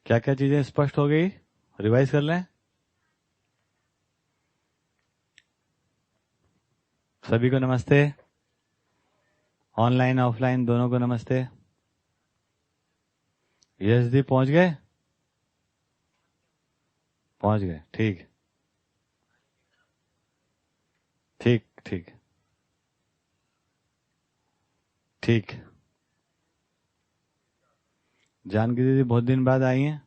क्या क्या चीजें स्पष्ट हो गई, रिवाइज कर लें। सभी को नमस्ते, ऑनलाइन ऑफलाइन दोनों को नमस्ते। यश दी पहुंच गए? पहुंच गए, ठीक ठीक ठीक ठीक। जानकी दीदी बहुत दिन बाद आई हैं,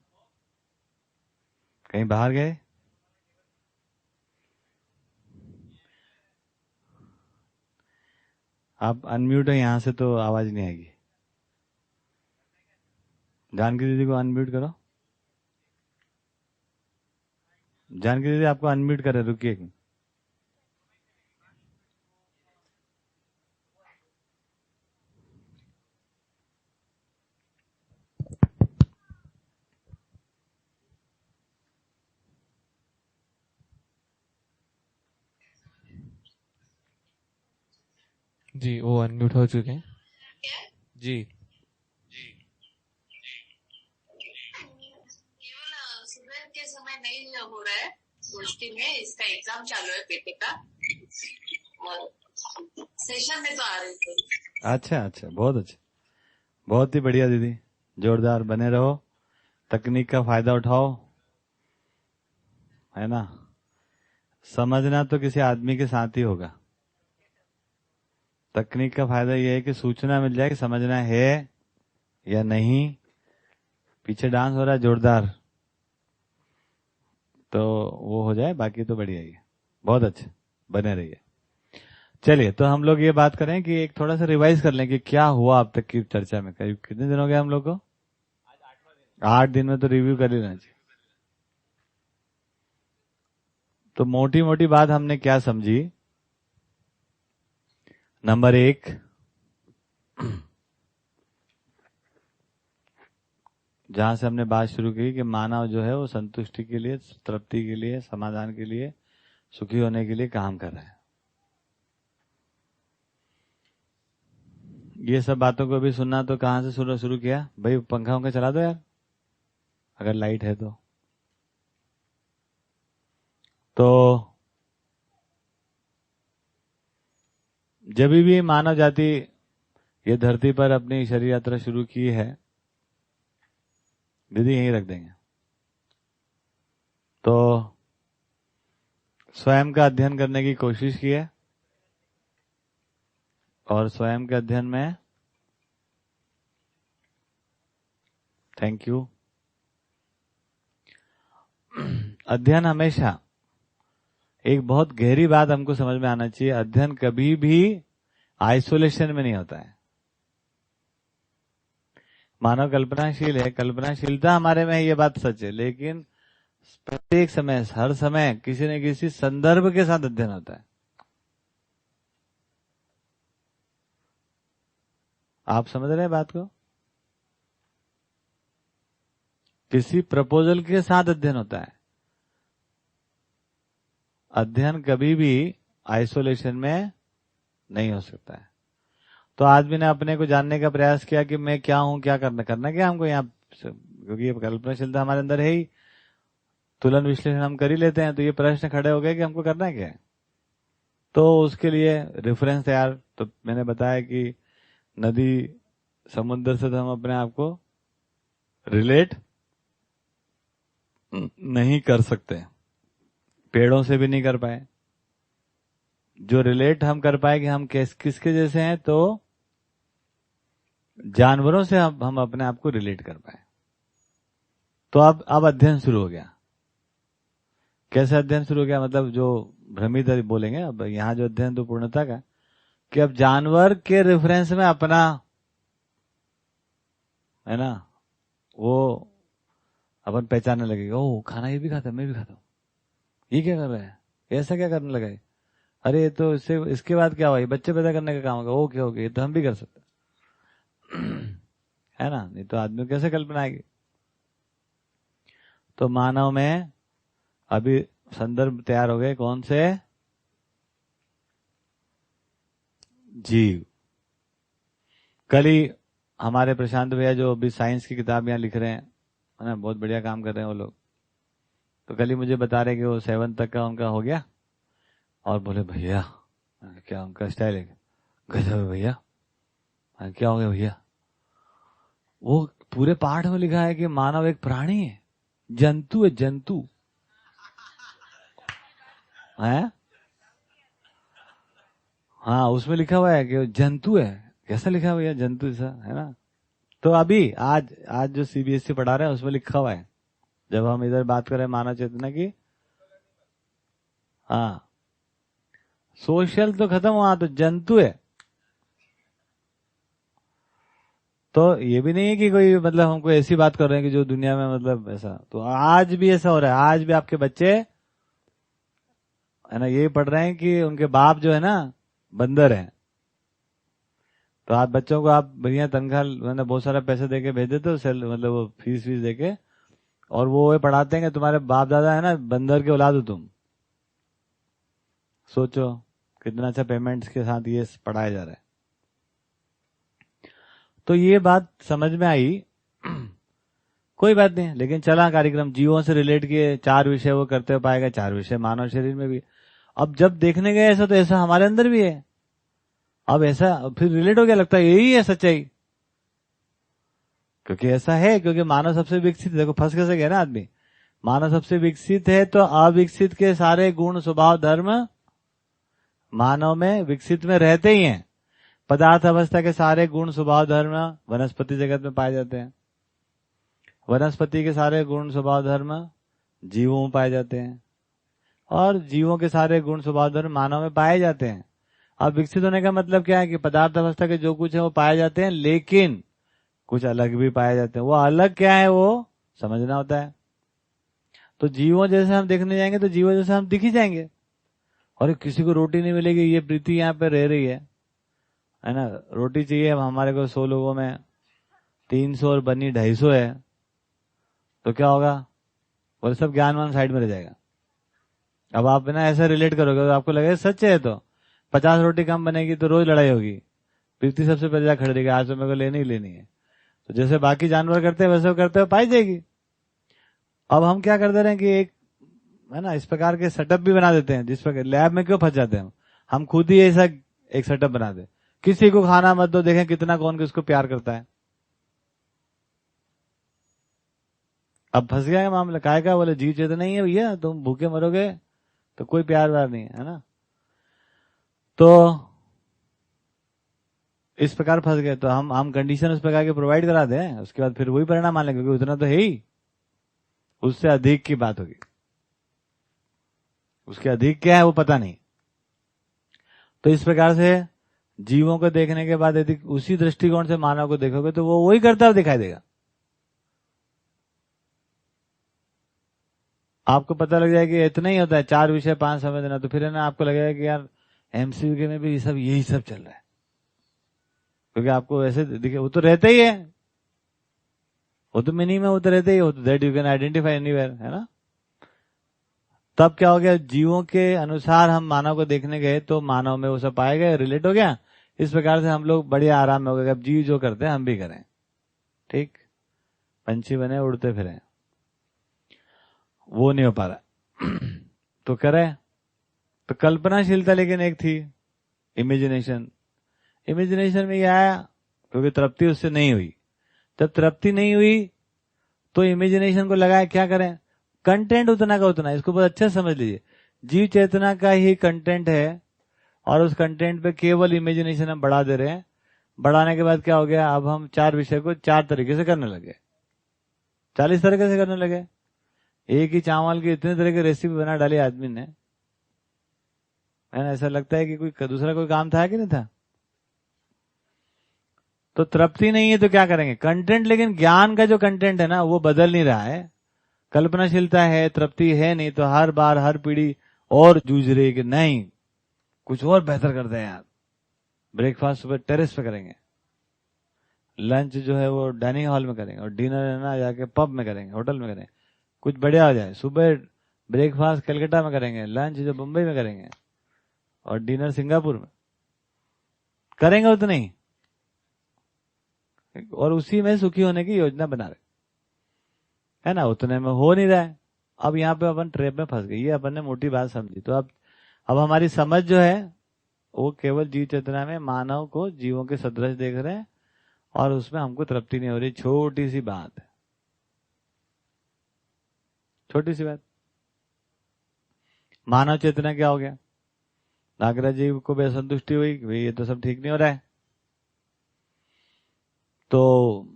कहीं बाहर गए? आप अनम्यूट है, यहां से तो आवाज नहीं आएगी। जानकी दीदी को अनम्यूट करो। जानकी दीदी आपको अनम्यूट करे, रुकिए। जी वो अनम्यूट हो चुके हैं। जी केवल सुबह के समय नहीं हो रहा है गोष्ठी में, इसका एग्जाम चालू है बेटे का, और सेशन में तो आ रही थी। अच्छा अच्छा, बहुत अच्छा, बहुत ही बढ़िया दीदी, जोरदार बने रहो, तकनीक का फायदा उठाओ, है ना। समझना तो किसी आदमी के साथ ही होगा। तकनीक का फायदा यह है कि सूचना मिल जाए कि समझना है या नहीं। पीछे डांस हो रहा है जोरदार, तो वो हो जाए, बाकी तो बढ़िया ही है, बहुत अच्छे, बने रहिए। चलिए, तो हम लोग ये बात करें कि एक थोड़ा सा रिवाइज कर लें कि क्या हुआ अब तक की चर्चा में। करीब कितने दिन हो गए हम लोग को? 8 दिन में तो रिव्यू कर ही लेना चाहिए। तो मोटी मोटी बात हमने क्या समझी? नंबर 1, जहां से हमने बात शुरू की कि मानव जो है वो संतुष्टि के लिए, तृप्ति के लिए, समाधान के लिए, सुखी होने के लिए काम कर रहा है। ये सब बातों को भी सुनना तो कहां से शुरू किया भाई? पंखा उंखा चला दो यार, अगर लाइट है तो जब भी मानव जाति ये धरती पर अपनी शरीर यात्रा शुरू की है, दीदी यहीं रख देंगे, तो स्वयं का अध्ययन करने की कोशिश की है, और स्वयं के अध्ययन में, थैंक यू, अध्ययन हमेशा, एक बहुत गहरी बात हमको समझ में आना चाहिए, अध्ययन कभी भी आइसोलेशन में नहीं होता है। मानव कल्पनाशील है, कल्पनाशीलता हमारे में है, ये बात सच है, लेकिन प्रत्येक समय, हर समय किसी न किसी संदर्भ के साथ अध्ययन होता है। आप समझ रहे हैं बात को? किसी प्रपोजल के साथ अध्ययन होता है। अध्ययन कभी भी आइसोलेशन में नहीं हो सकता है। तो आदमी ने अपने को जानने का प्रयास किया कि मैं क्या हूं, क्या करना क्या हमको यहाँ, क्योंकि ये कल्पनाशीलता हमारे अंदर है ही, तुलन विश्लेषण हम कर ही लेते हैं, तो ये प्रश्न खड़े हो गए कि हमको करना है क्या है। तो उसके लिए रेफरेंस तैयार, तो मैंने बताया कि नदी समुद्र से तो हम अपने आप को रिलेट नहीं कर सकते, पेड़ों से भी नहीं कर पाए। जो रिलेट हम कर पाए कि हम किसके जैसे हैं, तो जानवरों से हम अपने आप को रिलेट कर पाए। तो अब अध्ययन शुरू हो गया। कैसे अध्ययन शुरू हो गया? मतलब जो भ्रमित बोलेंगे, अब यहाँ जो अध्ययन तो पूर्णता का, कि अब जानवर के रेफरेंस में अपना, है ना, वो अपन पहचानने लगेगा, ओ खाना ये भी खाता है, मैं भी खाता हूँ, ये क्या कर रहा है, ऐसा क्या करने लगा है, अरे ये तो इससे इसके बाद क्या हुआ, ये बच्चे पैदा करने का काम होगा, ओके ओके, ये तो हम भी कर सकते है ना, नहीं तो आदमी कैसे कल्पना आएगी। तो मानव में अभी संदर्भ तैयार हो गए, कौन से? जीव। कल ही हमारे प्रशांत भैया जो अभी साइंस की किताब यहाँ लिख रहे हैं, है ना, बहुत बढ़िया काम कर रहे हैं वो लोग। तो कल ही मुझे बता रहे कि वो 7 तक का उनका हो गया, और बोले भैया क्या उनका स्टाइल है, गजब है भैया। क्या हो गया भैया? वो पूरे पाठ में लिखा है कि मानव एक प्राणी है, जंतु है, जंतु है। हाँ, उसमें लिखा हुआ है कि जंतु है। कैसा लिखा हुआ है जंतु ऐसा, है ना? तो अभी आज आज जो सीबीएसई पढ़ा रहे हैं उसमें लिखा हुआ है, जब हम इधर बात कर रहे हैं मानव चेतना की। हाँ, सोशल तो खत्म हुआ, तो जंतु है। तो ये भी नहीं है कि कोई मतलब हमको ऐसी बात कर रहे हैं कि जो दुनिया में मतलब ऐसा, तो आज भी ऐसा हो रहा है। आज भी आपके बच्चे है ना यही पढ़ रहे हैं कि उनके बाप जो है ना बंदर है। तो आप बच्चों को आप बढ़िया तनख्वाह मतलब बहुत सारा पैसे देके भेज देते हो, मतलब वो फीस देके, और वो पढ़ाते हैं कि तुम्हारे बाप दादा है ना बंदर के औलाद हो तुम। सोचो कितना अच्छा पेमेंट्स के साथ ये पढ़ाया जा रहा है। तो ये बात समझ में आई। कोई बात नहीं, लेकिन चला कार्यक्रम जीवों से रिलेट किए, 4 विषय वो करते हुए पाएगा, 4 विषय मानव शरीर में भी। अब जब देखने गए ऐसा, तो ऐसा हमारे अंदर भी है। अब ऐसा फिर रिलेट हो गया, लगता है यही है सच्चाई, क्योंकि ऐसा है, क्योंकि मानव सबसे विकसित, देखो फंस कैसे गया ना आदमी। मानव सबसे विकसित है, तो अविकसित के सारे गुण स्वभाव धर्म मानव में विकसित में रहते ही हैं। पदार्थ अवस्था के सारे गुण स्वभाव धर्म वनस्पति जगत में पाए जाते हैं। वनस्पति के सारे गुण स्वभाव धर्म जीवों में पाए जाते हैं, और जीवों के सारे गुण स्वभाव धर्म मानव में पाए जाते हैं। अब विकसित होने का मतलब क्या है कि पदार्थ अवस्था के जो कुछ है वो पाए जाते हैं, लेकिन कुछ अलग भी पाए जाते हैं। वो अलग क्या है वो समझना होता है। तो जीवों जैसे हम देखने जाएंगे तो जीवों जैसे हम दिख ही जाएंगे। और किसी को रोटी नहीं मिलेगी, ये प्रीति यहाँ पे रह रही है ना, रोटी चाहिए। अब हमारे को 100 लोगों में 300 और बनी 250 है, तो क्या होगा? बोले सब ज्ञानवान साइड में रह जाएगा। अब आप ना ऐसा रिलेट करोगे तो आपको लगेगा सच है, तो 50 रोटी कम बनेगी तो रोज लड़ाई होगी, प्रीति सबसे पहले जा खड़ी रहेगी, आज तो मेरे को लेनी ही लेनी है। तो जैसे बाकी जानवर करते हैं वैसे करते हुए पाई जाएगी। अब हम क्या करते रहे कि एक है ना इस प्रकार के सेटअप भी बना देते हैं, जिस प्रकार लैब में क्यों फंस जाते हैं हम खुद ही ऐसा एक सेटअप बना दे, किसी को खाना मत दो, देखें कितना कौन किसको प्यार करता है। अब फंस गया है मामला, काय का? बोले जीव चेतना नहीं है भैया, तुम भूखे मरोगे तो कोई प्यार व्यार नहीं है ना। तो इस प्रकार फंस गए, तो हम कंडीशन उस प्रकार के प्रोवाइड करा दें, उसके बाद फिर वही परिणाम मान लेंगे, क्योंकि उतना तो है ही, उससे अधिक की बात होगी। उसके अधिक क्या है वो पता नहीं। तो इस प्रकार से जीवों को देखने के बाद यदि उसी दृष्टिकोण से मानव को देखोगे तो वो वही करता हुआ दिखाई देगा। आपको पता लग जाएगा कि इतना ही होता है, 4 विषय 5 समय देना, तो फिर है ना आपको लगेगा कि यार एमसीयू में भी सब यही सब चल रहा है, क्योंकि आपको वैसे दिखे, वो तो रहता ही है, वो तो मिनिमम वो तो रहते ही, वो तो that you can identify anywhere, है ना। तब क्या हो गया, जीवों के अनुसार हम मानव को देखने गए तो मानव में वो सब पाए गए, रिलेट हो गया। इस प्रकार से हम लोग बड़े आराम में हो गए, अब जीव जो करते हैं हम भी करें, ठीक। पंछी बने उड़ते फिरे, वो नहीं हो पा रहा। तो करें तो कल्पनाशीलता लेकिन एक थी, इमेजिनेशन। इमेजिनेशन में क्या आया, क्योंकि तृप्ति उससे नहीं हुई। जब तृप्ति नहीं हुई तो इमेजिनेशन को लगाया, क्या करें, कंटेंट उतना का उतना, इसको बहुत अच्छे से समझ लीजिए। जीव चेतना का ही कंटेंट है, और उस कंटेंट पे केवल इमेजिनेशन हम बढ़ा दे रहे हैं। बढ़ाने के बाद क्या हो गया, अब हम 4 विषय को 4 तरीके से करने लगे, 40 तरीके से करने लगे। एक ही चावल की इतने तरह की रेसिपी बना डाली आदमी ने, है ना। ऐसा लगता है कि कोई दूसरा कोई काम था कि नहीं था। तो तृप्ति नहीं है तो क्या करेंगे, कंटेंट, लेकिन ज्ञान का जो कंटेंट है ना वो बदल नहीं रहा है। कल्पनाशीलता है, तृप्ति है नहीं, तो हर बार हर पीढ़ी और जूझ रही है कि नहीं कुछ और बेहतर करते हैं यार। ब्रेकफास्ट सुबह टेरेस पे करेंगे, लंच जो है वो डाइनिंग हॉल में करेंगे, और डिनर है ना जाके पब में करेंगे, होटल में करेंगे, कुछ बढ़िया हो जाए। सुबह ब्रेकफास्ट कलकत्ता में करेंगे, लंच जो मुंबई में करेंगे, और डिनर सिंगापुर में करेंगे, उतना ही, और उसी में सुखी होने की योजना बना रहे। है ना, उतने में हो नहीं रहा है। अब यहाँ पे अपन ट्रेप में फंस गए, ये अपन ने मोटी बात समझी। तो अब हमारी समझ जो है वो केवल जीव चेतना में मानव को जीवों के सदृश देख रहे हैं, और उसमें हमको तृप्ति नहीं हो रही। छोटी सी बात है, छोटी सी बात। मानव चेतना क्या हो गया, नागराज जी को बेसंतुष्टि हुई कि भाई ये तो सब ठीक नहीं हो रहा है। तो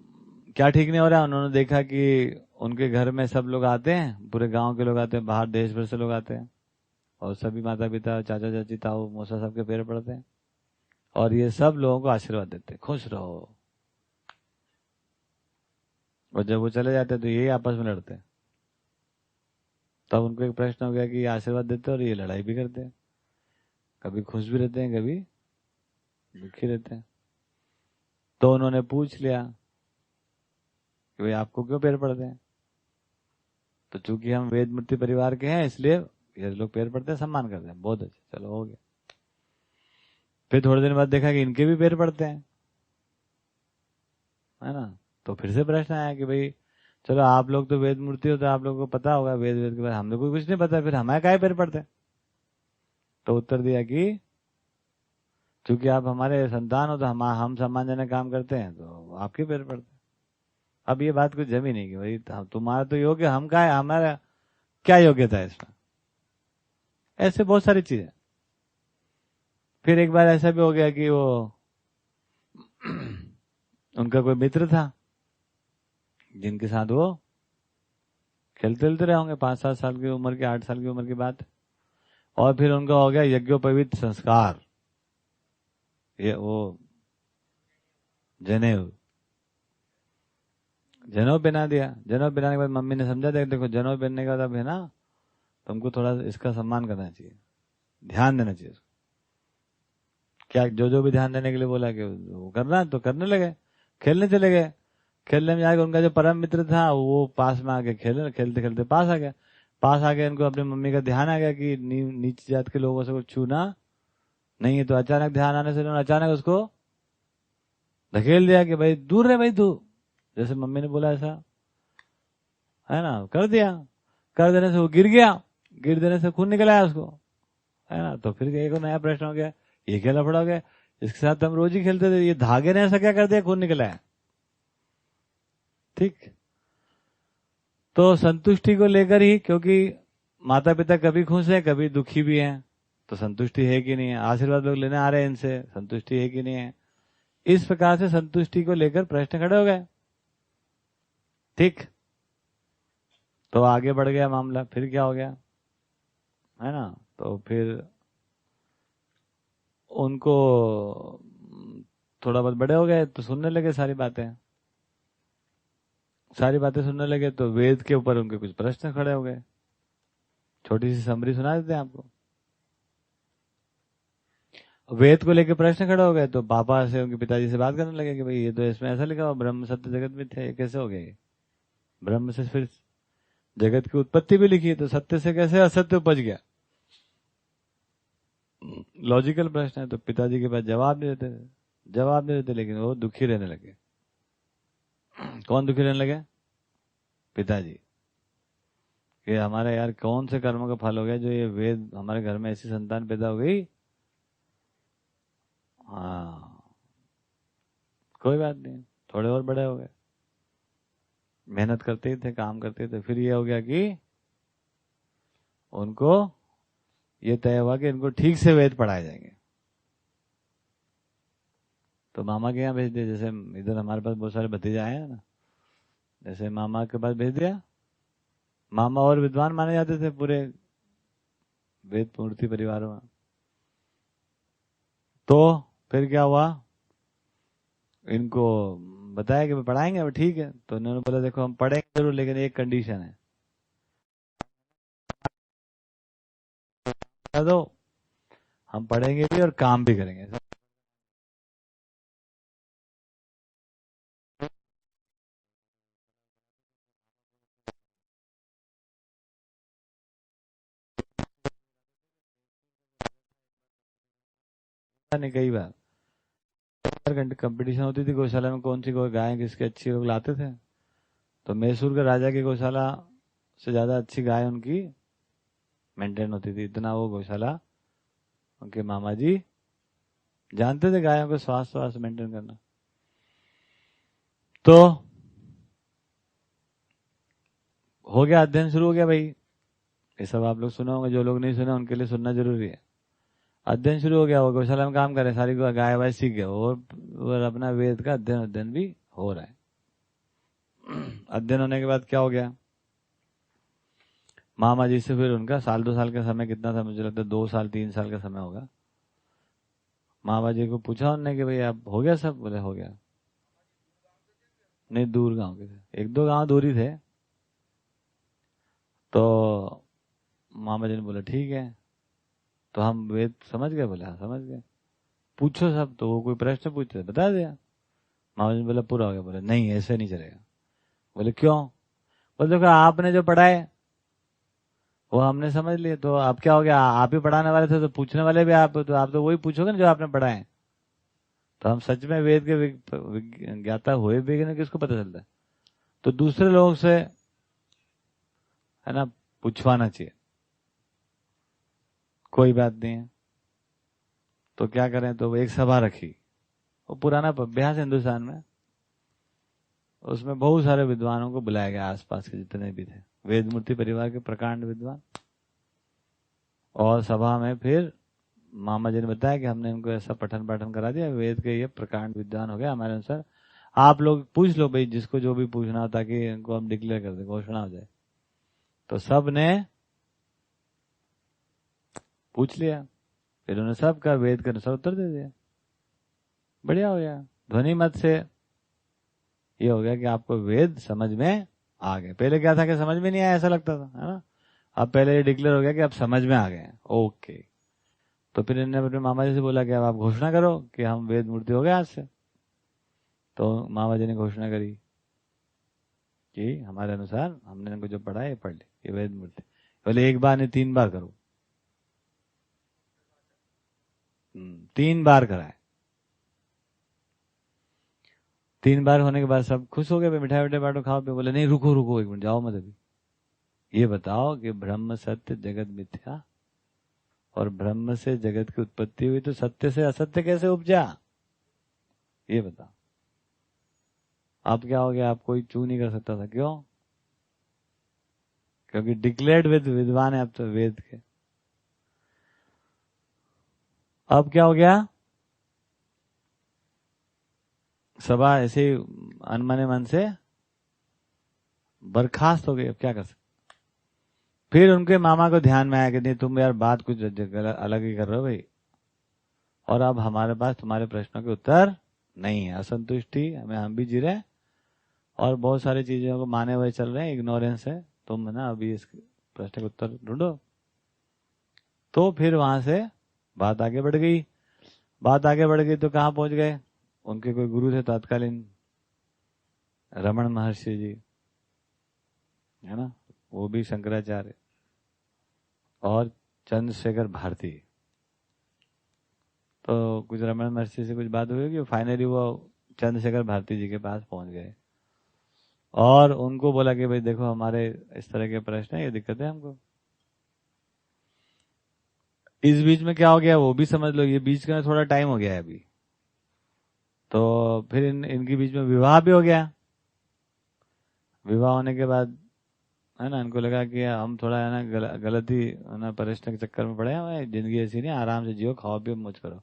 क्या ठीक नहीं हो रहा है, उन्होंने देखा कि उनके घर में सब लोग आते हैं, पूरे गांव के लोग आते हैं, बाहर देश भर से लोग आते हैं, और सभी माता पिता, चाचा चाची, ताऊ मौसा सबके पैर पड़ते हैं, और ये सब लोगों को आशीर्वाद देते हैं, खुश रहो। और जब वो चले जाते हैं तो ये आपस में लड़ते हैं। तब उनको एक प्रश्न हो गया कि ये आशीर्वाद देते हैं और ये लड़ाई भी करते हैं, कभी खुश भी रहते हैं, कभी दुखी रहते हैं। तो उन्होंने पूछ लिया कि भाई आपको क्यों पैर पड़ते हैं। तो चूंकि हम वेद मूर्ति परिवार के हैं इसलिए ये लोग पैर पड़ते हैं, सम्मान करते हैं। बहुत अच्छा, चलो हो गया। फिर थोड़े दिन बाद देखा कि इनके भी पैर पड़ते हैं, है ना। तो फिर से प्रश्न आया कि भाई चलो आप लोग तो वेद मूर्ति हो, तो आप लोगों को पता होगा वेद वेद के बारे में, हम लोग को कुछ नहीं पता, फिर हमारे काहे पैर पड़ते हैं। तो उत्तर दिया कि चूंकि आप हमारे संतान हो तो हम सम्मानजनक काम करते हैं तो आपके पैर पड़ते हैं। अब ये बात कुछ जमी नहीं कि भाई तुम्हारा तो योग्य, हम का है, हमारा क्या योग्यता है इसमें। ऐसे बहुत सारी चीजें। फिर एक बार ऐसा भी हो गया कि वो उनका कोई मित्र था जिनके साथ वो खेलते खेलते रहे होंगे, 5-7 साल की उम्र की, 8 साल की उम्र की बात। और फिर उनका हो गया यज्ञोपवीत संस्कार, ये वो जनेऊ पहना दिया। जनेऊ पहनाने के बाद मम्मी ने समझा, देखो जनेऊ पहनने के बाद अब है ना तुमको थोड़ा इसका सम्मान करना चाहिए, ध्यान देना चाहिए। क्या जो जो भी ध्यान देने के लिए बोला कि वो करना, तो करने लगे, खेलने चले गए। खेलने में जाकर उनका जो परम मित्र था वो पास में आके खेलते खेलते पास आ गया। पास आ गया, इनको अपनी मम्मी का ध्यान आ गया कि नीची जात के लोगों से कुछ छूना नहीं है। तो अचानक ध्यान आने से उन्होंने अचानक उसको धकेल दिया कि भाई दूर रहे भाई तू, जैसे मम्मी ने बोला ऐसा, है ना, कर दिया। कर देने से वो गिर गया, गिर देने से खून निकल आया उसको, है ना। तो फिर एक नया प्रश्न हो गया, ये क्या लफड़ा हो गया, इसके साथ हम रोज ही खेलते थे, ये धागे ने ऐसा क्या कर दिया, खून निकला है। ठीक। तो संतुष्टि को लेकर ही, क्योंकि माता पिता कभी खुश है कभी दुखी भी हैं, तो संतुष्टि है कि नहीं है, आशीर्वाद लोग लेने आ रहे हैं इनसे, संतुष्टि है कि नहीं है। इस प्रकार से संतुष्टि को लेकर प्रश्न खड़े हो गए। ठीक। तो आगे बढ़ गया मामला, फिर क्या हो गया, है ना। तो फिर उनको थोड़ा बहुत बड़े हो गए तो सुनने लगे सारी बातें, सुनने लगे। तो वेद के ऊपर उनके कुछ प्रश्न खड़े हो गए। छोटी सी समरी सुना देते हैं आपको। वेद को लेकर प्रश्न खड़े हो गए तो पापा से, उनके पिताजी से बात करने लगे कि भाई ये तो इसमें ऐसा लिखा हुआ ब्रह्म सत्य जगत मिथ्या, ये कैसे हो गया, ये ब्रह्म से फिर जगत की उत्पत्ति भी लिखी है, तो सत्य से कैसे असत्य उपज गया। लॉजिकल प्रश्न है। तो पिताजी के पास जवाब नहीं देते, लेकिन वो दुखी रहने लगे। कौन दुखी रहने लगे, पिताजी, कि हमारे यार कौन से कर्मों का फल हो गया जो ये वेद, हमारे घर में ऐसी संतान पैदा हो गई। हाँ, कोई बात नहीं, थोड़े और बड़े हो गए, मेहनत करते ही थे, काम करते थे। फिर ये हो गया कि उनको ये तय हुआ कि इनको ठीक से वेद पढ़ाए जाएंगे। तो मामा के यहाँ भेज दिया। जैसे इधर हमारे पास बहुत सारे भतीजे आए हैं ना, जैसे मामा के पास भेज दिया। मामा और विद्वान माने जाते थे पूरे वेद मूर्ति परिवारों में। तो फिर क्या हुआ, इनको बताया कि पढ़ाएंगे, अब ठीक है। तो उन्होंने बोला देखो हम पढ़ेंगे जरूर, लेकिन एक कंडीशन है, दो हम पढ़ेंगे भी और काम भी करेंगे। नहीं, कई बार कंपटीशन होती थी गौशाला में, कौन सी कोई गाय किसकी अच्छी लोग लाते थे, तो मैसूर के राजा की गौशाला से ज्यादा अच्छी गाय उनकी मेंटेन होती थी, इतना वो गौशाला उनके मामा जी जानते थे गायों को स्वास्थ्य मेंटेन करना। तो हो गया, अध्ययन शुरू हो गया भाई। ये सब आप लोग सुने होंगे, जो लोग नहीं सुने उनके लिए सुनना जरूरी है। अध्ययन शुरू हो गया, वो गौशाला में काम कर रहे, सारी गाय वाय सीख गए, और अपना वेद का अध्ययन भी हो रहा है। अध्ययन होने के बाद क्या हो गया, मामा जी से फिर उनका 1-2 साल का समय, कितना था मुझे लगता है 2 साल 3 साल का समय होगा। मामा जी को पूछा उनने कि भाई आप हो गया सब? बोले हो गया। नहीं, दूर गांव के थे, 1-2 गांव दूर ही थे। तो मामा जी ने बोला ठीक है, तो हम वेद समझ गए? बोले हाँ समझ गए। पूछो सब, तो वो कोई प्रश्न पूछते बता दिया। मामा जी ने बोला पूरा हो गया? बोले नहीं, ऐसे नहीं चलेगा। बोले क्यों? बोले देखो आपने जो पढ़ा है वो हमने समझ लिया, तो अब क्या हो गया, आप ही पढ़ाने वाले थे तो पूछने वाले भी आप, तो आप तो वही पूछोगे ना जो आपने पढ़ा है। तो हम सच में वेद के ज्ञाता हुए भी कि नहीं, किसको पता चलता है? तो दूसरे लोगों से है ना पूछवाना चाहिए। कोई बात नहीं है, तो क्या करें, तो एक सभा रखी, वो पुराना अभ्यास हिंदुस्तान में, उसमें बहुत सारे विद्वानों को बुलाया गया, आसपास के जितने भी थे वेद मूर्ति परिवार के प्रकांड विद्वान। और सभा में फिर मामा जी ने बताया कि हमने इनको ऐसा पठन पाठन करा दिया, वेद के ये प्रकांड विद्वान हो गया हमारे अनुसार, आप लोग पूछ लो भाई जिसको जो भी पूछना हो, ताकि इनको हम डिक्लेयर कर दे, घोषणा हो जाए। तो सब ने पूछ लिया, फिर उन्होंने सबका वेद के अनुसार उत्तर दे दिया। बढ़िया हो गया। ध्वनि मत से ये हो गया कि आपको वेद समझ में आ गए। पहले क्या था कि समझ में नहीं आया, ऐसा लगता था, है ना। अब पहले ये डिक्लेयर हो गया कि अब समझ में आ गए। ओके, तो फिर इन्होंने अपने मामा जी से बोला कि अब आप घोषणा करो कि हम वेद मूर्ति हो गए आज से। तो मामा जी ने घोषणा करी कि हमारे अनुसार हमने इनको जो पढ़ा है पढ़ ली, ये वेद मूर्ति। बोले 1 बार नहीं 3 बार करो। 3 बार कराए। 3 बार होने के बाद सब खुश हो गए, मिठाई विठाई बांटो खाओ पे। बोले नहीं रुको रुको 1 मिनट, जाओ मत अभी, ये बताओ कि ब्रह्म सत्य जगत मिथ्या, और ब्रह्म से जगत की उत्पत्ति हुई, तो सत्य से असत्य कैसे उपजा, ये बताओ। आप क्या हो गया, आप कोई चू नहीं कर सकता था। क्यों? क्योंकि डिक्लेयर्ड विद्वान है आप तो वेद के। अब क्या हो गया, सभा ऐसे ही अनमने मन से बर्खास्त हो गई। अब क्या कर सकते। फिर उनके मामा को ध्यान में आया कि नहीं तुम यार बात कुछ अलग ही कर रहे हो भाई, और अब हमारे पास तुम्हारे प्रश्नों के उत्तर नहीं है। असंतुष्टि हमें, हम भी जी रहे हैं और बहुत सारी चीजों को माने हुए चल रहे हैं, इग्नोरेंस है। तुम ना अभी इस प्रश्न के उत्तर ढूंढो। तो फिर वहां से बात आगे बढ़ गई। बात आगे बढ़ गई तो कहाँ पहुंच गए, उनके कोई गुरु थे तत्कालीन, रमण महर्षि जी, है ना, वो भी शंकराचार्य, और चंद्रशेखर भारती। तो कुछ रमण महर्षि से कुछ बात हुई कि फाइनली वो चंद्रशेखर भारती जी के पास पहुंच गए और उनको बोला कि भाई देखो हमारे इस तरह के प्रश्न है, ये दिक्कत है हमको। इस बीच में क्या हो गया वो भी समझ लो, ये बीच का थोड़ा टाइम हो गया है अभी। तो फिर इनके बीच में विवाह भी हो गया। विवाह होने के बाद है ना, इनको लगा कि हम थोड़ा है ना गलत ही है ना प्रश्न के चक्कर में पड़े हैं, जिंदगी ऐसी नहीं, आराम से जियो, खाओ पियो मौज करो,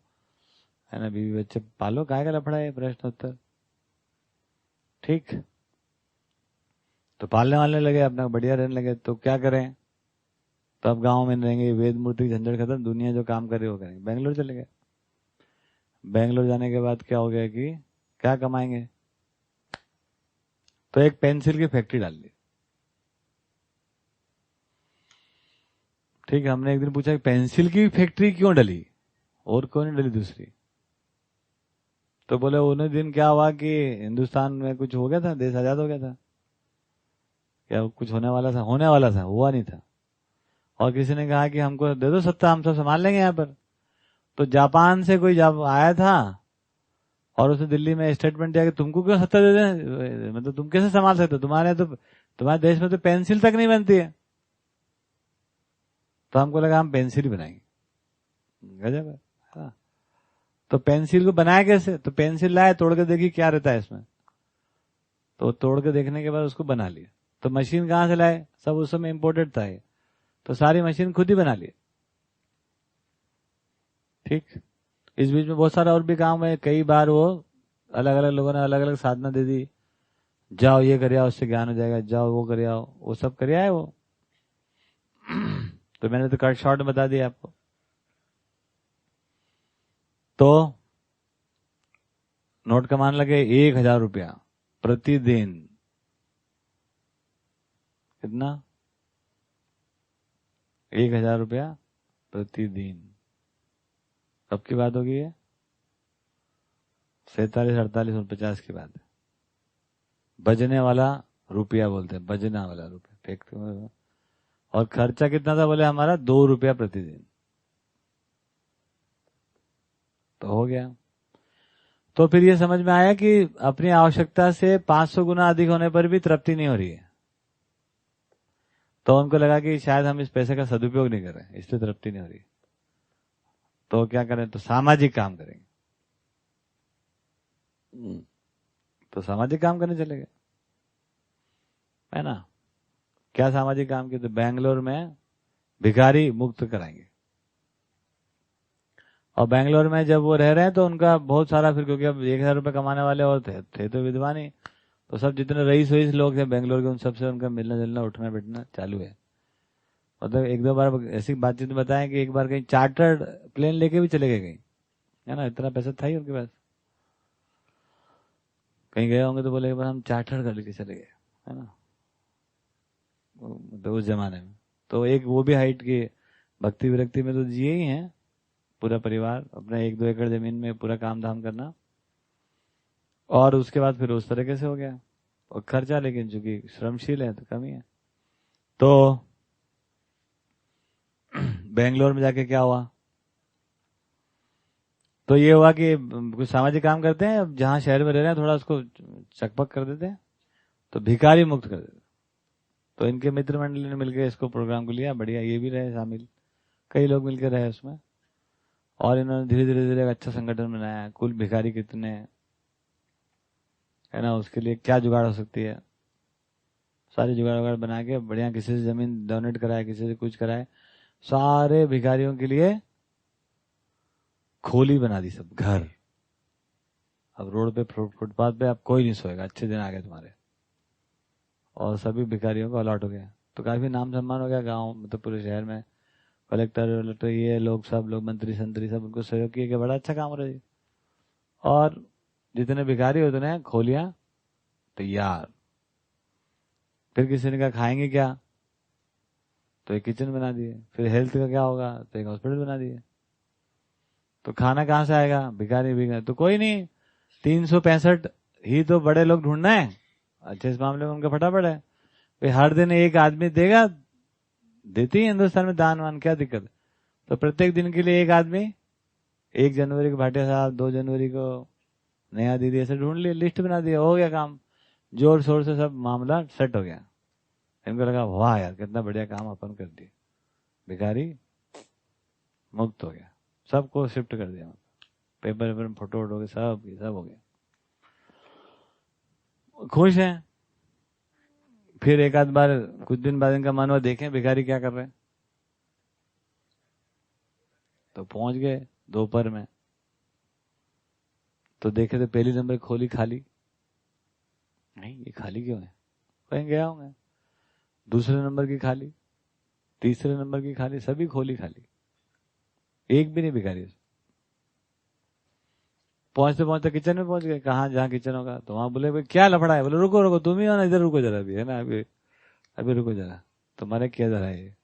है ना, बीवी बच्चे पालो, काहे का लफड़ा है प्रश्न उत्तर। ठीक, तो पालने वालने लगे, अपना बढ़िया रहने लगे। तो क्या करें, तो अब गांव में रहेंगे, वेद मूर्ति की झंझट खत्म, दुनिया जो काम करे वो करेंगे। बेंगलोर चले गए। बेंगलोर जाने के बाद क्या हो गया कि क्या कमाएंगे, तो एक पेंसिल की फैक्ट्री डाल ली। ठीक है, हमने एक दिन पूछा पेंसिल की फैक्ट्री क्यों डली और क्यों नहीं डली दूसरी। तो बोले उन्हें दिन क्या हुआ कि हिंदुस्तान में कुछ हो गया था, देश आजाद हो गया था, क्या कुछ होने वाला था, हुआ नहीं था। और किसी ने कहा कि हमको दे दो सत्ता, हम सब संभाल लेंगे यहाँ पर। तो जापान से कोई जब आया था और उसने दिल्ली में स्टेटमेंट दिया कि तुमको क्यों सत्ता दे दें, मतलब तुम कैसे संभाल सकते हो, तुम्हारे देश में तो पेंसिल तक नहीं बनती है। तो हमको लगा हम पेंसिल बनाएंगे, गजब है। हाँ। तो पेंसिल को बनाया कैसे, तो पेंसिल लाए, तोड़ के देखी क्या रहता है इसमें, तो तोड़ के देखने के बाद उसको बना लिया। तो मशीन कहां से लाए, सब उस समय इम्पोर्टेड था ये, तो सारी मशीन खुद ही बना ली। ठीक। इस बीच में बहुत सारा और भी काम है, कई बार वो अलग अलग लोगों ने अलग अलग साधना दे दी, जाओ ये कर आओ उससे ज्ञान हो जाएगा, जाओ वो कर आओ, वो सब कर आए वो। तो मैंने तो कट शॉर्ट में बता दिया आपको। तो नोट कमाने लगे 1,000 रुपया प्रतिदिन। कितना, 1,000 रुपया प्रतिदिन। कब की बात होगी ये, 47, 48 और 50 की बात है। बजने वाला रुपया बोलते हैं, बजना वाला रुपया फेंकते हुए। और खर्चा कितना था, बोले हमारा 2 रुपया प्रतिदिन। तो हो गया। तो फिर ये समझ में आया कि अपनी आवश्यकता से 500 गुना अधिक होने पर भी तृप्ति नहीं हो रही है। तो उनको लगा कि शायद हम इस पैसे का सदुपयोग नहीं कर रहे, इसलिए तृप्ति नहीं हो रही। तो क्या करें, तो सामाजिक काम करेंगे। तो सामाजिक काम करने चले गए, है ना। क्या सामाजिक काम किए, तो बेंगलोर में भिखारी मुक्त कराएंगे। और बेंगलोर में जब वो रह रहे हैं तो उनका बहुत सारा, फिर क्योंकि अब 1,000 रुपये कमाने वाले और थे तो विद्वान ही, तो सब जितने रईस वईस लोग थे बेंगलोर के, उन सबसे उनका मिलना जुलना उठना बैठना चालू है। मतलब एक दो बार ऐसी बातचीत में बताएं कि एक बार कहीं चार्टर्ड प्लेन लेके भी चले गए कहीं, है ना, इतना पैसा था ही उनके पास। कहीं गए होंगे तो बोले एक बार हम चार्टर्ड कर लेके चले गए, है ना, तो उस जमाने में। तो एक वो भी हाइट की भक्ति विरक्ति में तो जिए ही हैं, पूरा परिवार अपना 1-2 एकड़ जमीन में पूरा काम धाम करना। और उसके बाद फिर उस तरीके से हो गया। और खर्चा लेकिन चूंकि श्रमशील है तो कम ही है। तो बेंगलोर में जाके क्या हुआ, तो ये हुआ कि कुछ सामाजिक काम करते हैं, अब जहां शहर में रह रहे हैं थोड़ा उसको चकपक कर देते हैं, तो भिखारी मुक्त कर देते। तो इनके मित्र मंडली ने मिलकर इसको प्रोग्राम को लिया, बढ़िया, ये भी रहे शामिल, कई लोग मिलकर रहे उसमें। और इन्होंने धीरे धीरे धीरे अच्छा संगठन बनाया। कुल भिखारी कितने, है ना, उसके लिए क्या जुगाड़ हो सकती है, सारी जुगाड़ वुगाड़ बना के बढ़िया, किसी से जमीन डोनेट कराए, किसी से कुछ कराए, सारे भिखारियों के लिए खोली बना दी, सब घर। अब रोड पे फुटपाथ पे अब कोई नहीं सोएगा, अच्छे दिन आ गए तुम्हारे। और सभी भिखारियों को अलॉट हो गया। तो काफी नाम सम्मान हो गया गांव, मतलब पूरे शहर में। कलेक्टर ये लोग, सब लोग, मंत्री संतरी सब उनको सहयोग किए कि बड़ा अच्छा काम हो रहा है। और जितने भिखारी होते ना, खोलियां तैयार। फिर किसी ने कहा खाएंगे क्या, तो एक किचन बना दिए। फिर हेल्थ का क्या होगा, तो एक हॉस्पिटल बना दिए। तो खाना कहां से आएगा, भिखारी भिखारी तो कोई नहीं, 365 ही तो बड़े लोग ढूंढना है। अच्छे, इस मामले में उनका फटाफट है भाई, हर दिन एक आदमी देगा, देती है हिंदुस्तान में दान वान, क्या दिक्कत है। तो प्रत्येक दिन के लिए एक आदमी, 1 जनवरी को भाटिया साहब, 2 जनवरी को नया दीदी, ऐसे ढूंढ लिया, लिस्ट बना दिया, हो गया काम। जोर शोर से सब मामला सेट हो गया। इनको लगा वाह यार कितना बढ़िया काम अपन कर दिया, भिखारी मुक्त हो गया, सबको शिफ्ट कर दिया, पेपर वेपर में फोटो वोटो सब हो गया, खुश हैं। फिर एक आध बार कुछ दिन बाद इनका मन हुआ देखें भिखारी क्या कर रहे हैं, तो पहुंच गए दोपहर में। तो देखे तो पहली नंबर खोली खाली, नहीं ये खाली क्यों है, कहीं गया होंगे। दूसरे नंबर की खाली, तीसरे नंबर की खाली, सभी खोली खाली, एक भी नहीं भिखारी। पहुंचते पहुंचते किचन में पहुंच गए, कहाँ जहाँ किचन होगा, तो वहां बोले भाई क्या लफड़ा है, बोले रुको रुको तुम ही हो ना, इधर रुको जरा भी, है ना, अभी अभी रुको जरा, तुम्हारे क्या जरा है ये,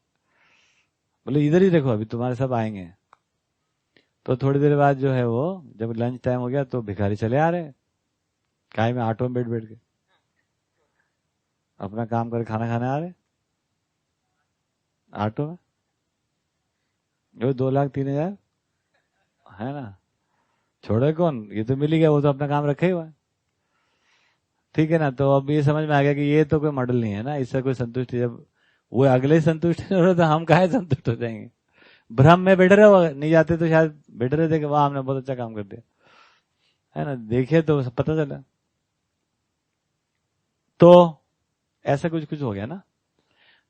बोले इधर ही देखो अभी तुम्हारे सब आएंगे। तो थोड़ी देर बाद जो है वो, जब लंच टाइम हो गया तो भिखारी चले आ रहे, काय में ऑटो में बैठ बैठ के अपना काम कर खाना खाने आ रहे ऑटो में, जो 2,03,000 है ना। छोड़े कौन, ये तो मिल ही गया, वो तो अपना काम रखे ही हुआ है। ठीक है ना। तो अब ये समझ में आ गया कि ये तो कोई मॉडल नहीं है ना, इससे कोई संतुष्टि, जब वो अगले संतुष्ट नहीं हो रहे तो हम काहे संतुष्ट हो जाएंगे। भ्रम में बैठे रहे, नहीं जाते तो शायद बैठे रहते कि वाह हमने बहुत अच्छा काम कर दिया, है ना, देखे तो पता चला। तो ऐसा कुछ कुछ हो गया ना।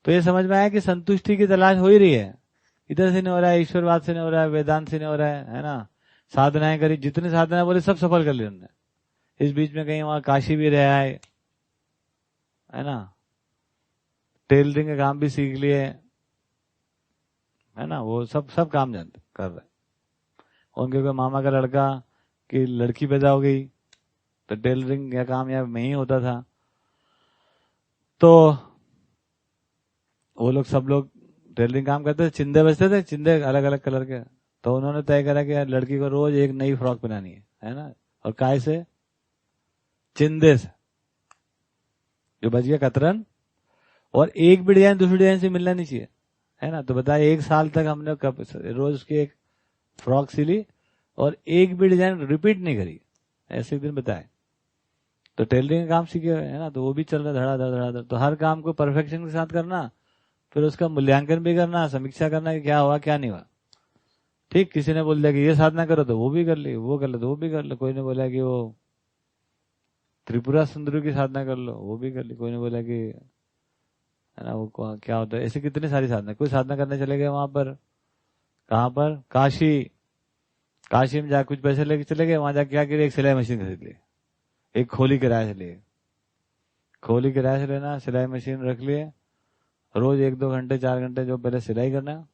तो ये समझ में आया कि संतुष्टि की तलाश हो ही रही है, इधर से नहीं हो रहा है, ईश्वरवाद से नहीं हो रहा है, वेदांत से नहीं हो रहा है ना। साधनाएं करी, जितनी साधनाएं बोले सब सफल कर ली उन्होंने। इस बीच में कहीं वहां काशी भी रहा है ना, टेलरिंग का काम भी सीख लिए, है ना, वो सब काम जानते कर रहे। उनके कोई मामा का लड़का की लड़की पैदा हो गई तो टेलरिंग का काम यहाँ में ही होता था। तो वो लोग सब लोग टेलरिंग काम करते थे, चिंदे बजते थे, चिंदे अलग अलग कलर के। तो उन्होंने तय करा कि यार लड़की को रोज एक नई फ्रॉक बनानी है ना। और काय से? चिंदे से, जो बच गया कतरन। और एक भी डिजाइन दूसरी डिजाइन से मिलना नहीं चाहिए, है ना। तो बताए 1 साल तक हमने रोज उसकी एक फ्रॉक सिली और एक भी डिजाइन रिपीट नहीं करी, ऐसे एक दिन बताए। तो टेलरिंग का काम सीखे हुए, है ना, तो वो भी चल रहा धड़ाधड़ धड़ाधड़। तो हर काम को परफेक्शन के साथ करना, फिर उसका मूल्यांकन भी करना, समीक्षा करना कि क्या हुआ क्या नहीं हुआ। ठीक, किसी ने बोल दिया कि ये साधना करो तो वो भी कर ली, वो कर लो तो वो भी कर लो। कोई ने बोला कि वो त्रिपुरा सुंदरी की साधना कर लो, वो भी कर ली। कोई ने बोला कि, है ना, वो क्या होता है, ऐसे कितनी सारी साधना। कोई साधना करने चले गए वहां पर, कहां पर, काशी। काशी में जाकर कुछ पैसे लेके चले गए, वहां जाके क्या किया, एक सिलाई मशीन खरीद ली, एक खोली किराए से लिए। खोली किराए से लेना, सिलाई मशीन रख लिए, रोज 1-2 घंटे 4 घंटे जो पहले सिलाई करना,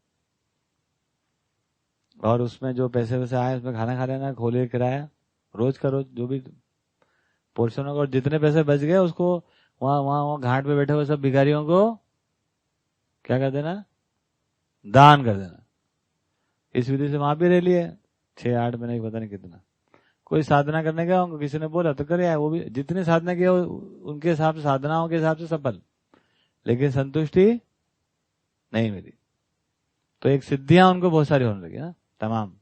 और उसमें जो पैसे वैसे आए उसमें खाना खा लेना। खोली किराया रोज का रोज जो भी पोर्शन होगा, और जितने पैसे बच गए उसको वहां वहां घाट पे बैठे हुए सब भिखारियों को क्या कर देना, दान कर देना। इस विधि से वहां भी रह लिए 6-8 महीने, पता नहीं कितना। कोई साधना करने गया, उनको किसी ने बोला तो करे आए, वो भी जितने साधना किया उनके हिसाब से, साधनाओं के हिसाब से सफल, लेकिन संतुष्टि नहीं मिली। तो एक सिद्धियां उनको बहुत सारी होने लगी ना, तमाम।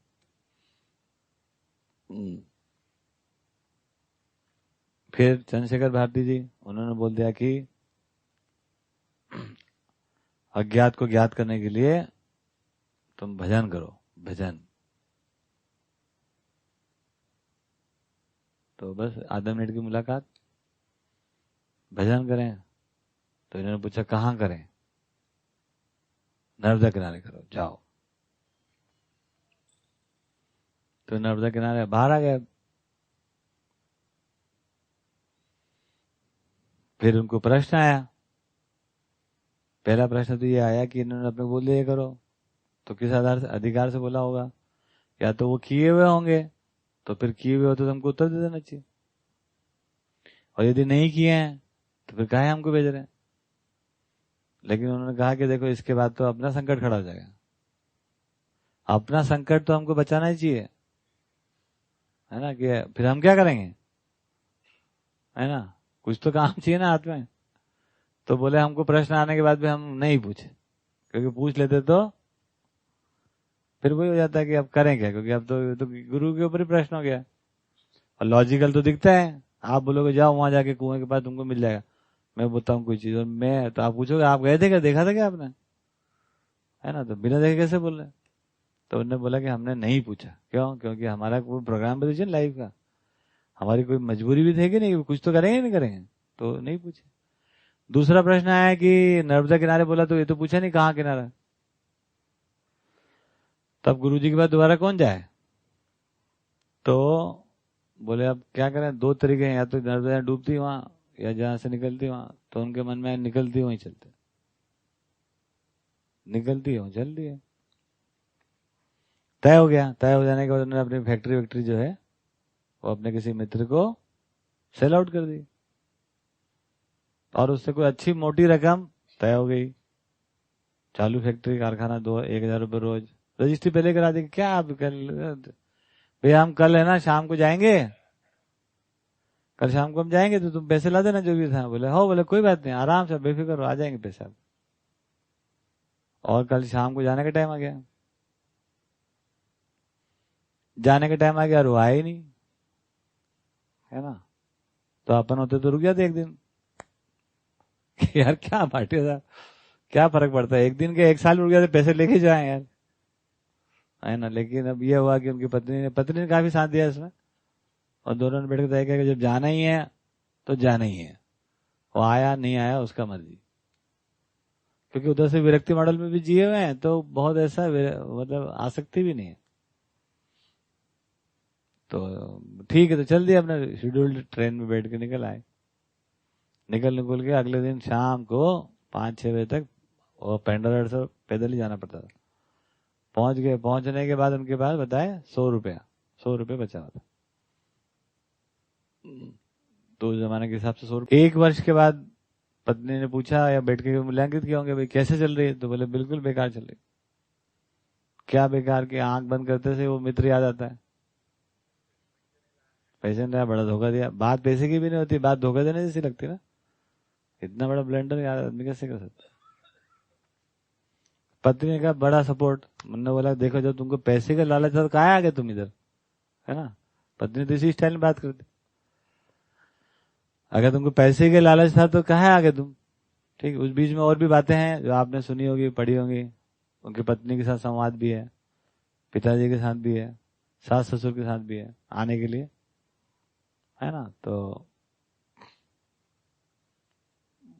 फिर चंद्रशेखर भारती जी, उन्होंने बोल दिया कि अज्ञात को ज्ञात करने के लिए तुम भजन करो, भजन। तो बस आधा मिनट की मुलाकात, भजन करें। तो इन्होंने पूछा कहाँ करें? नर्मदा किनारे करो, जाओ। तो नर्मदा किनारे बाहर आ गए। फिर उनको प्रश्न आया। पहला प्रश्न तो ये आया कि इन्होंने अपने बोल दिया करो, तो किस आधार से, अधिकार से बोला होगा? या तो वो किए हुए होंगे, तो फिर किए हुए हो तो हमको उत्तर दे देना चाहिए। और यदि नहीं किए हैं तो फिर काहे हमको भेज रहे हैं? लेकिन उन्होंने कहा कि देखो इसके बाद तो अपना संकट खड़ा हो जाएगा, अपना संकट तो हमको बचाना ही चाहिए, है ना। कि फिर हम क्या करेंगे, है ना, कुछ तो काम चाहिए ना हाथ में। तो बोले हमको प्रश्न आने के बाद भी हम नहीं पूछे, क्योंकि पूछ लेते तो फिर वही हो जाता है कि अब करें क्या, क्योंकि अब तो गुरु के ऊपर ही प्रश्न हो गया। और लॉजिकल तो दिखता है, आप बोलोगे जाओ वहां जाके कुएं के पास तुमको मिल जाएगा, मैं बोलता हूँ कोई चीज और मैं, तो आप पूछोगे आप गए थे क्या, देखा था क्या आपने, है ना। तो बिना देखे कैसे बोल रहे? तो उन्होंने बोला कि हमने नहीं पूछा। क्यों? क्योंकि हमारा कोई प्रोग्राम भी तो लाइफ का, हमारी कोई मजबूरी भी थी कि नहीं, कुछ तो करेंगे नहीं करेंगे, तो नहीं पूछे। दूसरा प्रश्न आया कि नर्मदा किनारे, बोला तो ये तो पूछा नहीं कहाँ किनारा। तब गुरुजी के बाद दोबारा कौन जाए? तो बोले अब क्या करें, 2 तरीके हैं, या तो नर्मदा डूबती वहां, या जहां से निकलती वहां। तो उनके मन में निकलती वहीं चलते, निकलती हो चल दिए। तय हो गया। तय हो जाने के बाद उन्होंने अपनी फैक्ट्री जो है वो अपने किसी मित्र को सेल आउट कर दी, और उससे कोई अच्छी मोटी रकम तय हो गई। चालू फैक्ट्री, कारखाना, 1,000 रुपये रोज। रजिस्ट्री पहले करा दी। क्या आप कल, भैया हम कल, है ना, शाम को जाएंगे, कल शाम को हम जाएंगे तो तुम पैसे ला देना जो भी था। बोले हो, बोले कोई बात नहीं, आराम से बेफिक्र हो, आ जाएंगे पैसे। और कल शाम को जाने का टाइम आ गया। जाने के टाइम आ गया और वो आया ही नहीं, है ना। तो अपन होते तो रुक जाते एक दिन कि यार क्या पार्टी था, क्या फर्क पड़ता है, एक दिन के 1 साल रुक जाते, पैसे लेके जाए यार, है ना। लेकिन अब ये हुआ कि उनकी पत्नी ने काफी साथ दिया इसमें, और दोनों ने बैठ के तय किया कि जब जाना ही है तो जाना ही है, वो आया नहीं आया उसका मर्जी। क्योंकि उधर से विरक्ति मॉडल में भी जिए हुए हैं, तो बहुत ऐसा मतलब आसक्ति भी नहीं है। तो ठीक है, तो चल दिया अपने शेड्यूल्ड ट्रेन में बैठ के निकल आए। निकल के अगले दिन शाम को 5-6 बजे तक वो पेंडर से पैदल ही जाना पड़ता था। पहुंच गए, पहुंचने के बाद उनके पास बताए 100 रुपये बचा हुआ था। तो जमाने के हिसाब से 100 रुपये। 1 वर्ष के बाद पत्नी ने पूछा या बैठ के मूल्यांकित किया होंगे, भाई कैसे चल रही है, तो बोले बिल्कुल बेकार चल रही। क्या बेकार की, आंख बंद करते से वो मित्र याद आता है, पैसे ने बड़ा धोखा दिया। बात पैसे की भी नहीं होती, बात धोखा देने जैसी लगती ना। इतना बड़ा ब्लेंडर यार आदमी कैसे कर सकता है। पत्नी का बड़ा सपोर्ट। मुन्ना बोला देखो जब तुमको पैसे का लालच था तो कहाँ आ गए तुम इधर, है ना। पत्नी तो इसी स्टाइल में बात करती, अगर तुमको पैसे के लालच था तो कहाँ आ गए तुम। ठीक, उस बीच में और भी बातें हैं जो आपने सुनी होगी, पढ़ी होगी। उनकी पत्नी के साथ संवाद भी है, पिताजी के साथ भी है, सास ससुर के साथ भी है आने के लिए, है ना। तो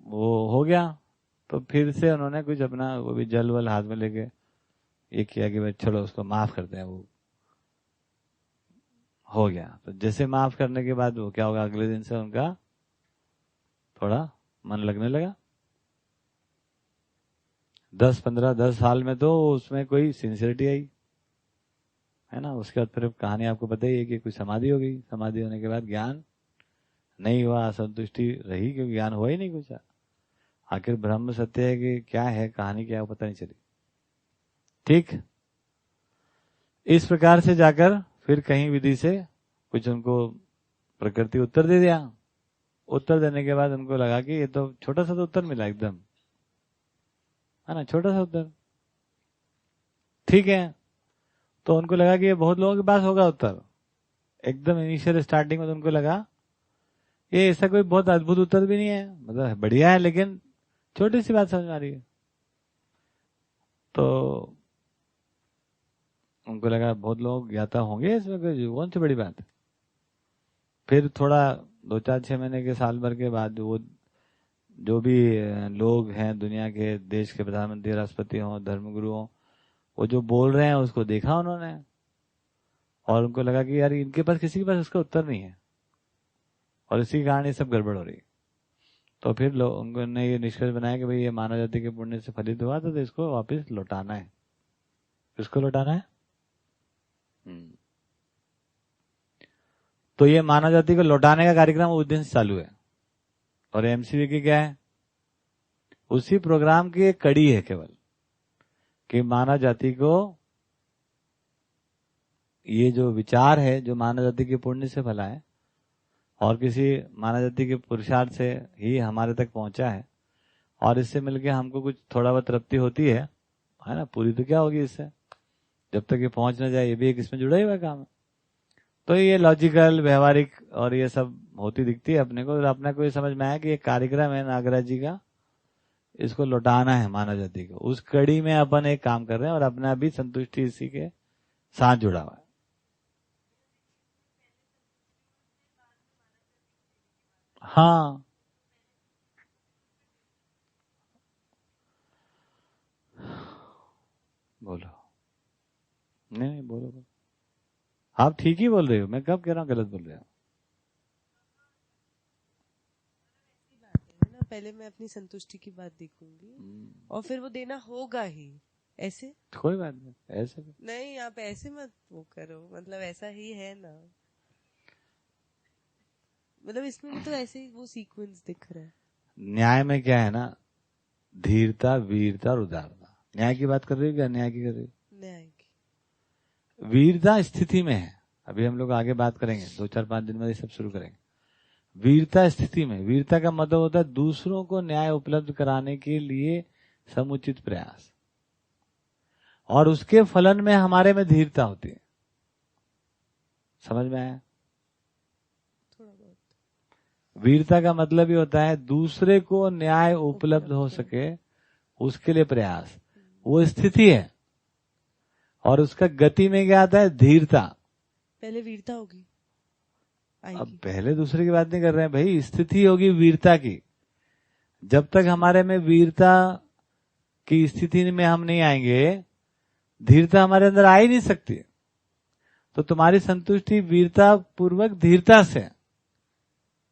वो हो गया। तो फिर से उन्होंने कुछ अपना वो भी जल वल हाथ में लेके ये किया कि भाई चलो उसको माफ करते हैं। वो हो गया। तो जैसे माफ करने के बाद वो क्या होगा, अगले दिन से उनका थोड़ा मन लगने लगा। 10 साल में तो उसमें कोई सिंसियरिटी आई, है ना। उसके बाद फिर कहानी आपको पता ही है कि कुछ समाधि हो गई। समाधि होने के बाद ज्ञान नहीं हुआ, असंतुष्टि रही, क्योंकि ज्ञान हुआ ही नहीं कुछ। आखिर ब्रह्म सत्य है कि क्या है, कहानी क्या है, पता नहीं चली। ठीक, इस प्रकार से जाकर फिर कहीं विधि से कुछ उनको प्रकृति उत्तर दे दिया। उत्तर देने के बाद उनको लगा कि ये तो छोटा सा तो उत्तर मिला एकदम, है ना, छोटा सा उत्तर। ठीक है, तो उनको लगा कि ये बहुत लोगों के पास होगा उत्तर। एकदम इनिशियल स्टार्टिंग में तो उनको लगा ये ऐसा कोई बहुत अद्भुत उत्तर भी नहीं है, मतलब बढ़िया है लेकिन छोटी सी बात समझ में आ रही है। तो उनको लगा बहुत लोग ज्ञाता होंगे इसमें, कौन सी बड़ी बात है। फिर थोड़ा 2-4-6 महीने के, साल भर के बाद वो जो भी लोग हैं दुनिया के, देश के प्रधानमंत्री, राष्ट्रपति हों, धर्मगुरु हों, वो जो बोल रहे हैं उसको देखा उन्होंने, और उनको लगा कि यार इनके पास, किसी के पास उसका उत्तर नहीं है, और इसी कारण ये सब गड़बड़ हो रही। तो फिर लोगों ने ये निष्कर्ष बनाया कि भाई ये मानव जाति के पुण्य से फलित हुआ तो इसको वापस लौटाना है। किसको लौटाना है? तो ये मानव जाति को लौटाने का कार्यक्रम उस दिन से चालू है। और एमसीवी की क्या है, उसी प्रोग्राम की एक कड़ी है केवल, कि मानव जाति को ये जो विचार है, जो मानव जाति के पुण्य से फला है और किसी मानव जाति के पुरुषार्थ से ही हमारे तक पहुंचा है, और इससे मिलके हमको कुछ थोड़ा बहुत तृप्ति होती है ना। पूरी तो क्या होगी इससे, जब तक ये पहुंच ना जाए। ये भी एक इसमें जुड़ा ही हुआ काम है। तो ये लॉजिकल, व्यवहारिक और ये सब होती दिखती है अपने को, और अपने को ये समझ में आया कि ये कार्यक्रम है नागराज जी का, इसको लौटाना है मानव जाति को। उस कड़ी में अपन एक काम कर रहे हैं और अपना भी संतुष्टि इसी के साथ जुड़ा हुआ है। हाँ, बोलो। नहीं बोलो। आप ठीक ही बोल रहे हो, मैं कब कह रहा हूँ गलत बोल रहे हो। पहले मैं अपनी संतुष्टि की बात देखूंगी और फिर वो देना होगा ही। ऐसे कोई बात नहीं, ऐसे नहीं, आप ऐसे मत वो करो, मतलब ऐसा ही है ना, मतलब इसमें भी तो ऐसे ही वो सीक्वेंस दिख रहा है। न्याय में क्या है ना, धीरता, वीरता और उदारता। न्याय की बात कर रही हो क्या, अन्याय की कर रही हो? न्याय की। वीरता स्थिति में है, अभी हम लोग आगे बात करेंगे, 2-4-5 दिन में ये सब शुरू करेंगे। वीरता स्थिति में, वीरता का मतलब होता है दूसरों को न्याय उपलब्ध कराने के लिए समुचित प्रयास, और उसके फलन में हमारे में धीरता होती है। समझ में आया? थोड़ा बहुत। वीरता का मतलब ही होता है दूसरे को न्याय उपलब्ध हो सके उसके लिए प्रयास, वो स्थिति है। और उसका गति में क्या आता है? धीरता। पहले वीरता होगी, अब आएगी। पहले दूसरे की बात नहीं कर रहे हैं भाई, स्थिति होगी वीरता की। जब तक हमारे में वीरता की स्थिति में हम नहीं आएंगे, धीरता हमारे अंदर आ ही नहीं सकती। तो तुम्हारी संतुष्टि वीरता पूर्वक धीरता से।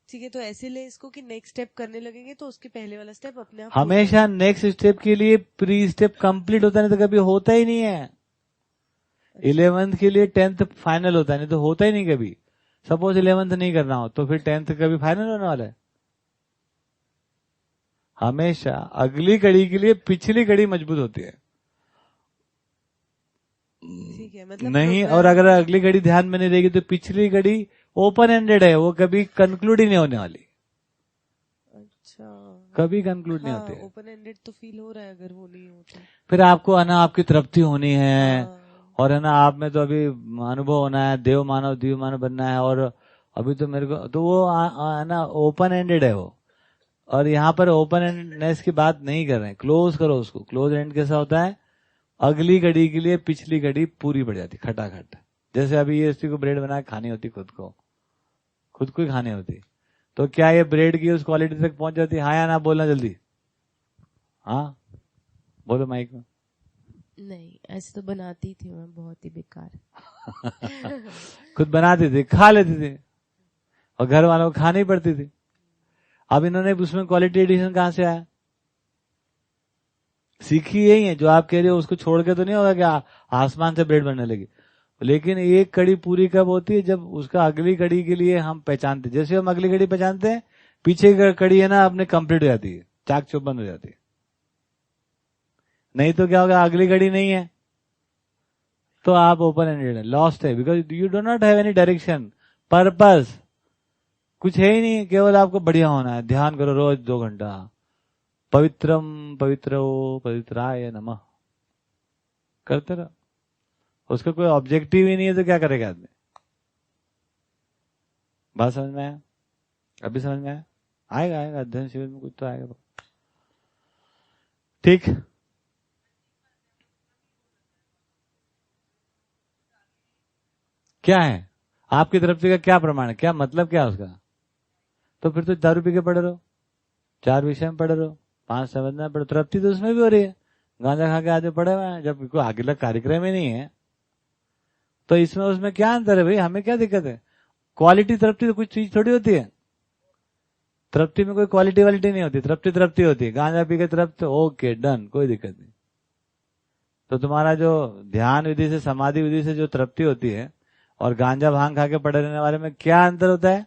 ठीक है, तो ऐसे ले इसको कि नेक्स्ट स्टेप करने लगेंगे तो उसके पहले वाला स्टेप अपने आप हमेशा नेक्स्ट स्टेप के लिए प्री स्टेप कंप्लीट होता, नहीं तो कभी होता ही नहीं है। 11th के लिए 10th फाइनल होता है, नहीं तो होता ही नहीं कभी। सपोज 11th नहीं करना हो तो फिर 10th कभी फाइनल होने वाला है? हमेशा अगली कड़ी के लिए पिछली कड़ी मजबूत होती है। ठीक है, मतलब नहीं, और अगर अगली कड़ी ध्यान में नहीं रहेगी तो पिछली कड़ी ओपन एंडेड है, वो कभी कंक्लूड ही नहीं होने वाली। अच्छा, कभी कंक्लूड नहीं हाँ, होती है। ओपन एंडेड तो फील हो रहा है, अगर वो नहीं होता फिर आपको है ना आपकी तृप्ति होनी है, हाँ। और है ना आप में तो अभी अनुभव होना है, देव मानव दीव मानव बनना है। और अभी तो मेरे को तो वो है ना ओपन एंडेड है वो। और यहाँ पर ओपन एंडनेस की बात नहीं कर रहे हैं, क्लोज करो उसको। क्लोज एंड कैसा होता है? अगली घड़ी के लिए पिछली घड़ी पूरी पड़ जाती खटाखट। जैसे अभी ये इसी को ब्रेड बना के खानी होती, खुद को ही खानी होती, तो क्या ये ब्रेड की उस क्वालिटी तक पहुंच जाती? हाँ या ना बोलना जल्दी। हाँ बोलो माइक में। नहीं, ऐसे तो बनाती थी मैं, बहुत ही बेकार। खुद बनाती थी, खा लेती थी, और घर वालों को खानी पड़ती थी। अब इन्होंने उसमें क्वालिटी एडिशन कहां से आया? सीखी यही है जो आप कह रहे हो, उसको छोड़ के तो नहीं होगा कि आसमान से ब्रेड बनने लगी। लेकिन एक कड़ी पूरी कब होती है? जब उसका अगली कड़ी के लिए हम पहचानते। जैसे हम अगली कड़ी पहचानते हैं, पीछे की कड़ी है ना अपने कंप्लीट हो जाती है, चाक चौक बंद हो जाती है। नहीं तो क्या होगा? अगली कड़ी नहीं है तो आप ओपन एंडेड है, लॉस्ट है, because you do not have any direction, purpose कुछ है ही नहीं। केवल आपको बढ़िया होना है, ध्यान करो रोज 2 घंटा, पवित्रम पवित्रो पवित्राय नमः करते रहो। उसका कोई ऑब्जेक्टिव ही नहीं है तो क्या करेगा आदमी? बात समझ में आया? अभी समझ में आया? आएगा अध्ययन शिविर में कुछ तो आएगा। ठीक, क्या है आपकी तरफ से? का क्या प्रमाण है? क्या मतलब क्या उसका? तो फिर तो दारू पी के पड़े रहो, 4 विषय में पड़े रहो, 5 समझना पड़े। तृप्ति तो उसमें भी हो रही है, गांजा खा के आधे पड़े हुए हैं। जब कोई अगला कार्यक्रम ही नहीं है तो इसमें उसमें क्या अंतर है भाई? हमें क्या दिक्कत है? क्वालिटी तृप्ति तो कुछ चीज थोड़ी होती है। तृप्ति में कोई क्वालिटी वालिटी नहीं होती, तृप्ति होती है। गांजा पी के तृप्त, ओके डन, कोई दिक्कत नहीं। तो तुम्हारा जो ध्यान विधि से, समाधि विधि से जो तृप्ति होती है, और गांजा भांग खा के पड़े रहने वाले में क्या अंतर होता है?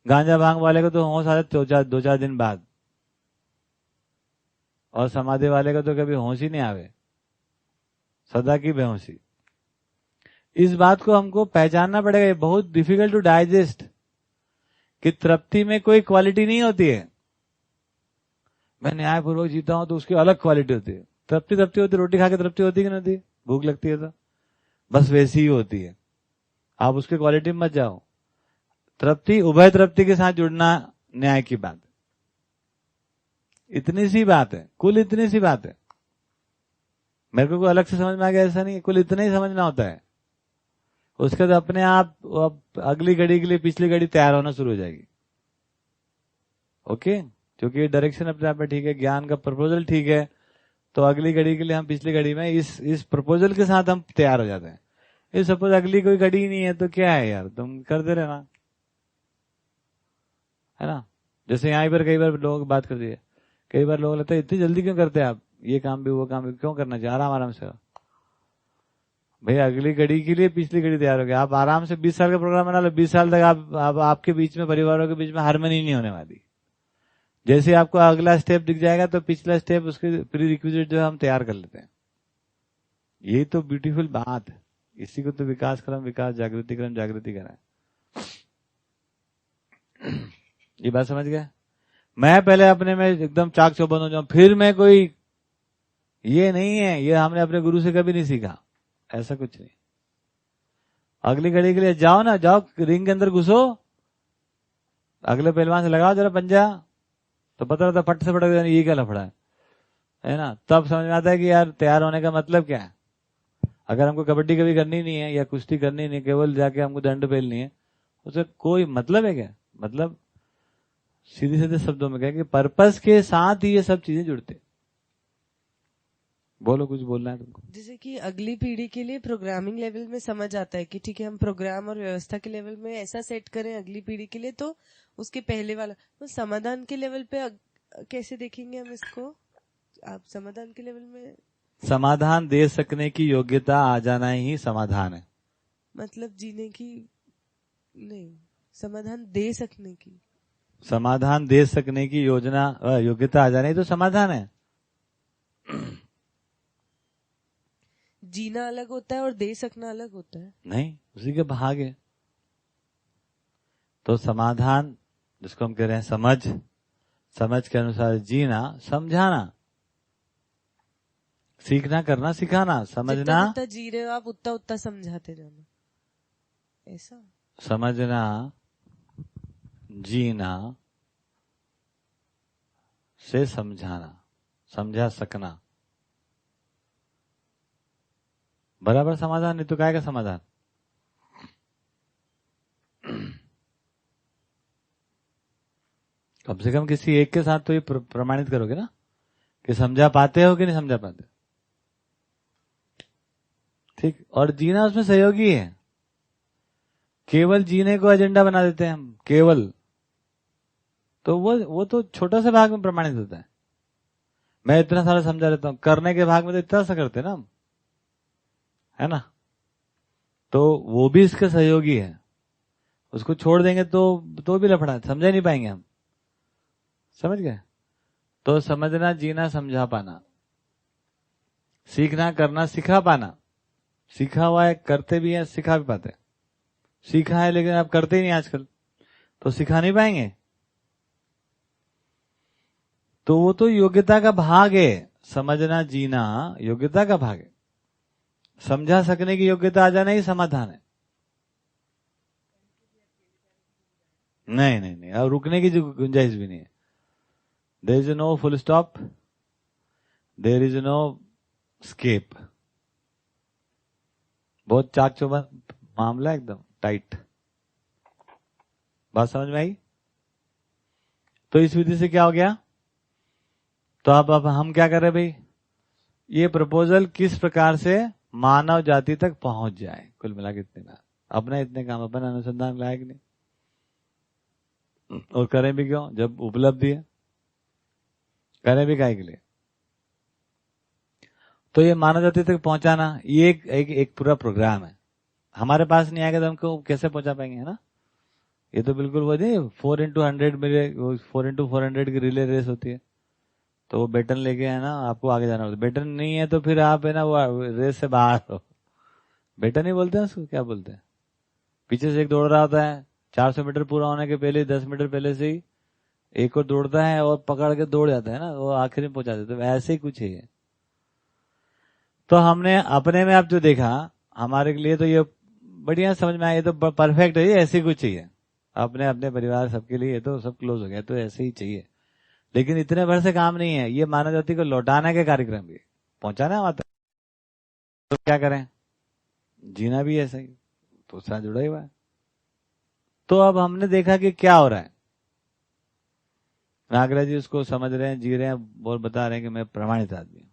गांजा भांग वाले को तो होश आ जाए 2-4 दिन बाद, और समाधि वाले को तो कभी होश ही नहीं आवे, सदा की बेहोशी। इस बात को हमको पहचानना पड़ेगा। ये बहुत डिफिकल्ट टू डाइजेस्ट कि तृप्ति में कोई क्वालिटी नहीं होती है। मैं न्यायपूर्वक जीता हूं तो उसकी अलग क्वालिटी होती है। तृप्ति होती, रोटी खा के तृप्ति होती कि नहीं होती? भूख लगती है तो बस वैसी ही होती है। आप उसके क्वालिटी में मत जाओ। तृप्ति, उभय तृप्ति के साथ जुड़ना न्याय की बात है। इतनी सी बात है, कुल इतनी सी बात है। मेरे को कोई अलग से समझ में आ गया ऐसा नहीं है, कुल इतना ही समझना होता है। उसके बाद अपने आप अगली घड़ी के लिए पिछली घड़ी तैयार होना शुरू हो जाएगी। ओके, क्योंकि डायरेक्शन अपने आप में ठीक है, ज्ञान का प्रपोजल ठीक है, तो अगली घड़ी के लिए हम पिछली घड़ी में इस प्रपोजल के साथ हम तैयार हो जाते हैं। ये सपोज अगली कोई घड़ी ही नहीं है तो क्या है यार, तुम करते रहना, है ना। जैसे यहाँ पर कई बार लोग बात कर दिए, कई बार लोग लगता है इतनी जल्दी क्यों करते हैं आप, ये काम भी वो काम भी क्यों करना चाहिए, आराम से। भाई अगली घड़ी के लिए पिछली घड़ी तैयार हो गया। आप आराम से 20 साल का प्रोग्राम बना लो, 20 साल तक आप आपके बीच में, परिवारों के बीच में हार्मनी नहीं होने वाली। जैसे आपको अगला स्टेप दिख जाएगा तो पिछला स्टेप, उसके प्री रिक्विजिट जो है हम तैयार कर लेते हैं। यही तो ब्यूटीफुल बात है। इसी को तो विकास क्रम विकास, जागृति क्रम जागृति कराए। ये बात समझ गया? मैं पहले अपने में एकदम चाक चौबंद हो जाऊं फिर मैं कोई, ये नहीं है। ये हमने अपने गुरु से कभी नहीं सीखा, ऐसा कुछ नहीं। अगली घड़ी के लिए जाओ ना, जाओ रिंग के अंदर घुसो, अगले पहलवान से लगाओ जरा पंजा, तो पता रहता फट से फटक, ये क्या लफड़ा है ना। तब समझ में आता है कि यार तैयार होने का मतलब क्या है। अगर हमको कबड्डी कभी करनी नहीं है या कुश्ती करनी नहीं, केवल जाके हमको दंड पेलनी है, उसे कोई मतलब है क्या? मतलब सीधे सीधे शब्दों में कह कि पर्पस के साथ ही ये सब चीजें जुड़ते। बोलो, कुछ बोलना है तुमको? जैसे कि अगली पीढ़ी के लिए प्रोग्रामिंग लेवल में समझ आता है कि ठीक है हम प्रोग्राम और व्यवस्था के लेवल में ऐसा सेट करें अगली पीढ़ी के लिए, तो उसके पहले वाला तो समाधान के लेवल पे कैसे देखेंगे हम इसको? आप समाधान के लेवल में समाधान दे सकने की योग्यता आ जाना ही समाधान है। मतलब जीने की नहीं, समाधान दे सकने की, समाधान दे सकने की योग्यता आ जाना तो समाधान है। जीना अलग होता है और दे सकना अलग होता है। नहीं, उसी के भाग है। तो समाधान जिसको हम कह रहे हैं समझ के अनुसार जीना, समझाना, सीखना, करना, सिखाना, समझना, जितना जी रहे हो आप उतना समझाते जाना, ऐसा समझना, जीना से समझाना, समझा सकना, बराबर समाधान। नहीं तो काय का समाधान? कम से कम किसी एक के साथ तो ये प्रमाणित करोगे ना कि समझा पाते हो कि नहीं समझा पाते। ठीक, और जीना उसमें सहयोगी है। केवल जीने को एजेंडा बना देते हैं हम, केवल, तो वो तो छोटा सा भाग में प्रमाणित होता है। मैं इतना सारा समझा देता हूं, करने के भाग में तो इतना सा करते हैं ना हम, है ना। तो वो भी इसका सहयोगी है। उसको छोड़ देंगे तो भी लफड़ा, समझा नहीं पाएंगे हम। समझ गए? तो समझना, जीना, समझा पाना, सीखना, करना, सिखा पाना। सीखा हुआ है, करते भी हैं, सिखा भी पाते हैं। सीखा है लेकिन आप करते ही नहीं आजकल, तो सिखा नहीं पाएंगे। तो वो तो योग्यता का भाग है। समझना, जीना योग्यता का भाग है। समझा सकने की योग्यता आ जाना ही समाधान है। नहीं नहीं नहीं, अब रुकने की जो गुंजाइश भी नहीं है। There is no full stop, there is no escape. बहुत चाक चौबंद मामला, एकदम टाइट। बात समझ में आई? तो इस विधि से क्या हो गया? तो अब हम क्या कर रहे हैं भाई? ये प्रपोजल किस प्रकार से मानव जाति तक पहुंच जाए, कुल मिला के इतने बात। अपना इतने काम, अपन अनुसंधान लायक नहीं, और करें भी क्यों जब उपलब्धि है? करें भी काहे के लिए? तो ये मानव जाति तक पहुंचाना, ये एक पूरा प्रोग्राम है। हमारे पास नहीं आएगा तो हमको कैसे पहुंचा पाएंगे, है ना। ये तो बिल्कुल वो नहीं, 4x100 मेरे 4x400 की रिले रेस होती है, तो वो बैटन लेके है ना आपको आगे जाना होता है। बैटन नहीं है तो फिर आप है ना वो रेस से बाहर हो। बैटन ही बोलते हैं उसको, क्या बोलते हैं? पीछे से एक दौड़ रहा होता है, 400 मीटर पूरा होने के पहले 10 मीटर पहले से ही एक और दौड़ता है और पकड़ के दौड़ जाता है ना, वो आखिर में पहुंचा देता है। ऐसे ही कुछ है। तो हमने अपने में अब जो देखा, हमारे लिए तो ये बढ़िया समझ में आया, ये तो परफेक्ट है, ये ऐसे ही कुछ चाहिए। अपने अपने परिवार सबके लिए तो सब क्लोज हो गया, तो ऐसे ही चाहिए। लेकिन इतने भर से काम नहीं है, ये मानव जाति को लौटाने के कार्यक्रम भी पहुंचाना है। तो क्या करें? जीना भी ऐसा ही, तो उससे जुड़ा ही हुआ है। तो अब हमने देखा कि क्या हो रहा है। नागराज जी उसको समझ रहे हैं, जी रहे हैं, और बता रहे हैं कि मैं प्रमाणित आदमी हूं,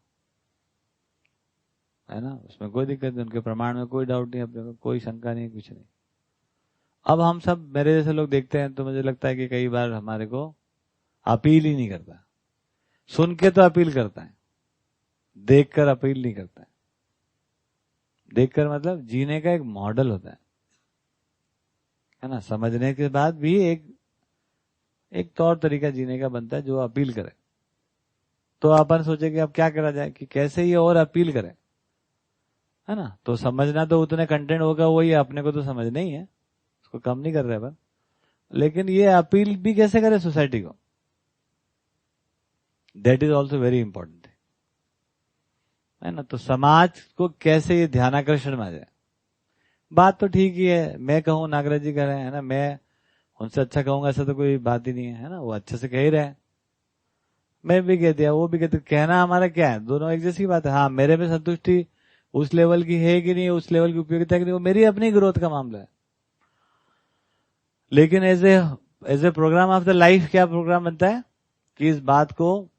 है ना। उसमें कोई दिक्कत नहीं, उनके प्रमाण में कोई डाउट नहीं, अपने को कोई शंका नहीं, कुछ नहीं। अब हम सब मेरे जैसे लोग देखते हैं तो मुझे लगता है कि कई बार हमारे को अपील ही नहीं करता। सुन के तो अपील करता है, देखकर अपील नहीं करता है। देखकर मतलब जीने का एक मॉडल होता है ना। समझने के बाद भी एक तौर तरीका जीने का बनता है जो अपील करे। तो अपन सोचे कि अब क्या करा जाए कि कैसे ये और अपील करे, है ना। तो समझना तो उतने कंटेंट होगा वही, अपने को तो समझना ही है, उसको कम नहीं कर रहे अपन। लेकिन ये अपील भी कैसे करे सोसाइटी को, that is also very important, है ना। तो समाज को कैसे ये ध्यानाकर्षण में आ जाए, बात तो ठीक ही है, मैं कहूँ नागराज जी कह रहे हैं ना, मैं उनसे अच्छा कहूंगा ऐसा तो कोई बात ही नहीं है ना, वो अच्छे से कह ही रहे हैं, मैं भी कह दिया वो भी कहते, कहना हमारा क्या है, दोनों एक जैसी बात है। हाँ, मेरे में संतुष्टि उस लेवल की है कि नहीं, उस लेवल की उपयोगिता है कि नहीं, वो मेरी अपनी ग्रोथ का मामला है। लेकिन as a program of the life क्या प्रोग्राम बनता है कि इस बात को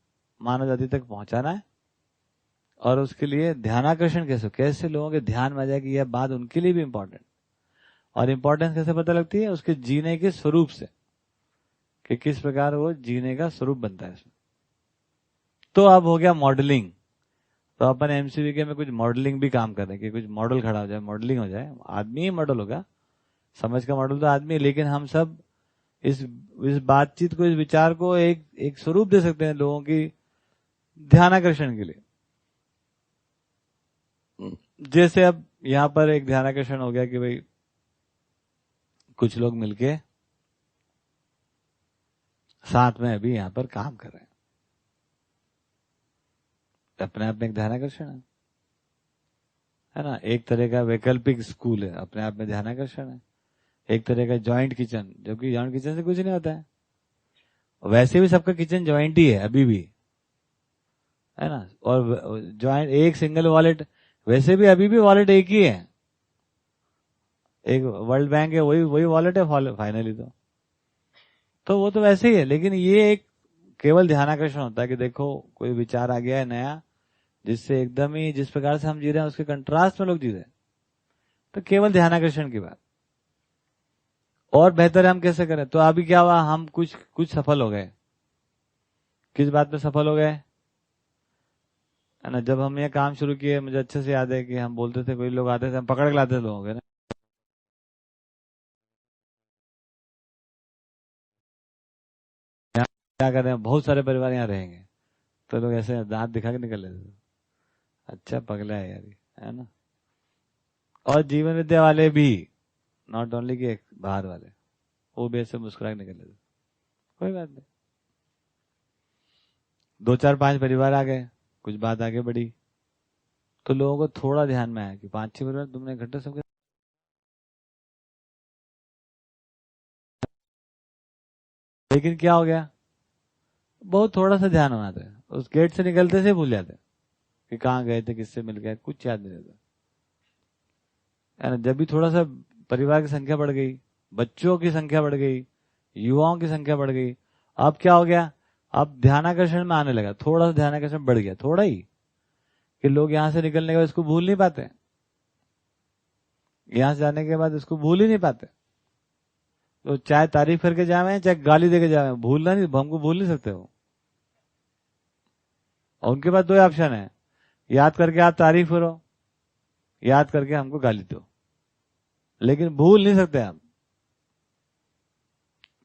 मानव जाति तक पहुंचाना है, और उसके लिए ध्यानाकर्षण कैसे लोगों के ध्यान में आ जाए कि यह बात उनके लिए भी इंपॉर्टेंट। और इंपॉर्टेंस कैसे पता लगती है, उसके जीने के स्वरूप से, कि किस प्रकार वो जीने का स्वरूप बनता है इसमें। तो अब हो गया मॉडलिंग, तो अपन एमसीवीके में कुछ मॉडलिंग भी काम कर रहे हैं कि कुछ मॉडल खड़ा हो जाए, मॉडलिंग हो जाए, आदमी ही मॉडल होगा, समझ का मॉडल तो आदमी है, लेकिन हम सब इस बातचीत को, इस विचार को एक स्वरूप दे सकते हैं लोगों की ध्यानाकर्षण के लिए। जैसे अब यहां पर एक ध्यानाकर्षण हो गया कि भाई कुछ लोग मिलके साथ में अभी यहां पर काम कर रहे हैं, अपने आप में एक ध्यानाकर्षण है ना। एक तरह का वैकल्पिक स्कूल है, अपने आप में ध्यानाकर्षण है। एक तरह का जॉइंट किचन, जबकि जॉइंट किचन से कुछ नहीं होता है, वैसे भी सबका किचन जॉइंट ही है अभी भी, है ना। और जॉइंट एक सिंगल वॉलेट, वैसे भी अभी भी वॉलेट एक ही है, एक वर्ल्ड बैंक है, वही वॉलेट है फाइनली तो वो तो वैसे ही है। लेकिन ये एक केवल ध्यानाकर्षण होता है कि देखो कोई विचार आ गया है नया, जिससे एकदम ही जिस प्रकार से हम जी रहे हैं उसके कंट्रास्ट में लोग जी रहे हैं, तो केवल ध्यानाकर्षण की बात। और बेहतर हम कैसे करें, तो अभी क्या हुआ, हम कुछ सफल हो गए। किस बात में सफल हो गए, है ना। जब हम ये काम शुरू किए, मुझे अच्छे से याद है कि हम बोलते थे, कोई लोग आते थे, हम पकड़ के लाते थे लोगों के ना, क्या कर रहे हैं, बहुत सारे परिवार यहाँ रहेंगे, तो लोग ऐसे दांत दिखा के निकल लेते थे, अच्छा पगला है यार, है ना। और जीवन विद्या वाले भी, नॉट ओनली कि बाहर वाले, वो भी ऐसे मुस्कुरा के निकल लेते, कोई बात नहीं। 2 4 5 परिवार आ गए, कुछ बात आगे बढ़ी, तो लोगों को थोड़ा ध्यान में आया कि 5 6 परिवार तुमने इकट्ठे सबके, लेकिन क्या हो गया, बहुत थोड़ा सा ध्यान होना था, उस गेट से निकलते से भूल जाते कि कहाँ गए थे, किससे मिल गए, कुछ याद नहीं रहता, है ना। जब भी थोड़ा सा परिवार की संख्या बढ़ गई, बच्चों की संख्या बढ़ गई, युवाओं की संख्या बढ़ गई, अब क्या हो गया, अब ध्यानाकर्षण में आने लगा, थोड़ा सा ध्यानाकर्षण बढ़ गया, थोड़ा ही, कि लोग यहां से निकलने के बाद इसको भूल नहीं पाते, यहां से जाने के बाद इसको भूल ही नहीं पाते। तो चाहे तारीफ करके जावे, चाहे गाली देके जावे, भूलना नहीं, हमको भूल नहीं सकते हो। और उनके पास 2 ऑप्शन है, याद करके आप तारीफ करो, याद करके हमको गाली दो, लेकिन भूल नहीं सकते हम।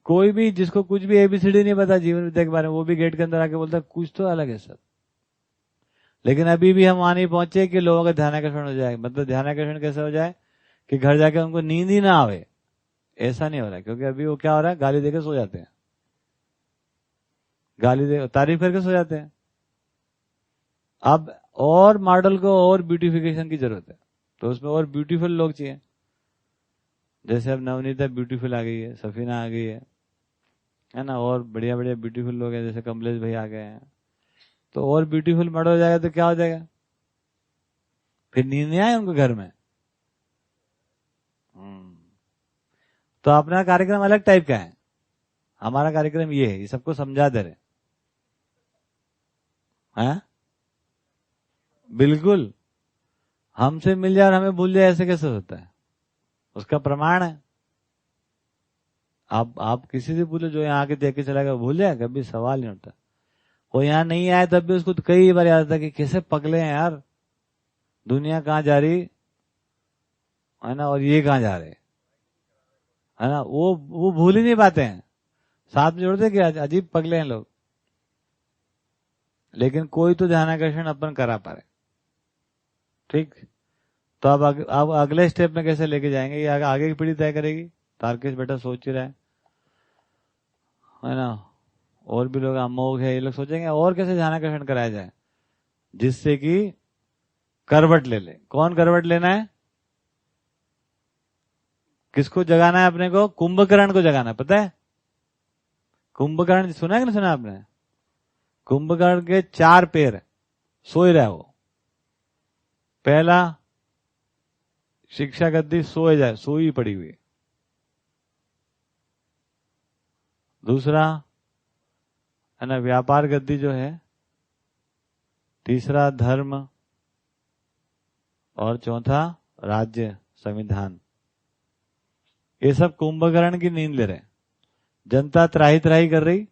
कोई भी जिसको कुछ भी एबीसीडी नहीं पता जीवन विद्या के बारे में, वो भी गेट के अंदर आके बोलता है कुछ तो अलग है सर। लेकिन अभी भी हम वहां नहीं पहुंचे कि लोगों का ध्यानाकर्षण हो जाए। मतलब ध्यानाकर्षण कैसे हो जाए कि घर जाके उनको नींद ही ना आवे, ऐसा नहीं हो रहा है, क्योंकि अभी वो क्या हो रहा है, गाली देके सो जाते हैं, गाली दे तारीफ करके सो जाते हैं। अब और मॉडल को और ब्यूटिफिकेशन की जरूरत है, तो उसमें और ब्यूटीफुल लोग चाहिए। जैसे अब नवनीता ब्यूटीफुल आ गई है, सफीना आ गई है ना, और बढ़िया बढ़िया ब्यूटीफुल लोग हैं, जैसे कमलेश भाई आ गए हैं, तो और ब्यूटीफुल मॉडल हो जाएगा तो क्या हो जाएगा, फिर नींद नहीं आए उनको घर में। तो अपना कार्यक्रम अलग टाइप का है, हमारा कार्यक्रम ये है, ये सबको समझा दे रहे हैं। बिल्कुल, हमसे मिल जाए और हमें भूल जाए, ऐसे कैसे होता है, उसका प्रमाण है। आप किसी से पूछो जो यहाँ आके देख के चला गया, भूल जाए, कभी सवाल नहीं उठता। वो यहाँ नहीं आया तब भी उसको तो कई बार याद आता कि कैसे पगले हैं यार, दुनिया कहाँ जा रही है ना, और ये कहाँ जा रहे है ना, वो भूल ही नहीं पाते हैं, साथ में जोड़ते कि अजीब पगले हैं लोग। लेकिन कोई तो ध्यानाकर्षण अपन करा पा रहे, ठीक। तो अब अगले स्टेप में कैसे लेके जाएंगे, ये आगे की पीढ़ी तय करेगी। तारकेश बेटा सोच ही रहा है ना, और भी लोग अमोघ है, ये लोग सोचेंगे और कैसे ध्यानाकर्षण कराया जाए जिससे कि करवट ले ले। कौन करवट लेना है, किसको जगाना है अपने को? कुंभकर्ण को जगाना है, पता है? कुंभकर्ण सुना है कि नहीं सुना आपने? कुंभकर्ण के 4 पैर, सोए रहा है वो। पहला, शिक्षा गद्दी सोई पड़ी हुई। दूसरा है ना व्यापार गद्दी जो है। तीसरा धर्म, और चौथा राज्य संविधान। ये सब कुंभकर्ण की नींद ले रहे हैं। जनता त्राही त्राही कर रही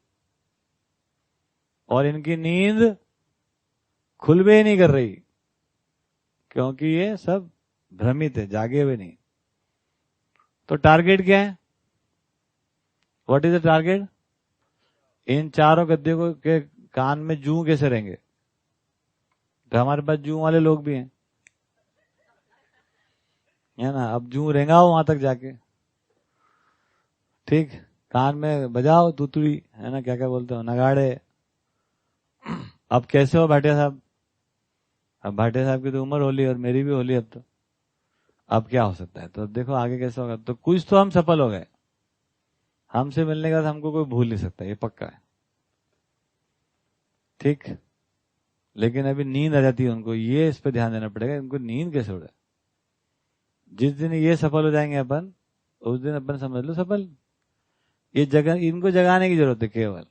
और इनकी नींद खुलबे ही नहीं कर रही, क्योंकि ये सब भ्रमित है, जागे हुए नहीं। तो टारगेट क्या है? What is the target? इन चारों गद्दे को के कान में जूं कैसे रहेंगे? तो हमारे पास जूं वाले लोग भी हैं, है ना। अब जूं रेंगाओ वहां तक जाके, ठीक, कान में बजाओ तुतड़ी, है ना, क्या क्या बोलते हो, नगाड़े। अब कैसे हो भाटिया साहब? अब भाटिया साहब की तो उम्र होली और मेरी भी होली अब तो। अब क्या हो सकता है? तो देखो आगे कैसे होगा। तो कुछ तो हम सफल हो गए। हमसे मिलने के बाद हमको कोई भूल नहीं सकता, ये पक्का है, ठीक। लेकिन अभी नींद आ जाती है उनको, ये इस पे ध्यान देना पड़ेगा, इनको नींद कैसे उड़े। जिस दिन ये सफल हो जाएंगे अपन, उस दिन अपन समझ लो सफल। ये जगह इनको जगाने की जरूरत है केवल।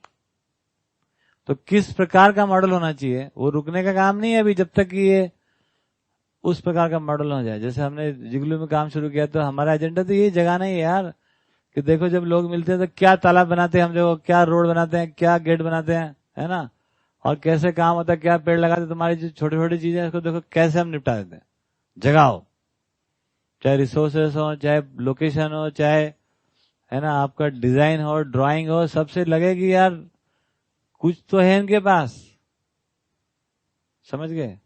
तो किस प्रकार का मॉडल होना चाहिए? वो रुकने का काम नहीं है अभी, जब तक कि ये उस प्रकार का मॉडल हो जाए। जैसे हमने जिगलू में काम शुरू किया तो हमारा एजेंडा तो यही जगाना ही है यार, कि देखो जब लोग मिलते हैं तो क्या तालाब बनाते हैं हम लोग, क्या रोड बनाते हैं, क्या गेट बनाते हैं, है ना, और कैसे काम होता है, क्या पेड़ लगाते। तुम्हारी जो छोटी छोटी चीजें हैं उसको देखो कैसे हम निपटा देते हैं। जगाओ, चाहे रिसोर्सेस हो, चाहे लोकेशन हो, चाहे है ना आपका डिजाइन हो, ड्राइंग हो, सबसे लगे कि यार कुछ तो है इनके पास। समझ गए?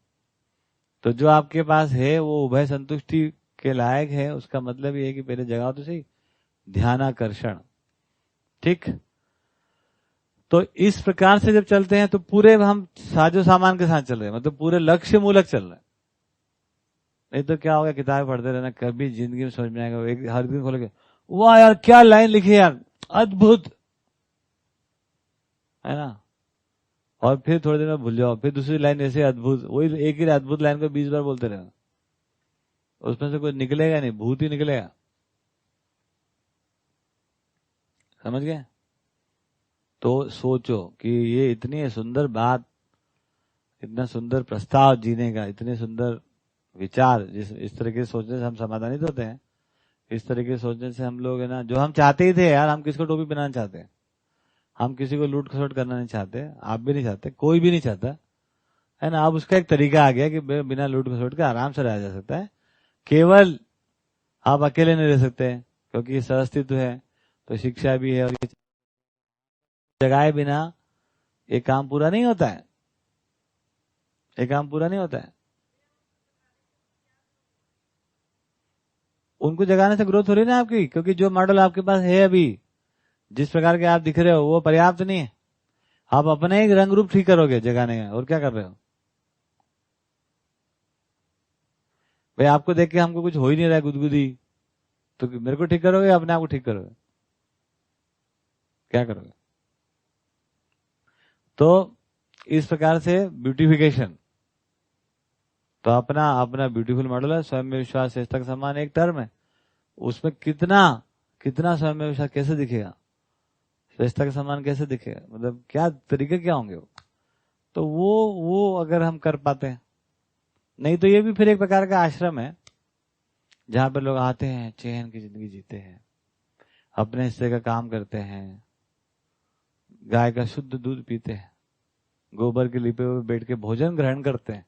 तो जो आपके पास है वो उभय संतुष्टि के लायक है, उसका मतलब ये है कि पहले जगाओ तो सही, ध्यानाकर्षण, ठीक। तो इस प्रकार से जब चलते हैं तो पूरे हम साजो सामान के साथ चल रहे हैं, मतलब पूरे लक्ष्य मूलक चल रहे हैं। नहीं तो क्या होगा, किताबें पढ़ते रहना, कभी जिंदगी में समझ में आएगा। एक हर दिन खोलेंगे, वाह यार क्या लाइन लिखी है यार, अद्भुत, है ना, और फिर थोड़ी देर में भूल जाओ, फिर दूसरी लाइन ऐसे अद्भुत, वही एक ही अद्भुत लाइन को 20 बार बोलते रहना, उसमें से कुछ निकलेगा नहीं, भूत ही निकलेगा। समझ गए? तो सोचो कि ये इतनी सुंदर बात, इतना सुंदर प्रस्ताव जीने का, इतने सुंदर विचार, इस तरह के सोचने से हम समाधानित होते हैं। इस तरह के सोचने से हम लोग है ना, जो हम चाहते ही थे यार, हम किसको टोपी बनाना चाहते हैं, हम किसी को लूट खसोट करना नहीं चाहते, आप भी नहीं चाहते, कोई भी नहीं चाहता, है ना। अब उसका एक तरीका आ गया कि बिना लूट खसोट के आराम से रहा जा सकता है। केवल आप अकेले नहीं रह सकते क्योंकि सहअस्तित्व है, तो शिक्षा भी है, और ये जगाए बिना ये काम पूरा नहीं होता है, ये काम पूरा नहीं होता है। उनको जगाने से ग्रोथ हो रही है ना आपकी, क्योंकि जो मॉडल आपके पास है अभी, जिस प्रकार के आप दिख रहे हो, वो पर्याप्त नहीं है। आप अपने एक रंग रूप ठीक करोगे जगाने का, और क्या कर रहे हो भाई? आपको देख के हमको कुछ हो ही नहीं रहा है गुदगुदी, तो मेरे को ठीक करोगे या अपने आप को ठीक करोगे? क्या करोगे? तो इस प्रकार से ब्यूटिफिकेशन, तो अपना अपना ब्यूटीफुल मॉडल है। स्वयं में विश्वास श्रेष्ठता का सम्मान एक टर्म है, उसमें कितना कितना स्वयं में विश्वास कैसे दिखेगा, श्रेष्ठता का सम्मान कैसे दिखेगा, मतलब क्या तरीके क्या होंगे वो। तो वो अगर हम कर पाते हैं, नहीं तो ये भी फिर एक प्रकार का आश्रम है जहां पर लोग आते हैं, चैन की जिंदगी जीते हैं, अपने हिस्से का काम करते हैं, गाय का शुद्ध दूध पीते हैं, गोबर के लिपे हुए बैठ के भोजन ग्रहण करते हैं।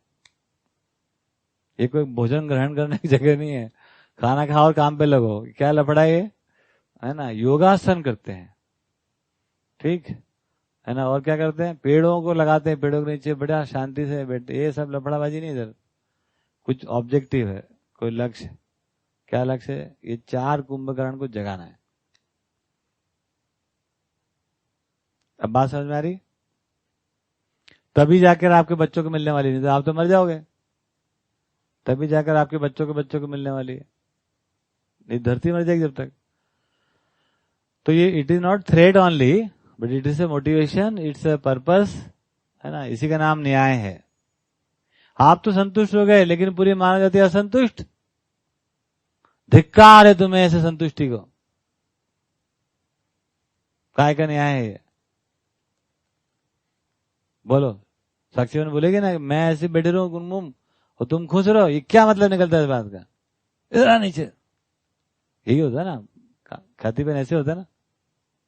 ये कोई भोजन ग्रहण करने की जगह नहीं है, खाना खाओ और काम पे लगो, क्या लफड़ा है ना। योगासन करते हैं, ठीक है ना, और क्या करते हैं, पेड़ों को लगाते हैं, पेड़ों के नीचे बड़ा शांति से बैठते। ये सब लफड़ाबाजी नहीं, इधर कुछ ऑब्जेक्टिव है, कोई लक्ष्य। क्या लक्ष्य है? ये 4 कुंभकर्ण को जगाना है। अब बात समझ में आ रही? तभी जाकर आपके बच्चों को मिलने वाली, नहीं तो आप तो मर जाओगे। तभी जाकर आपके बच्चों को मिलने वाली है। नहीं धरती मर जाएगी जब तक। तो ये it is not thread only but it is a motivation, it's a purpose, है ना। इसी का नाम न्याय है। आप तो संतुष्ट हो गए लेकिन पूरी मानव जाति असंतुष्ट। धिक्कार है तुम्हें ऐसे संतुष्टि को। काय का न्याय है ये? बोलो, साक्षी बहन बोलेगी ना, मैं ऐसे बैठे रहूं गुमगुम और तुम खुश रहो, ये क्या मतलब निकलता है इस बात का? इधर नीचे यही होता है ना, खाती बहन ऐसे होता है ना,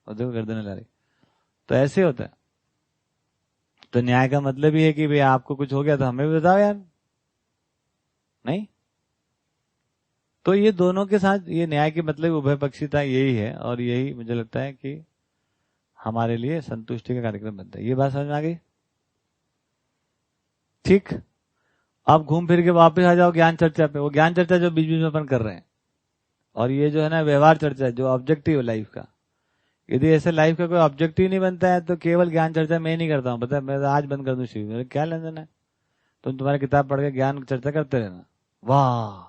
और देखो गर्दन ला रही, तो ऐसे होता है। तो न्याय का मतलब ही है कि भाई आपको कुछ हो गया तो हमें भी बताओ यार, नहीं? तो ये दोनों के साथ ये न्याय की मतलब उभय पक्षीता यही है, और यही मुझे लगता है कि हमारे लिए संतुष्टि का कार्यक्रम बनता है। ये बात समझ में आ गई? ठीक। अब घूम फिर के वापस आ जाओ ज्ञान चर्चा पे। वो ज्ञान चर्चा जो बीच बीच में अपन कर रहे हैं, और ये जो है ना व्यवहार चर्चा है, जो ऑब्जेक्टिव है लाइफ का। यदि ऐसे लाइफ का कोई ऑब्जेक्टिव नहीं बनता है तो केवल ज्ञान चर्चा मैं नहीं करता हूँ, पता है, मैं तो आज बंद कर दूं शिव, मेरे क्या लेन देन है? तुम तुम्हारी किताब पढ़ के ज्ञान चर्चा करते रहना। वाह,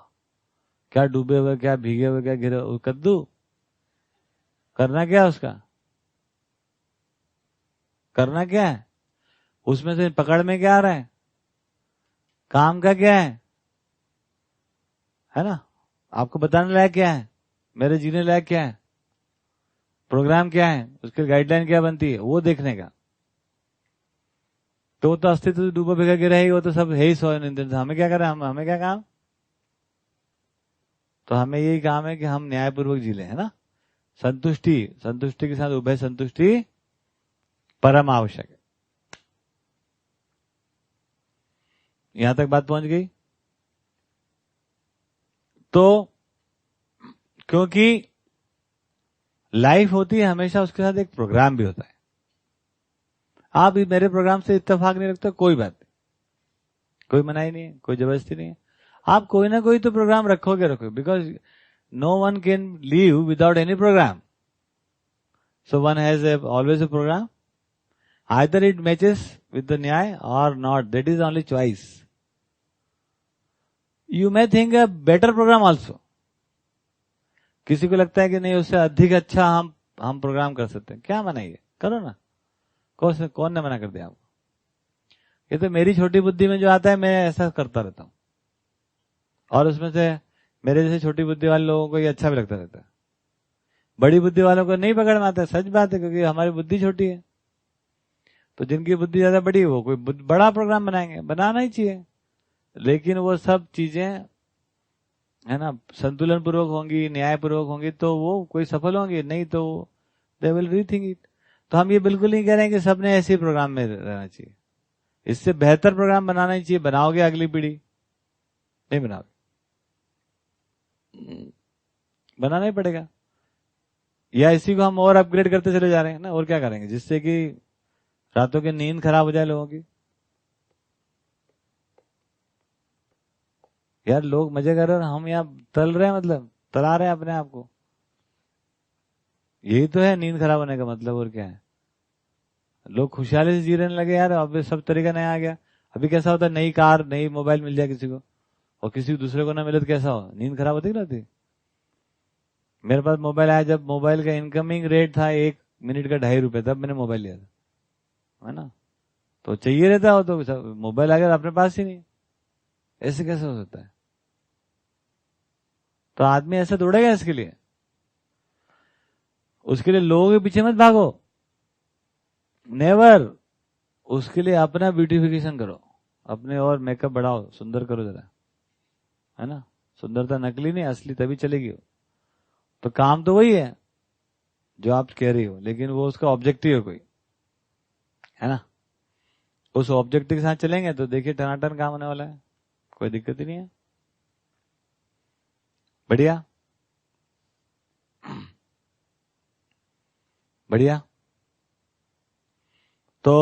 क्या डूबे हुए, क्या भीगे हुए, क्या गिरे हुए, कद्दू करना क्या उसका? करना क्या है उसमें से? पकड़ में क्या आ रहा है? काम का क्या है ना? आपको बताने लायक क्या है? मेरे जीने लायक क्या है? प्रोग्राम क्या है? उसकी गाइडलाइन क्या बनती है? वो देखने का। तो वो तो अस्तित्व डूबा भिगा गिरा ही, वो तो सब है ही सौ निंदन। हमें क्या करें? हमें क्या काम? तो हमें यही काम है कि हम न्यायपूर्वक जी लें, है ना। संतुष्टि के साथ उभय संतुष्टि परम आवश्यक है। यहां तक बात पहुंच गई? तो क्योंकि लाइफ होती है हमेशा, उसके साथ एक प्रोग्राम भी होता है। आप मेरे प्रोग्राम से इत्तेफाक नहीं रखते, कोई बात नहीं, कोई मनाही नहीं है, कोई जबरदस्ती नहीं है। आप कोई ना कोई तो प्रोग्राम रखोगे, because no one can live without any program. So one has always a program, either it matches with the न्याय और not, that is only choice. You may think a better program also. किसी को लगता है कि नहीं उससे अधिक अच्छा हम प्रोग्राम कर सकते हैं, क्या मना है? करो ना, कौन ने मना कर दिया आपको? ये तो मेरी छोटी बुद्धि में जो आता है मैं ऐसा करता रहता हूं, और उसमें से मेरे जैसे छोटी बुद्धि वाले लोगों को ये अच्छा भी लगता रहता है। बड़ी बुद्धि वालों को नहीं पकड़ में आता है, सच बात है, क्योंकि हमारी बुद्धि छोटी है। तो जिनकी बुद्धि ज्यादा बड़ी है वो कोई बड़ा प्रोग्राम बनाएंगे, बनाना ही चाहिए, लेकिन वो सब चीजें है ना संतुलन पूर्वक होंगी, न्याय पूर्वक होंगी, तो वो कोई सफल होंगे, नहीं तो दे विल रीथिंक इट। तो हम ये बिल्कुल नहीं कह रहे हैं कि सबने ऐसे प्रोग्राम में रहना चाहिए, इससे बेहतर प्रोग्राम बनाना ही चाहिए। बनाओगे अगली पीढ़ी? नहीं बनाओगे, बनाना ही पड़ेगा, या इसी को हम और अपग्रेड करते चले जा रहे हैं ना, और क्या करेंगे जिससे कि रातों की नींद खराब हो जाए लोगों की। यार लोग मजे कर रहे हैं, हम यहाँ तल रहे हैं, मतलब तला रहे हैं अपने आप को। यही तो है नींद खराब होने का मतलब, और क्या है? लोग खुशहाली से जी रहने लगे यार, अब सब तरीका नया आ गया। अभी कैसा होता है, नई कार नई मोबाइल मिल जाए किसी को, और किसी दूसरे को ना मिले तो कैसा हो, नींद खराब होती रहती। मेरे पास मोबाइल आया जब मोबाइल का इनकमिंग रेट था 1 मिनट का 2.5 रुपए, तब मैंने मोबाइल लिया था, है ना। तो चाहिए रहता हो तो मोबाइल आ गया अपने पास ही नहीं, ऐसे कैसे हो सकता है? तो आदमी ऐसा दौड़ेगा इसके लिए, उसके लिए लोगों के पीछे मत भागो, नेवर। उसके लिए अपना ब्यूटिफिकेशन करो, अपने और मेकअप बढ़ाओ, सुंदर करो जरा, है ना। सुंदरता नकली नहीं, असली तभी चलेगी। तो काम तो वही है जो आप कह रही हो, लेकिन वो उसका ऑब्जेक्टिव है कोई, है ना। उस ऑब्जेक्टिव के साथ चलेंगे तो देखिए टनाटन काम होने वाला है, कोई दिक्कत ही नहीं है। बढ़िया बढ़िया। तो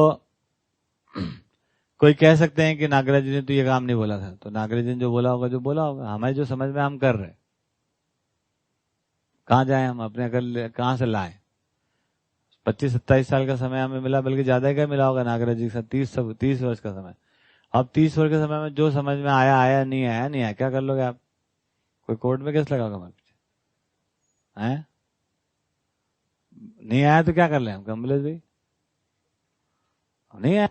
कोई कह सकते हैं कि नागराज जी ने तो ये काम नहीं बोला था, तो नागराज जी ने जो बोला होगा, हमें जो समझ में हम कर रहे, कहाँ जाए हम, अपने अकल कहाँ से लाए? 25-27 साल का समय हमें मिला, बल्कि ज्यादा का मिला होगा नागराज जी के साथ, 30 वर्ष का समय। अब 30 वर्ष के समय में जो समझ में आया, नहीं आया, क्या कर लोगे आप? कोई कोर्ट में केस लगाओगे हमारे पीछे? हैं? नहीं आया तो क्या कर ले हम कमलेश भाई? नहीं आया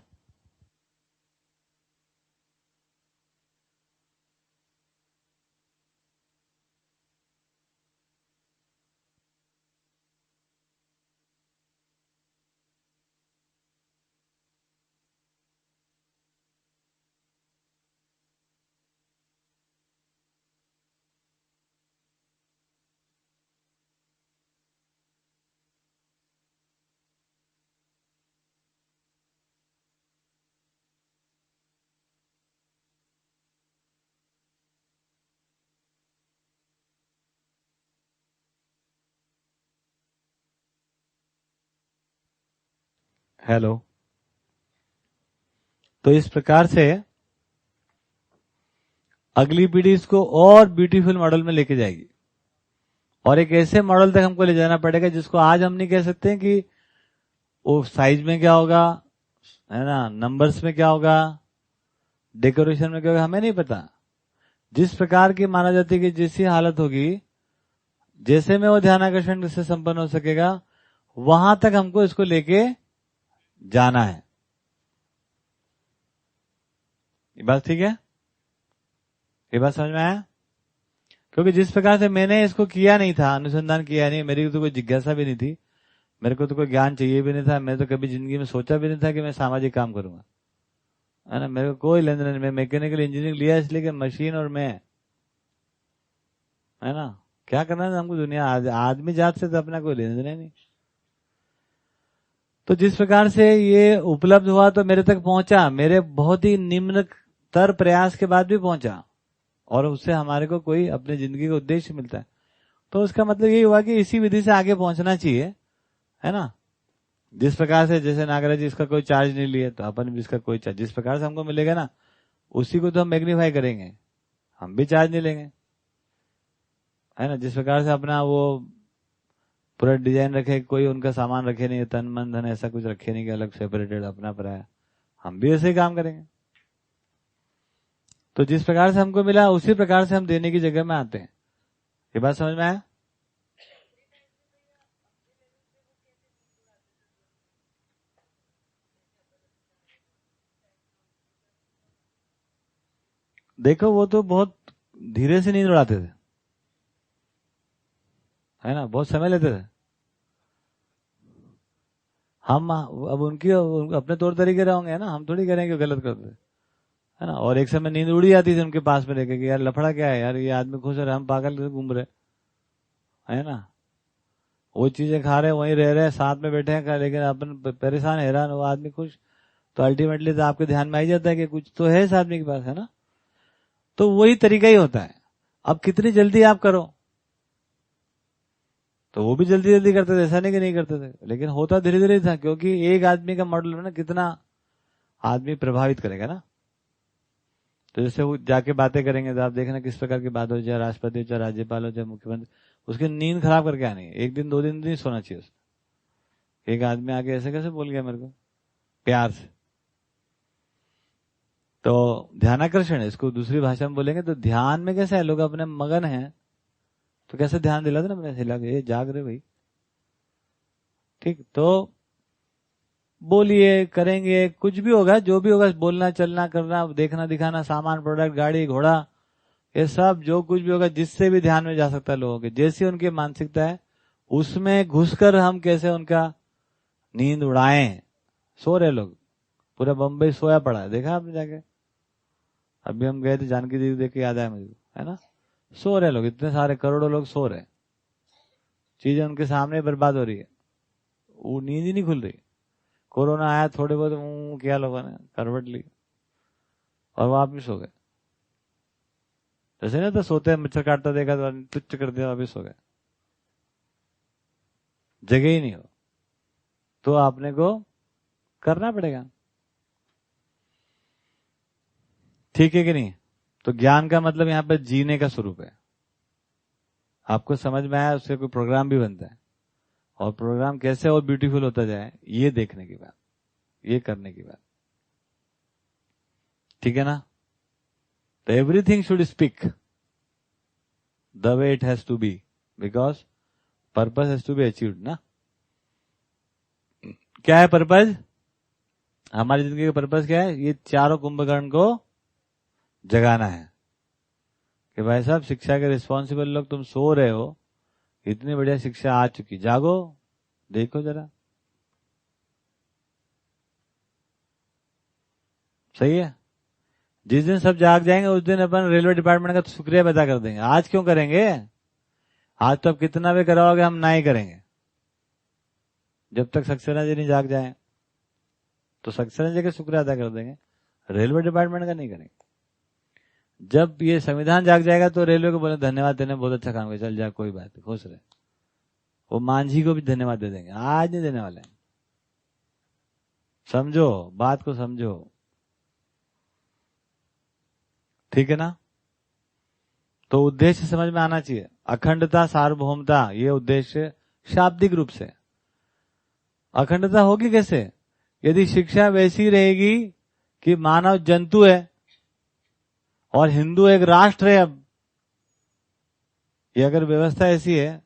हेलो। तो इस प्रकार से अगली पीढ़ी इसको और ब्यूटीफुल मॉडल में लेके जाएगी और एक ऐसे मॉडल तक हमको ले जाना पड़ेगा जिसको आज हम नहीं कह सकते हैं कि वो साइज में क्या होगा, है ना, नंबर्स में क्या होगा, डेकोरेशन में क्या होगा, हमें नहीं पता। जिस प्रकार की मानव जाति की जैसी हालत होगी, जैसे में वो ध्यानाकर्षण से संपन्न हो सकेगा, वहां तक हमको इसको लेके जाना है। ये बात ठीक है? ये बात समझ में आया? क्योंकि जिस प्रकार से मैंने इसको किया नहीं था, अनुसंधान किया नहीं, मेरी तो कोई जिज्ञासा भी नहीं थी, मेरे को तो कोई ज्ञान चाहिए भी नहीं था, मैं तो कभी जिंदगी में सोचा भी नहीं था कि मैं सामाजिक काम करूंगा, है ना। मेरे को कोई लेन देन, मैं मैकेनिकल इंजीनियरिंग लिया इसलिए कि मशीन और मैं, है ना, क्या करना है हमको दुनिया, आदमी जात से तो अपना कोई लेन देन नहीं। तो जिस प्रकार से ये उपलब्ध हुआ तो मेरे तक पहुंचा, मेरे बहुत ही निम्नतर प्रयास के बाद भी पहुंचा और उससे हमारे को कोई अपनी जिंदगी का उद्देश्य मिलता है। तो उसका मतलब यही हुआ कि इसी विधि से आगे पहुंचना चाहिए, है ना। जिस प्रकार से, जैसे नागराज जी इसका कोई चार्ज नहीं लिए तो अपन भी इसका कोई चार्ज, जिस प्रकार से हमको मिलेगा ना उसी को तो हम मैग्नीफाई करेंगे, हम भी चार्ज नहीं लेंगे, है ना। जिस प्रकार से अपना वो पूरा डिजाइन रखे, कोई उनका सामान रखे नहीं, तन मन धन ऐसा कुछ रखे नहीं कि अलग सेपरेटेड अपना पराया, हम भी ऐसे ही काम करेंगे। तो जिस प्रकार से हमको मिला उसी प्रकार से हम देने की जगह में आते हैं। ये बात समझ में आया? देखो वो तो बहुत धीरे से नींद उड़ाते थे, है ना, बहुत समय लेते थे। हम अब उनकी अपने तौर तरीके रहेंगे, है ना, हम थोड़ी करेंगे गलत करते, है ना। और एक समय नींद उड़ी जाती थी उनके पास में लेके कि यार लफड़ा क्या है यार, ये आदमी खुश हो रहा है, हम पागल घूम रहे, है ना। वो चीजें खा रहे, वहीं रह रहे, साथ में बैठे हैं, लेकिन अपन परेशान हैरान, वो आदमी खुश। तो अल्टीमेटली तो आपके ध्यान में आ ही जाता है कि कुछ तो है इस आदमी के पास, है ना। तो वही तरीका ही होता है। अब कितनी जल्दी आप करो, तो वो भी जल्दी जल्दी करते थे, ऐसा नहीं कि नहीं करते थे, लेकिन होता धीरे धीरे था, क्योंकि एक आदमी का मॉडल में ना कितना आदमी प्रभावित करेगा ना। तो जैसे वो जाके बातें करेंगे तो आप देखना किस प्रकार की बात हो, चाहे राष्ट्रपति हो, चाहे राज्यपाल हो, चाहे मुख्यमंत्री, उसकी नींद खराब करके आनी है, एक दिन दो दिन नहीं सोना चाहिए उसको। एक आदमी आके ऐसे कैसे बोल गया मेरे को प्यार से, तो ध्यानाकर्षण है, इसको दूसरी भाषा में बोलेंगे तो ध्यान में कैसे है, लोग अपने मगन हैं तो कैसे ध्यान दिलाते ना, मैंने हिला के जाग रहे भाई, ठीक। तो बोलिए, करेंगे, कुछ भी होगा, जो भी होगा, बोलना, चलना, करना, देखना, दिखाना, सामान, प्रोडक्ट, गाड़ी, घोड़ा, ये सब जो कुछ भी होगा जिससे भी ध्यान में जा सकता है लोगों के, जैसी उनकी मानसिकता है उसमें घुसकर हम कैसे उनका नींद उड़ाएं। सो रहे लोग, पूरा बम्बई सोया पड़ा है, देखा आपने जाके? अभी हम गए थे, जानकी दीदी देख के याद आया मुझे, है ना। सो रहे लोग, इतने सारे करोड़ों लोग सो रहे, चीजें उनके सामने बर्बाद हो रही है, वो नींद ही नहीं खुल रही। कोरोना आया, थोड़े बहुत किया लोगों ने, करवट ली और वापिस हो गए। जैसे ना तो सोते मच्छर काटता देखा तो तुच्छ कर दिया, वापिस हो गए, जगह ही नहीं हो। तो आपने को करना पड़ेगा, ठीक है कि नहीं। तो ज्ञान का मतलब यहाँ पे जीने का स्वरूप है। आपको समझ में आया, उससे कोई प्रोग्राम भी बनता है, और प्रोग्राम कैसे और ब्यूटीफुल होता जाए ये देखने की बात, ये करने की बात, ठीक है ना। तो everything should speak the way it has to be, because purpose has to be achieved ना। क्या है पर्पस? हमारी जिंदगी का पर्पस क्या है? ये चारों कुंभकर्ण को जगाना है कि भाई साहब शिक्षा के रिस्पॉन्सिबल लोग, तुम सो रहे हो, इतनी बढ़िया शिक्षा आ चुकी, जागो, देखो जरा। सही है। जिस दिन सब जाग जाएंगे उस दिन अपन रेलवे डिपार्टमेंट का तो शुक्रिया अदा कर देंगे। आज क्यों करेंगे? आज तो अब कितना भी कराओगे हम ना ही करेंगे जब तक सक्सेना जी नहीं जाग जाए। तो सक्सेना जी का शुक्रिया अदा कर देंगे, रेलवे डिपार्टमेंट का नहीं करेंगे। जब ये संविधान जाग जाएगा तो रेलवे को बोले धन्यवाद देने, बहुत अच्छा काम किया, चल जा, कोई बात नहीं, खुश रहे। वो मांझी को भी धन्यवाद दे देंगे, आज नहीं देने वाले। समझो, बात को समझो, ठीक है ना। तो उद्देश्य समझ में आना चाहिए। अखंडता, सार्वभौमता, ये उद्देश्य शाब्दिक रूप से। अखंडता होगी कैसे? यदि शिक्षा वैसी रहेगी कि मानव जंतु है और हिंदू एक राष्ट्र है। अब ये अगर व्यवस्था ऐसी है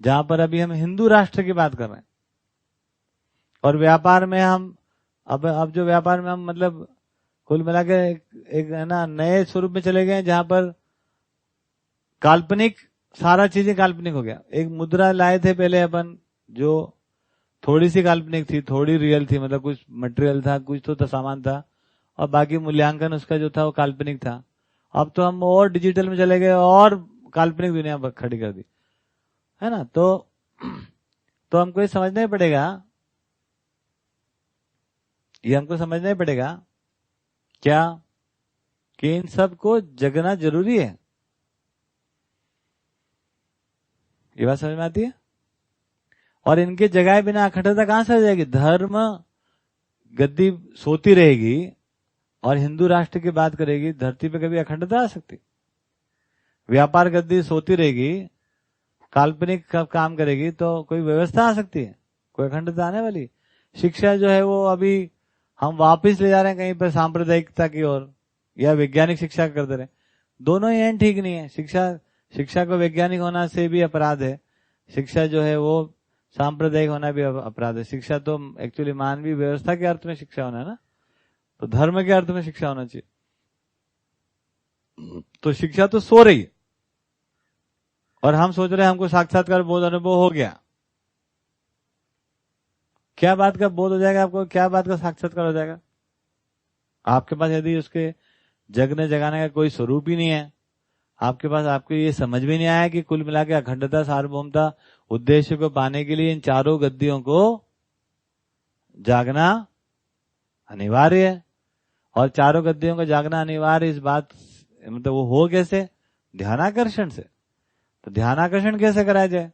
जहां पर अभी हम हिंदू राष्ट्र की बात कर रहे हैं और व्यापार में हम अब जो व्यापार में हम मतलब कुल मिला के एक है ना नए स्वरूप में चले गए जहां पर काल्पनिक, सारा चीजें काल्पनिक हो गया। एक मुद्रा लाए थे पहले अपन जो थोड़ी सी काल्पनिक थी, थोड़ी रियल थी, मतलब कुछ मटेरियल था, कुछ तो सामान था और बाकी मूल्यांकन उसका जो था वो काल्पनिक था। अब तो हम और डिजिटल में चले गए और काल्पनिक दुनिया खड़ी कर दी, है ना। तो हमको ये समझना ही पड़ेगा, ये हमको समझना ही पड़ेगा क्या कि इन सब को जगना जरूरी है। ये बात समझ में आती है? और इनके जगाए बिना अखंडता कहां से हो जाएगी? धर्म गद्दी सोती रहेगी और हिंदू राष्ट्र की बात करेगी, धरती पे कभी अखंडता आ सकती? व्यापार गद्दी सोती रहेगी, काल्पनिक का काम करेगी तो कोई व्यवस्था आ सकती है? कोई अखंडता आने वाली? शिक्षा जो है वो अभी हम वापस ले जा रहे हैं कहीं पर सांप्रदायिकता की ओर या वैज्ञानिक शिक्षा करते रहे। दोनों ही एंड ठीक नहीं है। शिक्षा को वैज्ञानिक होना से भी अपराध है, शिक्षा जो है वो सांप्रदायिक होना भी अपराध है। शिक्षा तो एक्चुअली मानवीय व्यवस्था के अर्थ में शिक्षा होना है ना, तो धर्म के अर्थ में शिक्षा होना चाहिए। तो शिक्षा तो सो रही है और हम सोच रहे हैं हमको साक्षात्कार बोध अनुभव हो गया। क्या बात का बोध हो जाएगा आपको? क्या बात का साक्षात्कार हो जाएगा? आपके पास यदि उसके जगने जगाने का कोई स्वरूप ही नहीं है, आपके पास आपको ये समझ में नहीं आया कि कुल मिला के अखंडता, सार्वभौमता उद्देश्य को पाने के लिए इन चारों गद्दियों को जागना अनिवार्य है। और चारों गद्दियों को जागना अनिवार्य, इस बात मतलब वो हो कैसे? ध्यानाकर्षण से। तो ध्यानाकर्षण कैसे कराया जाए,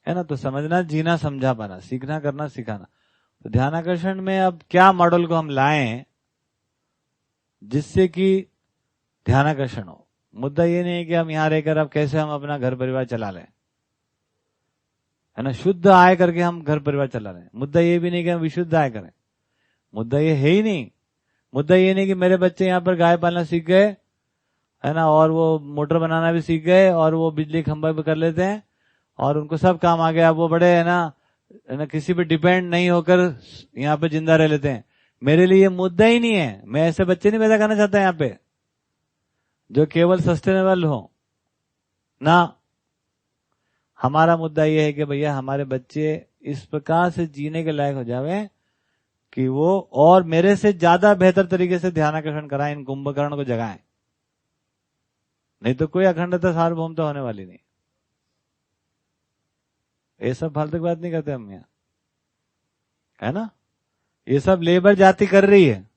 है ना। तो समझना, जीना, समझा पाना, सीखना, करना, सिखाना। तो ध्यानाकर्षण में अब क्या मॉडल को हम लाएं जिससे कि ध्यानाकर्षण हो। मुद्दा ये नहीं है कि हम यहां रहकर अब कैसे हम अपना घर परिवार चला लें, है ना, शुद्ध आय करके हम घर परिवार चला रहे हैं। मुद्दा ये भी नहीं कि हम विशुद्ध आय करें, मुद्दा ये है ही नहीं। मुद्दा ये नहीं कि मेरे बच्चे यहाँ पर गाय पालना सीख गए, है ना, और वो मोटर बनाना भी सीख गए और वो बिजली खंभा भी कर लेते हैं और उनको सब काम आ गया, वो बड़े है ना किसी पे डिपेंड नहीं होकर यहाँ पे जिंदा रह लेते हैं। मेरे लिए ये मुद्दा ही नहीं है। मैं ऐसे बच्चे नहीं पैदा करना चाहता यहाँ पे जो केवल सस्टेनेबल हो ना। हमारा मुद्दा ये है कि भैया हमारे बच्चे इस प्रकार से जीने के लायक हो जावे कि वो और मेरे से ज्यादा बेहतर तरीके से ध्यानाकर्षण कराएं, इन कुंभकर्ण को जगाएं। नहीं तो कोई अखंडता, सार्वभौमता होने वाली नहीं। ये सब फालतू की बात नहीं करते हम यहाँ, है ना। ये सब लेबर जाति कर रही है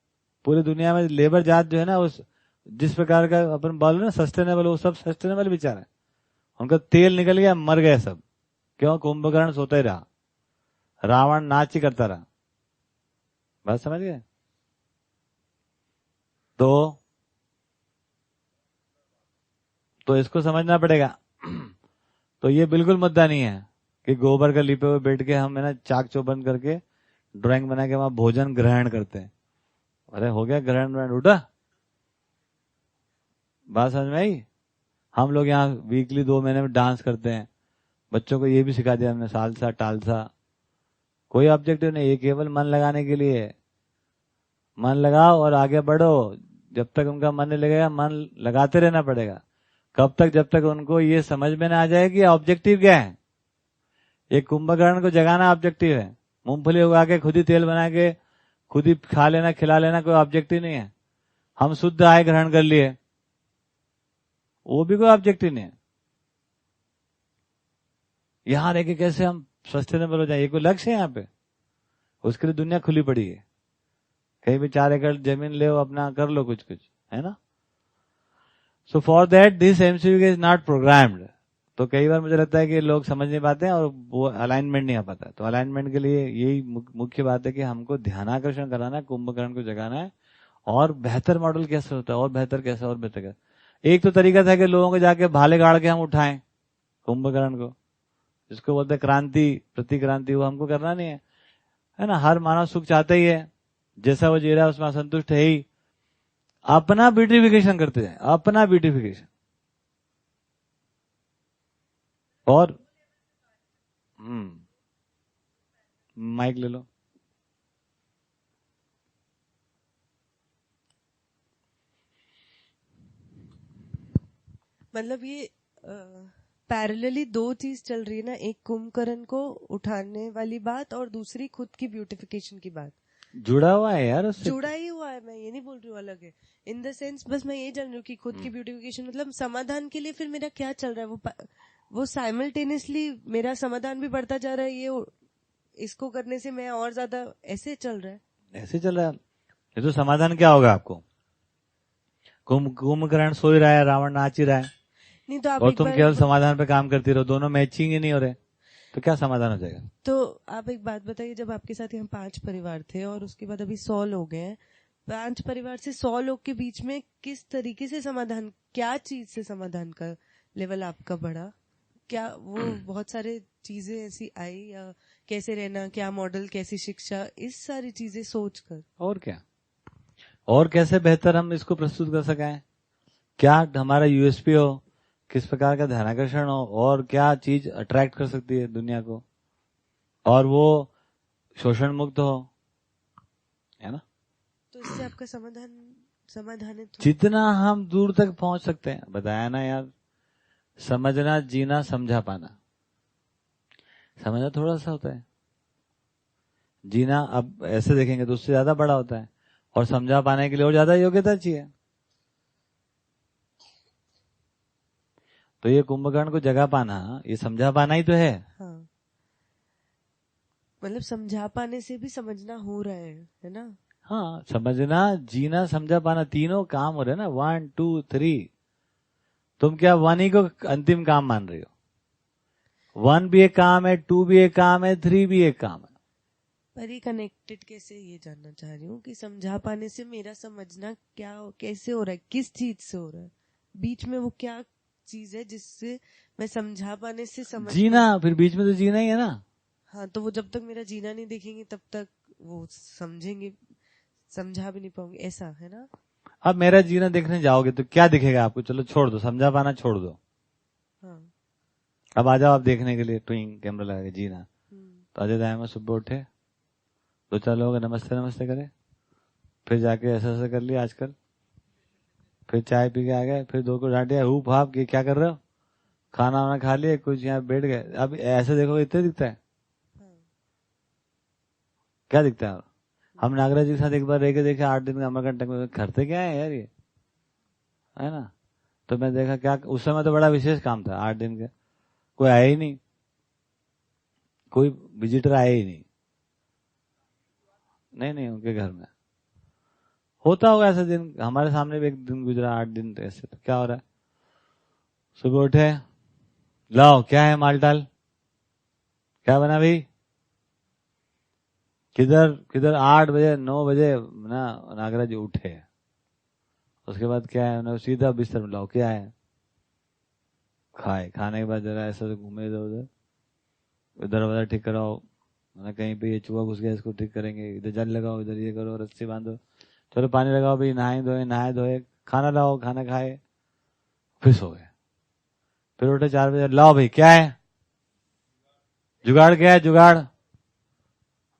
पूरी दुनिया में। लेबर जात जो है ना, उस जिस प्रकार का अपन बोल रहे ना सस्टेनेबल, वो सब सस्टेनेबल विचार है। उनका तेल निकल गया, मर गए सब। क्यों? कुंभकर्ण सोता ही रहा, रावण नाच ही करता रहा। बात समझ गए? तो इसको समझना पड़ेगा। तो ये बिल्कुल मुद्दा नहीं है कि गोबर का लिपे हुए बैठ के हम है ना चाक चौबंद करके ड्राइंग बना के वहां भोजन ग्रहण करते हैं। अरे हो गया ग्रहण, उठा। बात समझ में आई? हम लोग यहाँ वीकली 2 महीने में डांस करते हैं, बच्चों को ये भी सिखा दिया हमने, सालसा टालसा। कोई ऑब्जेक्टिव नहीं, ये केवल मन लगाने के लिए है। मन लगाओ और आगे बढ़ो। जब तक उनका मन नहीं लगेगा, मन लगाते रहना पड़ेगा। कब तक? जब तक उनको ये समझ में ना आ जाए कि ऑब्जेक्टिव क्या है। ये कुंभकर्ण को जगाना ऑब्जेक्टिव है। मूंगफली उगा के खुद ही तेल बना के खुद ही खा लेना, खिला लेना कोई ऑब्जेक्टिव नहीं है। हम शुद्ध आय ग्रहण कर लिए, वो भी कोई ऑब्जेक्टिव नहीं है। यहां रह के कैसे हम सस्टेनेबल हो जाए, ये कोई लक्ष्य है यहाँ पे? उसके लिए दुनिया खुली पड़ी है। कहीं भी 4 एकड़ जमीन ले अपना कर लो कुछ कुछ, है ना। So for that this MCQ is not programmed. तो कई बार मुझे लगता है कि लोग समझ नहीं पाते हैं और वो अलाइनमेंट नहीं आ पाता। तो अलाइनमेंट के लिए यही मुख्य बात है कि हमको ध्यानाकर्षण कराना है, कुंभकर्ण को जगाना है। और बेहतर मॉडल कैसे होता है, और बेहतर कैसे, और बेहतर कैसे। एक तो तरीका था कि लोगों को जाके भाले गाड़ के हम उठाएं कुंभकर्ण को, जिसको बोलते हैं क्रांति, प्रतिक्रांति, वो हमको करना नहीं है ना। हर मानव सुख चाहता ही है, जैसा वो जी रहा है उसमें असंतुष्ट है ही। अपना ब्यूटिफिकेशन करते जाए, अपना ब्यूटिफिकेशन। और माइक ले लो। मतलब ये पैरेलली 2 चीज चल रही है ना, एक कुंभकर्ण को उठाने वाली बात और दूसरी खुद की ब्यूटिफिकेशन की बात। जुड़ा हुआ है यार उससे, जुड़ा ही हुआ है। मैं ये नहीं बोल रही हूँ अलग है, इन द सेंस बस मैं ये जान रही हूँ कि खुद की ब्यूटिफिकेशन मतलब समाधान के लिए फिर मेरा क्या चल रहा है, वो साइमल्टेनियसली मेरा समाधान भी बढ़ता जा रहा है। ये इसको करने से मैं और ज्यादा ऐसे चल रहा है, ऐसे चल रहा है। ये तो समाधान क्या होगा आपको? कुंभकर्ण सो ही रहा है, रावण नाच ही रहा है, नहीं तो आप और तुम केवल समाधान पे काम करती रहो। दोनों मैचिंग ही नहीं हो रहे, तो क्या समाधान हो जाएगा? तो आप एक बात बताइए, जब आपके साथ यहाँ 5 परिवार थे और उसके बाद अभी 100 लोग हैं, 5 परिवार से 100 लोग के बीच में किस तरीके से समाधान, क्या चीज से समाधान का लेवल आपका बढ़ा? क्या वो बहुत सारे चीजें ऐसी आई, या कैसे रहना, क्या मॉडल, कैसी शिक्षा, इस सारी चीजें सोचकर? और क्या, और कैसे बेहतर हम इसको प्रस्तुत कर सकें, क्या हमारा यूएसपी हो, किस प्रकार का ध्यानाकर्षण हो, और क्या चीज अट्रैक्ट कर सकती है दुनिया को, और वो शोषण मुक्त हो, है ना। तो इससे आपका समाधानित हो? जितना हम दूर तक पहुंच सकते हैं, बताया ना यार। समझना, जीना, समझा पाना। समझना थोड़ा सा होता है, जीना अब ऐसे देखेंगे तो उससे ज्यादा बड़ा होता है, और समझा पाने के लिए और ज्यादा योग्यता चाहिए। तो ये कुंभकर्ण को जगा पाना, ये समझा पाना ही तो है। हाँ, मतलब समझा पाने से भी समझना हो रहा है ना। हाँ, समझना, जीना, समझा पाना, तीनों काम हो रहे हैं ना। 1 2 3। तुम क्या 1 ही को अंतिम काम मान रही हो? 1 भी एक काम है, 2 भी एक काम है, 3 भी एक काम है। पर ये कनेक्टेड कैसे, ये जानना चाह रही हूँ कि समझा पाने से मेरा समझना क्या, कैसे हो रहा है, किस चीज से हो रहा है, बीच में वो क्या चीज है जिससे मैं समझा पाने से समझ जीना, फिर बीच में तो जीना ही है ना। हाँ, तो वो जब तक मेरा जीना नहीं देखेंगे तब तक वो समझेंगे, समझा भी नहीं पाऊंगे, ऐसा है ना। अब मेरा जीना देखने जाओगे तो क्या दिखेगा आपको? चलो छोड़ दो, समझा पाना छोड़ दो। हाँ। अब आ जाओ आप देखने के लिए, ट्विंग कैमरा लगा के जीना। तो अजय दाया में सुबह उठे, 2-4 लोग नमस्ते नमस्ते करे, फिर जाके ऐसा कर लिया आजकल, फिर चाय पी के आ गए, फिर 2 को डांटे, हुप हाप कि क्या कर रहे हो, खाना वाना खा लिए, कुछ यहाँ बैठ गए। अब ऐसे देखो, इतने दिखता है, क्या दिखता है? हम नागराज जी के साथ एक बार रह के देखे 8 दिन का अमरकंटक में, करते क्या है यार ये, है ना। तो मैं देखा क्या, उस समय तो बड़ा विशेष काम था 8 दिन का, कोई आया ही नहीं, कोई विजिटर आया ही नहीं। नहीं, उनके घर में होता होगा ऐसा दिन, हमारे सामने भी एक दिन गुजरा 8 दिन ऐसे। तो क्या हो रहा है? सुबह उठे, लाओ क्या है मालटाल, क्या बना भाई, किधर 8 बजे 9 बजे ना नागराज जी उठे। उसके बाद क्या है ना, सीधा बिस्तर में लाओ क्या है, खाए, खाने के बाद जरा ऐसा घूमे इधर उधर, दरवाजा ठीक कराओ, कहीं पे ये चूहा घुस गया इसको ठीक करेंगे, इधर जल लगाओ, इधर ये करो, रस्सी बांधो, चलो पानी लगाओ भाई, नहाए धोए, खाना लाओ, खाना खाए, फिर सो गए। फिर उठे 4 बजे, लाओ भाई क्या है, जुगाड़ क्या है, जुगाड़।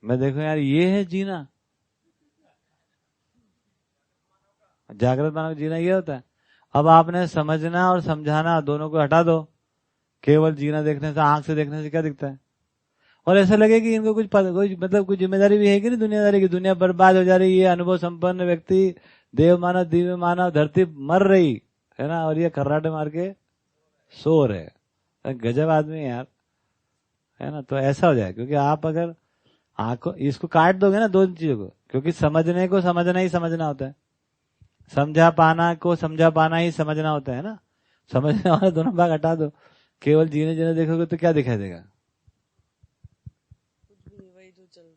मैं देखो यार, ये है जीना, जागृत मानव जीना ये होता है। अब आपने समझना और समझाना दोनों को हटा दो, केवल जीना देखने से, आंख से देखने से क्या दिखता है। और ऐसा लगे कि इनको कोई मतलब कोई जिम्मेदारी भी है कि नहीं दुनियादारी की, दुनिया बर्बाद हो जा रही है, अनुभव संपन्न व्यक्ति, देव मानव दिव्य मानव, धरती मर रही है ना, और ये खर्राटे मार के सो रहे। गजब आदमी है यार, है ना। तो ऐसा हो जाए, क्योंकि आप अगर आंखों इसको काट दोगे ना दो चीजों को, क्योंकि समझने को समझना ही समझना होता है, समझा पाना को समझा पाना ही समझना होता है ना। समझने वाले दोनों भाग हटा दो, केवल जीने जीने देखोगे तो क्या दिखाई देगा, वही जो चल रहा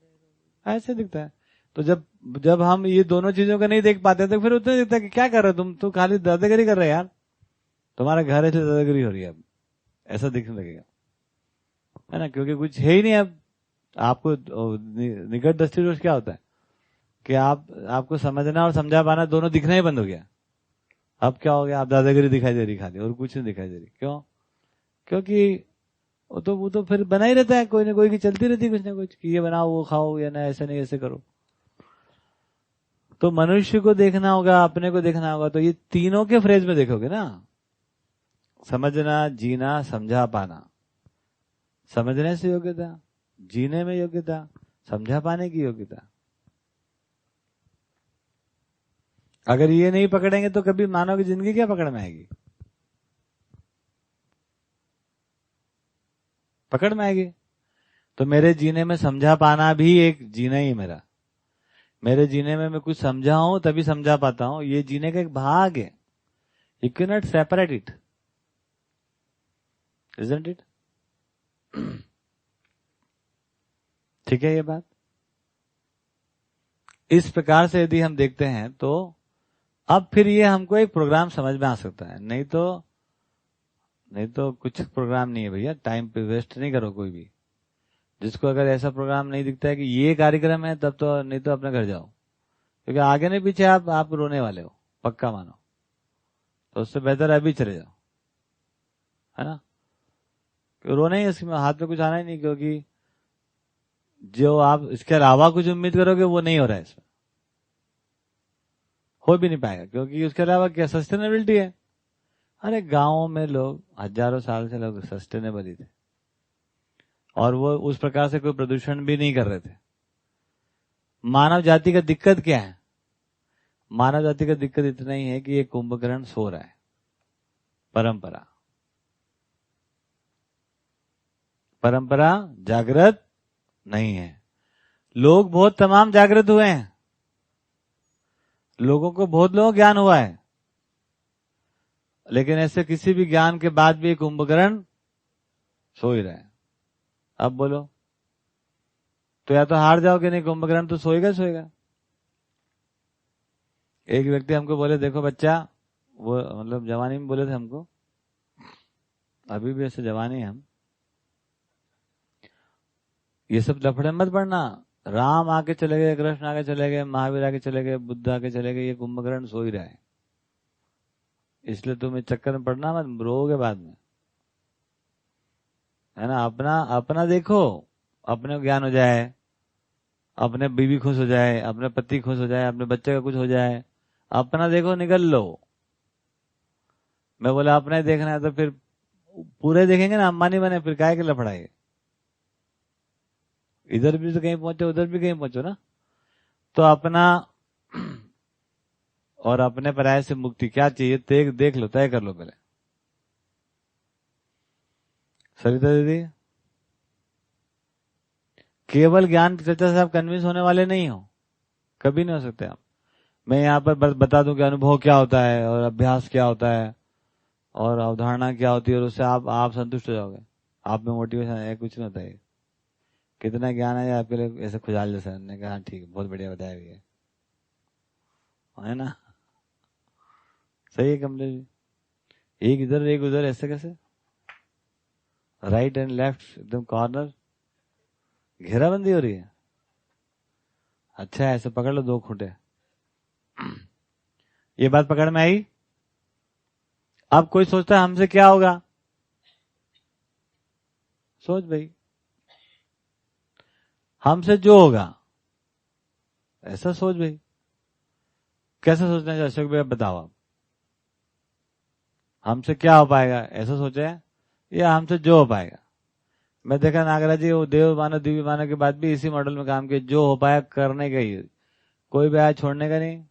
है। ऐसे दिखता है। तो जब हम ये दोनों चीजों को नहीं देख पाते तो फिर उतना दिखता है कि क्या कर रहे हो तुम, तो खाली दादागिरी कर रहे हो यार, तुम्हारा घर है इसलिए दादागिरी हो रही है, अब ऐसा दिखने लगेगा, है ना। क्योंकि कुछ है ही नहीं। अब आपको निकट दृष्टि दोष क्या होता है कि आपको समझना और समझा पाना दोनों दिखना ही बंद हो गया। अब क्या हो गया, आप दादागिरी दिखाई दे रही खाली, और कुछ नहीं दिखाई दे रही। क्यों? क्योंकि वो तो फिर बना ही रहता है, कोई ना कोई की चलती रहती है कुछ ना कुछ, कि ये बनाओ वो खाओ, या ना ऐसे नहीं ऐसे करो। तो मनुष्य को देखना होगा, अपने को देखना होगा, तो ये तीनों के फ्रेज में देखोगे ना, समझना, जीना, समझा पाना। समझने से योग्यता, जीने में योग्यता, समझा पाने की योग्यता। अगर ये नहीं पकड़ेंगे तो कभी मानव की जिंदगी क्या पकड़ में आएगी, पकड़ में आएगी। तो मेरे जीने में समझा पाना भी एक जीना ही मेरा, मेरे जीने में मैं कुछ समझा हूं तभी समझा पाता हूं, ये जीने का एक भाग है। You can not separate it, isn't it? ठीक है ये बात। इस प्रकार से यदि हम देखते हैं तो अब फिर ये हमको एक प्रोग्राम समझ में आ सकता है। नहीं तो कुछ प्रोग्राम नहीं है भैया, टाइम पे वेस्ट नहीं करो कोई भी। जिसको अगर ऐसा प्रोग्राम नहीं दिखता है कि ये कार्यक्रम है, तब तो नहीं तो अपने घर जाओ, क्योंकि आगे नहीं पीछे आप रोने वाले हो, पक्का मानो। तो उससे बेहतर अभी चले जाओ, है ना। रोना ही इसमें हाथ में कुछ आना ही नहीं, क्योंकि जो आप इसके अलावा कुछ उम्मीद करोगे वो नहीं हो रहा है, इसमें हो भी नहीं पाएगा, क्योंकि उसके अलावा क्या सस्टेनेबिलिटी है। अरे गांवों में लोग हजारों साल से लोग सस्टेनेबल ही थे, और वो उस प्रकार से कोई प्रदूषण भी नहीं कर रहे थे। मानव जाति का दिक्कत क्या है? मानव जाति का दिक्कत इतना ही है कि ये कुंभकर्ण सो रहा है, परंपरा जागृत नहीं है। लोग बहुत तमाम जागृत हुए हैं, लोगों को ज्ञान हुआ है, लेकिन ऐसे किसी भी ज्ञान के बाद भी कुंभकर्ण सो ही रहा है। अब बोलो, तो या तो हार जाओगे, नहीं कुंभकर्ण तो सोएगा। एक व्यक्ति हमको बोले, देखो बच्चा, वो मतलब जवानी में बोले थे हमको, अभी भी ऐसे जवानी हम, ये सब लफड़े मत पड़ना। राम आके चले गए, कृष्ण आके चले गए, महावीर आके चले गए, बुद्ध आके चले गए, ये कुंभकर्ण सो ही रहा है। इसलिए तुम इस चक्कर में पड़ना मत, रोओगे बाद में, है ना। अपना देखो, अपने ज्ञान हो जाए, अपने बीवी खुश हो जाए, अपने पति खुश हो जाए, अपने बच्चे का कुछ हो जाए, अपना देखो, निकल लो। मैं बोला अपना ही देखना है तो फिर पूरे देखेंगे ना, अंबानी बने, फिर काहे के लफड़ाए। इधर भी तो कहीं पहुंचो, उधर भी कहीं पहुंचो ना। तो अपना और अपने पराये से मुक्ति क्या चाहिए, देख लो, तय कर लो पहले। सरिता दीदी, केवल ज्ञान की चर्चा से आप कन्विंस होने वाले नहीं हो, कभी नहीं हो सकते आप। मैं यहाँ पर बता दूं कि अनुभव क्या होता है और अभ्यास क्या होता है और अवधारणा क्या होती है, और उससे आप संतुष्ट हो जाओगे, आप में मोटिवेशन है, कुछ नहीं होता है। कितना ज्ञान है आपके लिए, ऐसे खुजाल जैसा। ने कहा हाँ ठीक है, बहुत बढ़िया बताया भी है ना। सही है कमलेश जी, एक इधर एक उधर, ऐसे कैसे, राइट एंड लेफ्ट एकदम कॉर्नर, घेराबंदी हो रही है। अच्छा है, ऐसे पकड़ लो दो खूंटे। ये बात पकड़ में आई। अब कोई सोचता है हमसे क्या होगा, सोच भाई, हमसे जो होगा ऐसा सोच भाई। कैसे सोचना है अशोक भाई, बताओ आप। हमसे क्या हो पाएगा ऐसा सोचे है, या हमसे जो हो पाएगा। मैं देखा नागराज जी वो देव मानव दिव्य मानव के बाद भी इसी मॉडल में काम किया, जो हो पाया करने का ही, कोई भी आज छोड़ने का नहीं।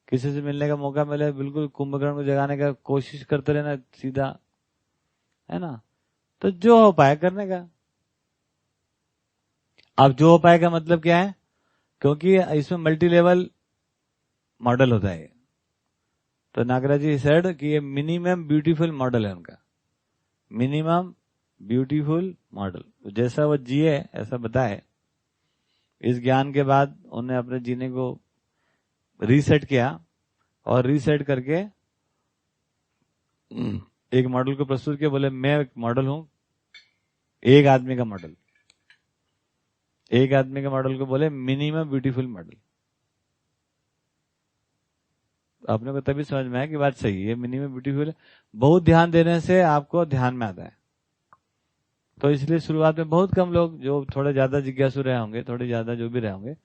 किसी से मिलने का मौका मिले बिल्कुल कुंभकर्ण को जगाने का कोशिश करते रहना सीधा, है ना। तो जो हो पाया करने का। अब जो हो पाएगा मतलब क्या है, क्योंकि इसमें मल्टी लेवल मॉडल होता है, तो नागराज जी सेड कि ये मिनिमम ब्यूटीफुल मॉडल है उनका, मिनिमम ब्यूटीफुल मॉडल। जैसा वो जिए ऐसा बताए। इस ज्ञान के बाद उन्हें अपने जीने को रीसेट किया, और रीसेट करके एक मॉडल को प्रस्तुत किया। बोले मैं एक मॉडल हूं, एक आदमी का मॉडल। एक आदमी के मॉडल को बोले मिनिमम ब्यूटीफुल मॉडल। आपने को तभी समझ में आया कि बात सही है, मिनिमम ब्यूटीफुल है। बहुत ध्यान देने से आपको ध्यान में आता है। तो इसलिए शुरुआत में बहुत कम लोग, जो थोड़े ज्यादा जिज्ञासु रहे होंगे, थोड़े ज्यादा जो भी रहे होंगे,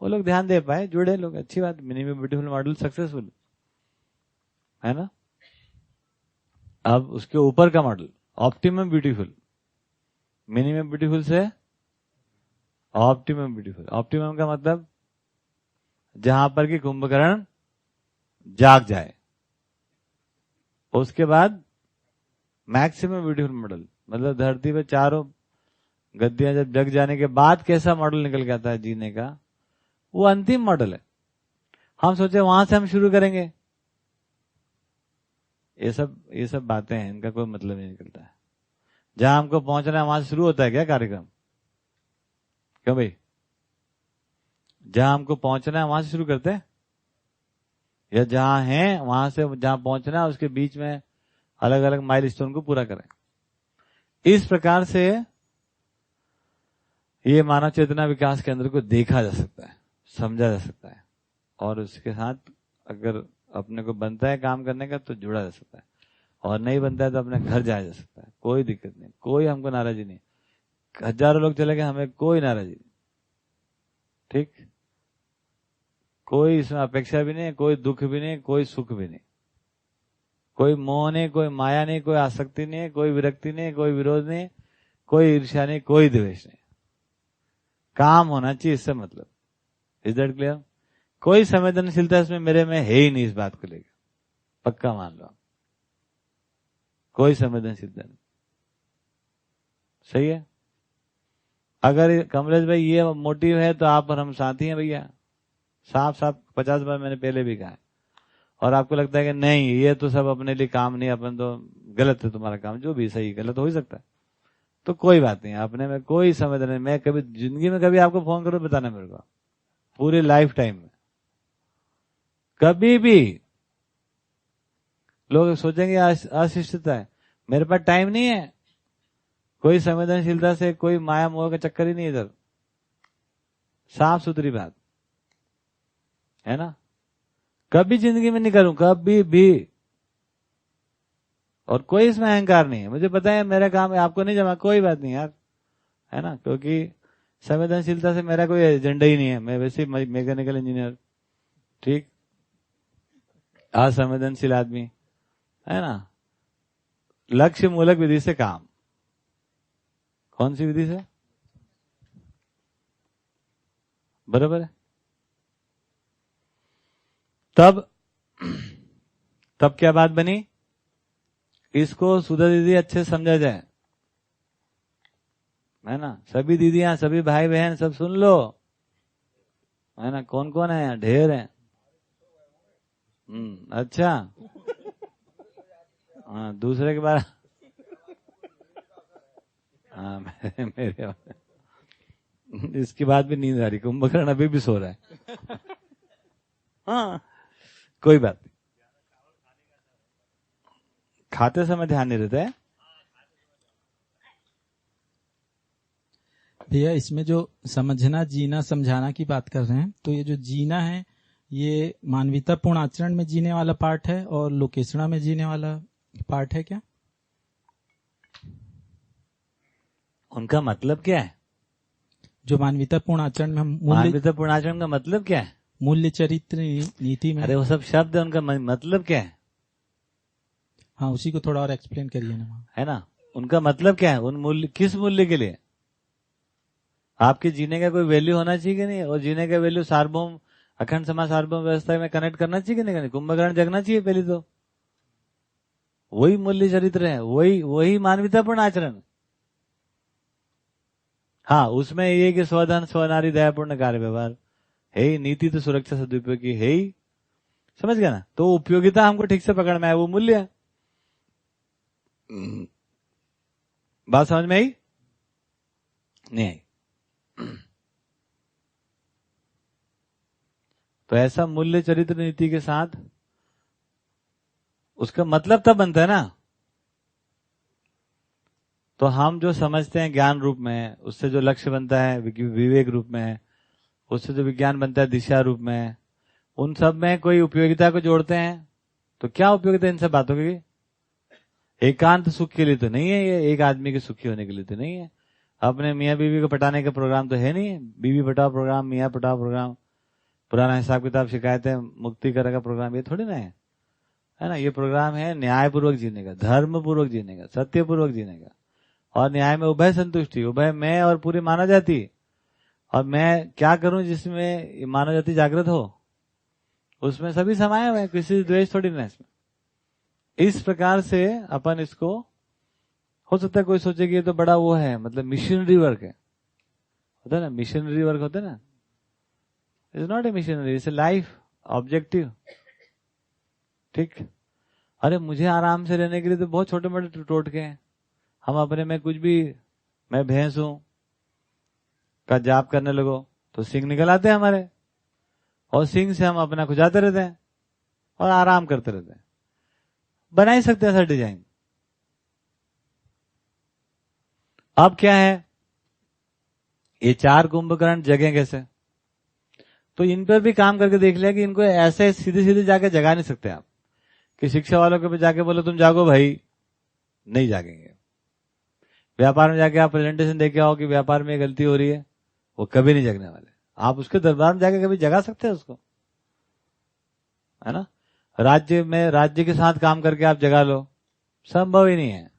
वो लोग ध्यान दे पाए, जुड़े लोग, अच्छी बात। मिनिमम ब्यूटीफुल मॉडल सक्सेसफुल है ना। अब उसके ऊपर का model optimum beautiful, minimum beautiful से ऑप्टिमम ब्यूटीफुल। ऑप्टिमम का मतलब जहां पर कि कुंभकर्ण जाग जाए। उसके बाद मैक्सिमम ब्यूटीफुल मॉडल, मतलब धरती पे चारों गद्दियां जब जग जाने के बाद कैसा मॉडल निकल के आता है जीने का, वो अंतिम मॉडल है। हम सोचे वहां से हम शुरू करेंगे, ये सब बातें हैं, इनका कोई मतलब नहीं निकलता है। जहां हमको पहुंचना है वहां से शुरू होता है क्या कार्यक्रम? क्यों भाई? जहां हमको पहुंचना है वहां से शुरू करते हैं, या जहां है वहां से जहां पहुंचना है उसके बीच में अलग अलग माइलस्टोन को पूरा करें। इस प्रकार से ये मानव चेतना विकास केंद्र को देखा जा सकता है, समझा जा सकता है, और उसके साथ अगर अपने को बनता है काम करने का तो जुड़ा जा सकता है, और नहीं बनता है तो अपने घर जाया जा सकता है। कोई दिक्कत नहीं, कोई हमको नाराजी नहीं। हजारों लोग चले गए, हमें कोई नाराजी नहीं, ठीक। कोई इसमें अपेक्षा भी नहीं, कोई दुख भी नहीं, कोई सुख भी नहीं, कोई मोह नहीं, कोई माया नहीं, कोई आसक्ति नहीं, कोई विरक्ति नहीं, कोई विरोध नहीं, कोई ईर्ष्या नहीं, कोई द्वेष नहीं। काम होना चाहिए, इससे मतलब। Is that clear? कोई संवेदनशीलता इसमें मेरे में है ही नहीं, इस बात को लेकर पक्का मान लो। कोई संवेदनशीलता नहीं। सही है। अगर कमलेश भाई ये मोटिव है तो आप और हम साथी हैं भैया, साफ साफ 50 बार मैंने पहले भी कहा है। और आपको लगता है कि नहीं ये तो सब अपने लिए काम नहीं, अपन तो गलत है तुम्हारा काम, जो भी सही गलत हो ही सकता है, तो कोई बात नहीं, अपने में कोई संवेदन नहीं। मैं कभी जिंदगी में कभी आपको फोन करूं बताना मेरे को, पूरे लाइफ टाइम में कभी भी। लोग सोचेंगे अशिष्टता है, मेरे पास टाइम नहीं है। कोई संवेदनशीलता से कोई माया मोह का चक्कर ही नहीं इधर, साफ सुथरी बात है ना। कभी जिंदगी में नहीं करूं, कभी भी। और कोई इसमें अहंकार नहीं है, मुझे पता है मेरा काम है, आपको नहीं जमा, कोई बात नहीं यार, है ना। क्योंकि संवेदनशीलता से मेरा कोई एजेंडा ही नहीं है, मैं वैसे मैकेनिकल इंजीनियर, ठीक, असंवेदनशील आदमी, है ना। लक्ष्य मूलक विधि से काम। कौन सी विधि से? बराबर है। तब क्या बात बनी, इसको सुधा दीदी अच्छे समझा जाए, है ना। सभी दीदियां, सभी भाई बहन सब सुन लो, है ना। कौन कौन है यहाँ? ढेर है। अच्छा, हाँ दूसरे के बारे, हाँ मेरे इसकी बात भी नींद आ रही, कुंभकर्ण अभी भी सो रहा है। हाँ कोई बात नहीं, खाते समय ध्यान नहीं रहता है भैया। इसमें जो समझना, जीना, समझाना की बात कर रहे हैं, तो ये जो जीना है ये मानवीयतापूर्ण आचरण में जीने वाला पार्ट है और लोकेशना में जीने वाला पार्ट है क्या? उनका मतलब क्या है? जो मानवीयतापूर्ण आचरण में हम मूल्य मानवीयतापूर्ण आचरण का मतलब क्या है? मूल्य चरित्र नीति में। अरे वो सब शब्द है, उनका मतलब क्या है? हाँ, उसी को थोड़ा और एक्सप्लेन करिए ना। है ना, उनका मतलब क्या है? उन मूल्य, किस मूल्य के लिए? आपके जीने का कोई वैल्यू होना चाहिए कि नहीं? और जीने का वैल्यू सार्वभौम अखंड समाज सार्वभौम व्यवस्था में कनेक्ट करना चाहिए कि नहीं? कुंभकर्ण जगना चाहिए पहले तो। वही मूल्य चरित्र है, वही मानवीयतापूर्ण आचरण। हाँ, उसमें ये कि स्वधन स्वनारी दयापूर्ण कार्य व्यवहार है ही, नीति तो सुरक्षा सदुपयोग की है ही, समझ गया ना? तो उपयोगिता हमको ठीक से पकड़ में आए, वो मूल्य है। बात समझ में आई? नहीं आई? तो ऐसा मूल्य चरित्र नीति के साथ उसका मतलब तब बनता है ना, तो हम जो समझते हैं ज्ञान रूप में, उससे जो लक्ष्य बनता है विवेक रूप में, उससे जो विज्ञान बनता है दिशा रूप में, उन सब में कोई उपयोगिता को जोड़ते हैं। तो क्या उपयोगिता इन सब बातों की? एकांत सुख के लिए तो नहीं है ये, एक आदमी के सुखी होने के लिए तो नहीं है, अपने मियाँ बीवी को पटाने का प्रोग्राम तो है नहीं, बीवी पटाओ प्रोग्राम, मियाँ पटाओ प्रोग्राम, पुराना हिसाब किताब शिकायतें मुक्ति करने का प्रोग्राम, ये थोड़ी ना है ना। ये प्रोग्राम है न्यायपूर्वक जीने का, धर्म पूर्वक जीने का, सत्य पूर्वक जीने का, और न्याय में उभय संतुष्टि, उभय मैं और पूरी मानव जाति। और मैं क्या करूं जिसमें मानव जाति जागृत हो, उसमें सभी समाये हुए हैं, किसी द्वेष थोड़ी ना इसमें। इस प्रकार से अपन इसको, हो सकता है कोई सोचे कि ये तो बड़ा वो है, मतलब मिशनरी वर्क है, होता है ना, मिशनरी वर्क होता है ना। It's not a missionary, it's a life objective. ठीक, अरे मुझे आराम से रहने के लिए तो बहुत छोटे मोटे टोटके हैं। हम अपने में कुछ भी, मैं भैंस हूं का जाप करने लगो तो सिंह निकल आते हैं हमारे, और सिंह से हम अपना खुजाते रहते हैं और आराम करते रहते हैं। बना ही सकते हैं ऐसा डिजाइन। अब क्या है, ये 4 कुंभकर्ण जगह कैसे? तो इन पर भी काम करके देख लिया कि इनको ऐसे सीधे सीधे जाके जगा नहीं सकते आप, कि शिक्षा वालों के पे जाके बोलो तुम जागो भाई, नहीं जागेंगे। व्यापार में जाके आप प्रेजेंटेशन देके आओ कि व्यापार में गलती हो रही है, वो कभी नहीं जगने वाले। आप उसके दरबार में जाके कभी जगा सकते हैं उसको? है ना। राज्य में राज्य के साथ काम करके आप जगा लो, संभव ही नहीं है।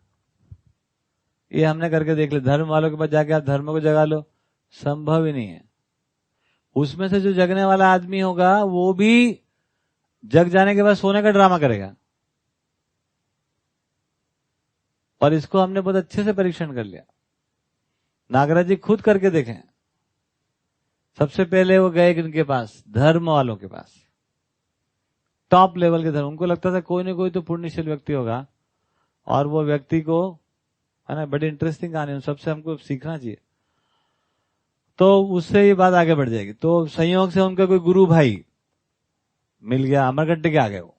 ये हमने करके देख लिया। धर्म वालों के पास जाके आप धर्म को जगा लो, संभव ही नहीं है। उसमें से जो जगने वाला आदमी होगा वो भी जग जाने के बाद सोने का ड्रामा करेगा। और इसको हमने बहुत अच्छे से परीक्षण कर लिया। नागराज जी खुद करके देखें। सबसे पहले वो गए इनके पास, धर्म वालों के पास, टॉप लेवल के धर्म। उनको लगता था कोई ना कोई तो पुण्यशील व्यक्ति होगा, और वो व्यक्ति को, है ना, बड़ी इंटरेस्टिंग कहानी, उन सबसे हमको सीखना चाहिए, तो उससे ये बात आगे बढ़ जाएगी। तो संयोग से उनका कोई गुरु भाई मिल गया, अमरकंटक के आ गए। वो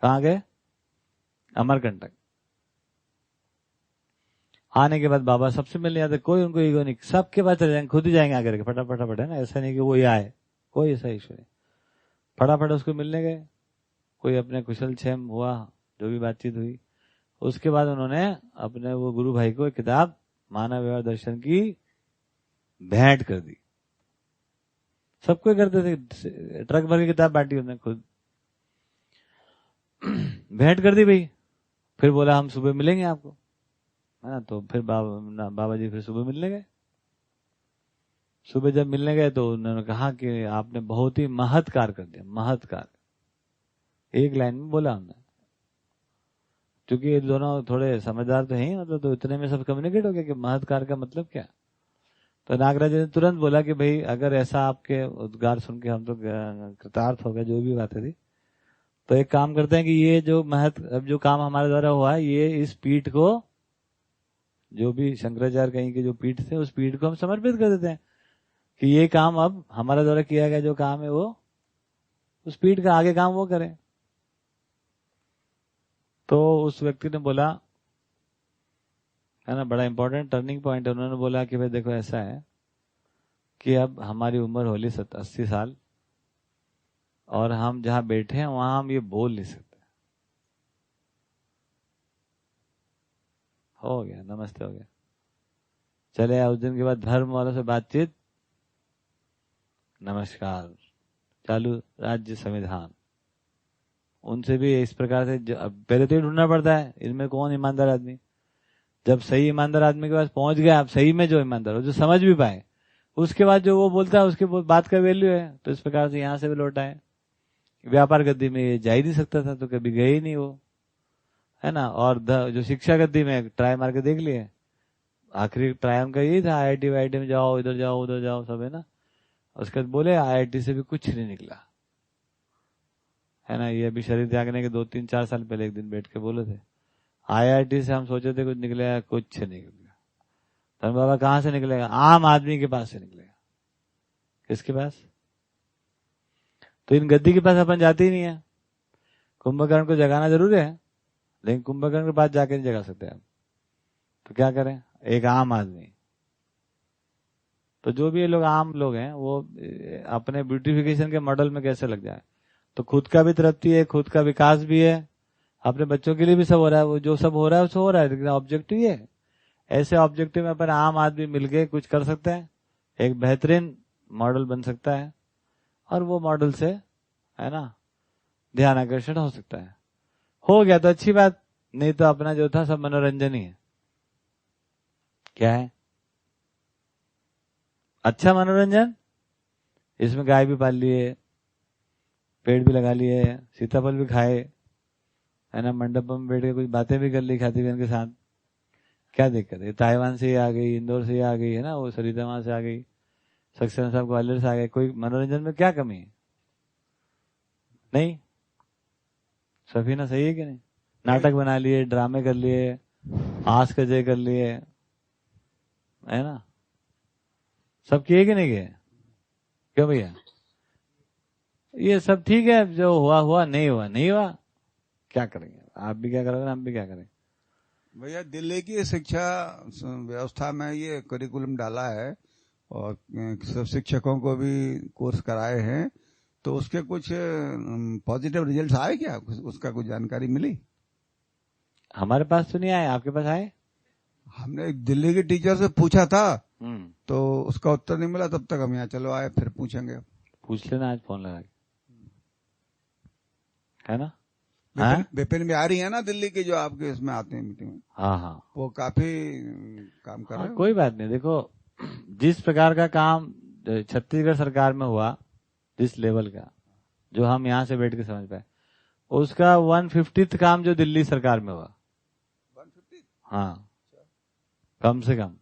कहाँ गए? अमरकंटक। आने के बाद बाबा सबसे मिलने आते, कोई उनको ईगो नहीं, सबके पास चले जाएंगे, खुद ही जाएंगे आगे, फटाफट, है ना। ऐसा नहीं कि वो ही आए, कोई ऐसा इशू नहीं। फटाफट उसको मिलने गए, कोई अपने कुशल क्षेम हुआ, जो भी बातचीत हुई। उसके बाद उन्होंने अपने वो गुरु भाई को एक किताब मानव व्यवहार दर्शन की भेंट कर दी। सबको करते थे, ट्रक भर की किताब बांटी उन्होंने खुद, भेंट कर दी भाई। फिर बोला हम सुबह मिलेंगे आपको, है ना। तो फिर बाबा जी फिर सुबह मिलने गए। सुबह जब मिलने गए तो उन्होंने कहा कि आपने बहुत ही महत् कार्य कर दिया, महत् कार्य, एक लाइन में बोला हमने। क्योंकि ये दोनों थोड़े समझदार तो हैं, मतलब तो इतने में सब कम्युनिकेट हो गया कि महत् कार्य का मतलब क्या। तो नागराज ने तुरंत बोला कि भाई अगर ऐसा आपके उद्गार सुन के हम तो कृतार्थ हो गए, जो भी बातें थी, तो एक काम करते हैं कि ये जो अब जो काम हमारे द्वारा हुआ है, ये इस पीठ को, जो भी शंकराचार्य कहीं के जो पीठ थे, उस पीठ को हम समर्पित कर देते हैं कि ये काम अब हमारे द्वारा किया गया जो काम है वो उस पीठ का आगे काम वो करें। तो उस व्यक्ति ने बोला, है ना, बड़ा इंपॉर्टेंट टर्निंग पॉइंट है। उन्होंने बोला कि भाई देखो ऐसा है कि अब हमारी उम्र होली 80 साल, और हम जहां बैठे हैं वहां हम ये बोल नहीं सकते। हो गया, नमस्ते हो गया। चले आए। उस दिन के बाद धर्म वालों से बातचीत, नमस्कार, चालू राज्य संविधान। उनसे भी इस प्रकार से पहले तो ढूंढना पड़ता है इनमें कौन ईमानदार आदमी। जब सही ईमानदार आदमी के पास पहुंच गया, आप सही में जो ईमानदार हो, जो समझ भी पाए, उसके बाद जो वो बोलता है उसके बात का वैल्यू है। तो इस प्रकार से यहां से भी लौट आए। व्यापार गद्दी में ये जा ही नहीं सकता था, तो कभी गए ही नहीं वो, है ना। और जो शिक्षा गद्दी में ट्राई मार के देख लिए, आखिरी ट्राई उनका यही था, IIT वाईआईटी में जाओ, इधर जाओ उधर जाओ, सब है ना। उसके बाद बोले IIT से भी कुछ नहीं निकला, है ना। ये अभी शरीर त्यागने के 2-3-4 साल पहले एक दिन बैठ के बोले थे, IIT से हम सोचे थे कुछ निकलेगा, कुछ नहीं निकलेगा। धर्म बाबा कहाँ से निकलेगा? आम आदमी के पास से निकलेगा। किसके पास? तो इन गद्दी के पास अपन जाते ही नहीं है। कुंभकर्ण को जगाना जरूर है, लेकिन कुंभकर्ण के पास जाके नहीं जगा सकते आप। तो क्या करें? एक आम आदमी। तो जो भी ये लोग आम लोग हैं, वो अपने ब्यूटिफिकेशन के मॉडल में कैसे लग जाए। तो खुद का भी तृप्ति है, खुद का विकास भी है, अपने बच्चों के लिए भी सब हो रहा है। वो जो सब हो रहा है उसको हो रहा है, लेकिन ऑब्जेक्टिव ये, ऐसे ऑब्जेक्टिव में अपन आम आदमी मिलके कुछ कर सकते हैं, एक बेहतरीन मॉडल बन सकता है, और वो मॉडल से, है ना, ध्यान आकर्षण हो सकता है। हो गया तो अच्छी बात, नहीं तो अपना जो था सब मनोरंजन ही है। क्या है? अच्छा मनोरंजन। इसमें गाय भी पाल लिए, पेड़ भी लगा लिए, सीताफल भी खाए, है ना, मंडप में बैठ के कुछ बातें भी कर ली खाती बहन के साथ। क्या दिक्कत है? ताइवान से ही आ गई, इंदौर से ही आ गई, है ना, वो सरिता वहां से आ गई, सक्सेना साहब ग्वालियर से आ गए। कोई मनोरंजन में क्या कमी है? नहीं, सफीना सही है कि नहीं? नाटक बना लिए, ड्रामे कर लिए, आस कजे कर लिए, है ना, सब किए कि नहीं किए? क्यों भैया? ये सब ठीक है, जो हुआ हुआ, नहीं हुआ नहीं हुआ, क्या करेंगे? आप भी क्या करोगे, हम भी क्या करें? भैया दिल्ली की शिक्षा व्यवस्था में ये करिकुलम डाला है और सब शिक्षकों को भी कोर्स कराए हैं, तो उसके कुछ पॉजिटिव रिजल्ट्स आए क्या? उसका कुछ जानकारी मिली? हमारे पास तो नहीं आए, आपके पास आए? हमने दिल्ली के टीचर से पूछा था, तो उसका उत्तर नहीं मिला। तब तक हम यहाँ चलो आए, फिर पूछेंगे। पूछ लेना आज फोन लगा के, है ना। विपिन में आ रही है ना दिल्ली की, जो आपके इसमें आते हैं मीटिंग में। हाँ, वो काफी काम कर रहे हैं। कोई बात नहीं। देखो, जिस प्रकार का काम छत्तीसगढ़ सरकार में हुआ, जिस लेवल का, जो हम यहाँ से बैठ के समझ पाए, उसका 1/50 काम जो दिल्ली सरकार में हुआ। 150? हाँ, कम से कम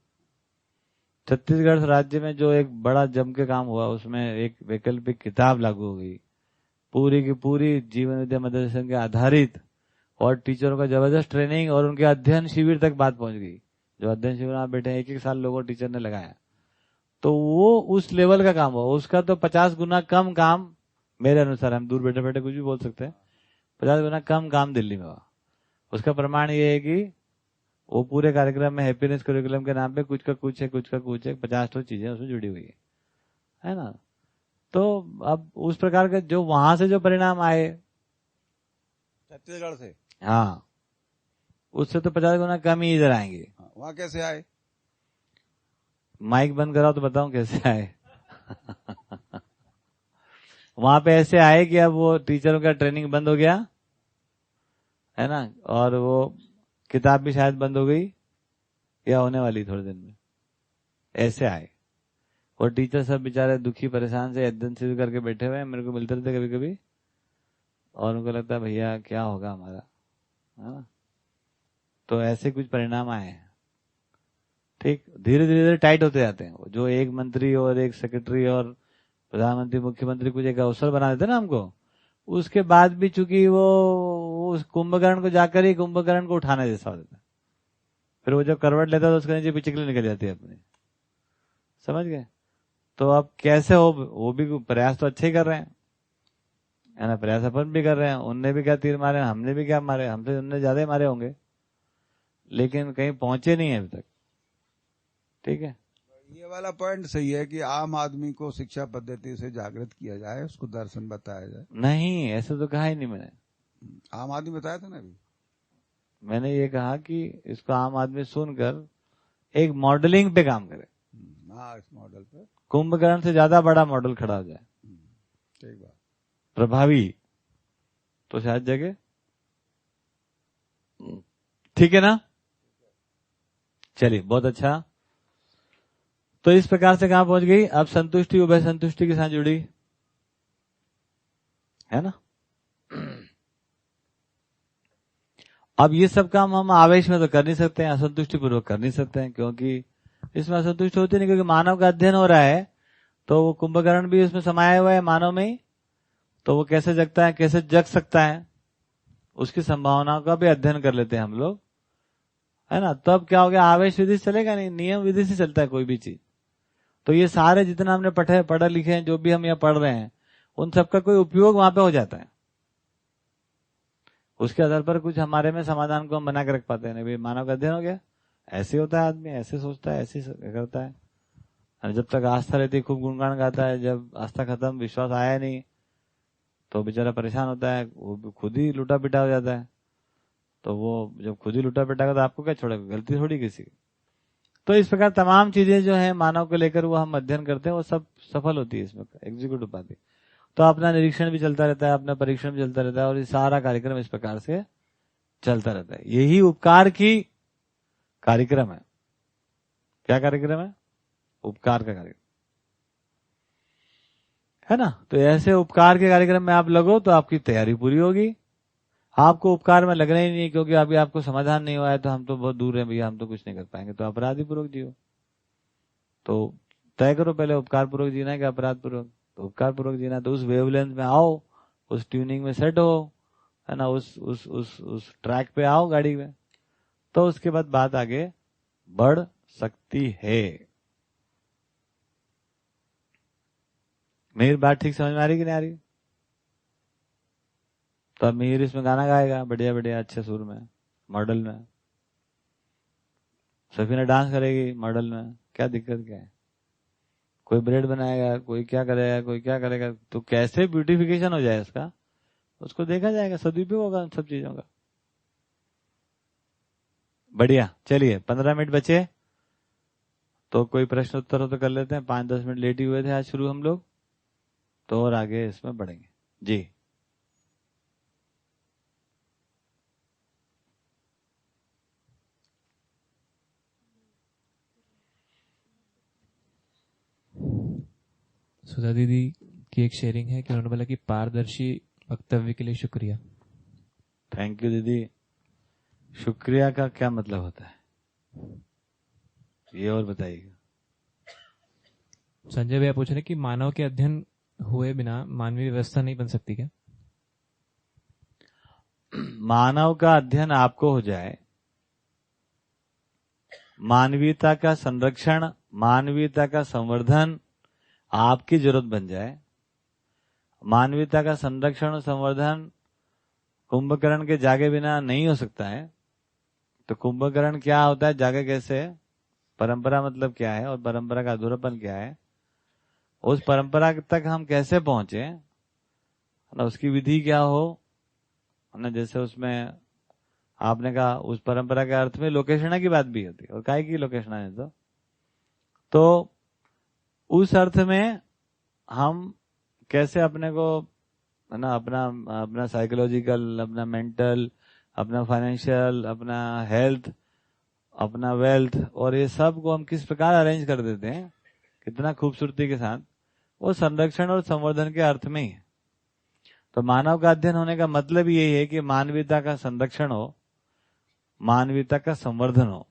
छत्तीसगढ़ राज्य में जो एक बड़ा जम के काम हुआ, उसमें एक वैकल्पिक किताब लागू हो गई, पूरी की पूरी जीवन विद्या मदरसन के आधारित, और टीचरों का जबरदस्त ट्रेनिंग, और उनके अध्ययन शिविर तक बात पहुंच गई। जो अध्ययन शिविर में बैठे 1-1 साल लोगों टीचर ने लगाया, तो वो उस लेवल का काम हुआ। उसका तो 50 गुना कम काम, मेरे अनुसार, हम दूर बैठे बैठे कुछ भी बोल सकते हैं, 50 गुना कम काम दिल्ली में हुआ। उसका प्रमाण ये है कि वो पूरे कार्यक्रम में हैप्पीनेस करिकुलम के नाम पे कुछ का कुछ है, कुछ का कुछ है, 50 तो चीजें उसमें जुड़ी हुई है ना। तो अब उस प्रकार के जो वहां से जो परिणाम आए छत्तीसगढ़ से, हाँ, उससे तो 50 गुना कम ही इधर आएंगे। वहाँ कैसे आए? माइक बंद कराओ तो बताऊं कैसे आए। वहां पे ऐसे आए कि अब वो टीचरों का ट्रेनिंग बंद हो गया, है ना, और वो किताब भी शायद बंद हो गई या होने वाली थोड़े दिन में। ऐसे आए, और टीचर सब बेचारे दुखी परेशान से अध्ययन शुरू करके बैठे हुए हैं। मेरे को मिलते रहते कभी कभी, और उनको लगता है भैया क्या होगा हमारा, है ना। तो ऐसे कुछ परिणाम आए हैं। ठीक, धीरे धीरे टाइट होते जाते हैं। जो एक मंत्री और एक सेक्रेटरी और प्रधानमंत्री मुख्यमंत्री कुछ एक अवसर बना देते ना हमको, उसके बाद भी चूंकि वो उस कुंभकर्ण को जाकर ही कुंभकर्ण को उठाने जैसा हो जाता है। फिर वो जब करवट लेता है तो उसके नीचे पिचकली निकल जाती है अपनी, समझ गए। तो अब कैसे हो, वो भी प्रयास तो अच्छे ही कर रहे हैं, है ना, प्रयास अपन भी कर रहे हैं। उनने भी क्या तीर मारे, हमने भी क्या मारे, हमसे उनने ज्यादा मारे होंगे, लेकिन कहीं पहुंचे नहीं है अभी तक। ठीक है, ये वाला पॉइंट सही है कि आम आदमी को शिक्षा पद्धति से जागृत किया जाए, उसको दर्शन बताया जाए। नहीं, ऐसा तो कहा ही नहीं मैंने। आम आदमी बताया था ना अभी। मैंने ये कहा कि इसको आम आदमी सुनकर एक मॉडलिंग पे काम करे। हाँ, इस मॉडल पे कुंभकर्ण से ज्यादा बड़ा मॉडल खड़ा हो जाए, ठीक बात। प्रभावी, तो शायद जगह। ठीक है ना? चलिए, बहुत अच्छा। तो इस प्रकार से कहां पहुंच गई? अब संतुष्टि उभय संतुष्टि के साथ जुड़ी, है ना? अब ये सब काम हम आवेश में तो कर नहीं सकते हैं, असंतुष्टि पूर्वक कर नहीं सकते हैं, क्योंकि इसमें असंतुष्टि होती नहीं, क्योंकि मानव का अध्ययन हो रहा है, तो वो कुंभकर्ण भी उसमें समाया हुआ है मानव में ही, तो वो कैसे जगता है, कैसे जग सकता है, उसकी संभावनाओं का भी अध्ययन कर लेते हैं हम लोग, है ना? तब क्या हो गया? आवेश विधि से चलेगा नहीं, नियम विधि से चलता है कोई भी चीज। तो ये सारे जितना हमने पढ़े लिखे हैं, जो भी हम यहाँ पढ़ रहे हैं, उन सबका कोई उपयोग वहां पे हो जाता है। उसके आधार पर कुछ हमारे में समाधान को हम बना के रख पाते हैं। भाई मानव का अध्ययन हो गया, ऐसे होता है, आदमी ऐसे सोचता है, ऐसे करता है। और जब तक आस्था रहती, खूब गुणगान गाता है, जब आस्था खत्म, विश्वास आया नहीं, तो बेचारा परेशान होता है, वो खुद ही लूटा पिटा हो जाता है। तो वो जब खुद ही लूटा पिटा तो आपको क्या छोड़ेगा? गलती थोड़ी किसी की। तो इस प्रकार तमाम चीजें जो है मानव को लेकर वो हम अध्ययन करते हैं, वो सब सफल होती है, इसमें एग्जीक्यूट हो पाती। तो अपना निरीक्षण भी चलता रहता है, अपना परीक्षण भी चलता रहता है, और ये सारा कार्यक्रम इस प्रकार से चलता रहता है। यही उपकार की कार्यक्रम है। क्या कार्यक्रम है? उपकार का कार्यक्रम, है ना? तो ऐसे उपकार के कार्यक्रम में आप लगो तो आपकी तैयारी पूरी होगी। आपको उपकार में लगना ही नहीं, क्योंकि अभी आपको समाधान नहीं हुआ है, तो हम तो बहुत दूर हैं भैया, हम तो कुछ नहीं कर पाएंगे, तो अपराधी पूर्वक जियो। तो तय करो पहले, उपकार पूर्वक जीना है कि अपराध पूर्वक? तो उपकार पूर्वक जीना। तो उस वेवलेंथ में आओ, उस ट्यूनिंग में सेट हो, है ना? उस ट्रैक पे आओ गाड़ी में, तो उसके बाद बात आगे बढ़ सकती है। मेरी बात ठीक समझ में आ रही कि नहीं आ रही? तो अब मीर इसमें गाना गाएगा बढ़िया बढ़िया अच्छे सुर में, मॉडल में। सफीना डांस करेगी मॉडल में, क्या दिक्कत क्या है? कोई ब्रेड बनाएगा, कोई क्या करेगा, कोई क्या करेगा, तो कैसे ब्यूटिफिकेशन हो जाए इसका, उसको देखा जाएगा, सदुपयोग होगा उन सब चीजों का। बढ़िया, चलिए 15 मिनट बचे, तो कोई प्रश्न उत्तर हो तो कर लेते हैं। 5-10 मिनट लेट ही हुए थे आज शुरू हम लोग, तो और आगे इसमें बढ़ेंगे जी। सुधा दीदी की एक शेयरिंग है कि उन्होंने बोला कि पारदर्शी वक्तव्य के लिए शुक्रिया। थैंक यू दीदी। शुक्रिया का क्या मतलब होता है, ये और बताइएगा। संजय भैया पूछ रहे कि मानव के अध्ययन हुए बिना मानवीय व्यवस्था नहीं बन सकती क्या? मानव का अध्ययन आपको हो जाए, मानवीयता का संरक्षण, मानवीयता का संवर्धन आपकी जरूरत बन जाए। मानवीयता का संरक्षण और संवर्धन कुंभकर्ण के जागे बिना नहीं हो सकता है। तो कुंभकर्ण क्या होता है, जागे कैसे, परंपरा मतलब क्या है, और परंपरा का अधूरापन क्या है, उस परंपरा तक हम कैसे पहुंचे, उसकी विधि क्या हो ना। जैसे उसमें आपने कहा उस परंपरा के अर्थ में लोकेशना की बात भी होती है, और काय की लोकेशना है, तो उस अर्थ में हम कैसे अपने को, है ना, अपना साइकोलॉजिकल, अपना मेंटल, अपना फाइनेंशियल, अपना हेल्थ, अपना वेल्थ, और ये सब को हम किस प्रकार अरेंज कर देते हैं कितना खूबसूरती के साथ, वो संरक्षण और संवर्धन के अर्थ में ही है। तो मानव का अध्ययन होने का मतलब यही है कि मानवीयता का संरक्षण हो, मानवीयता का संवर्धन हो।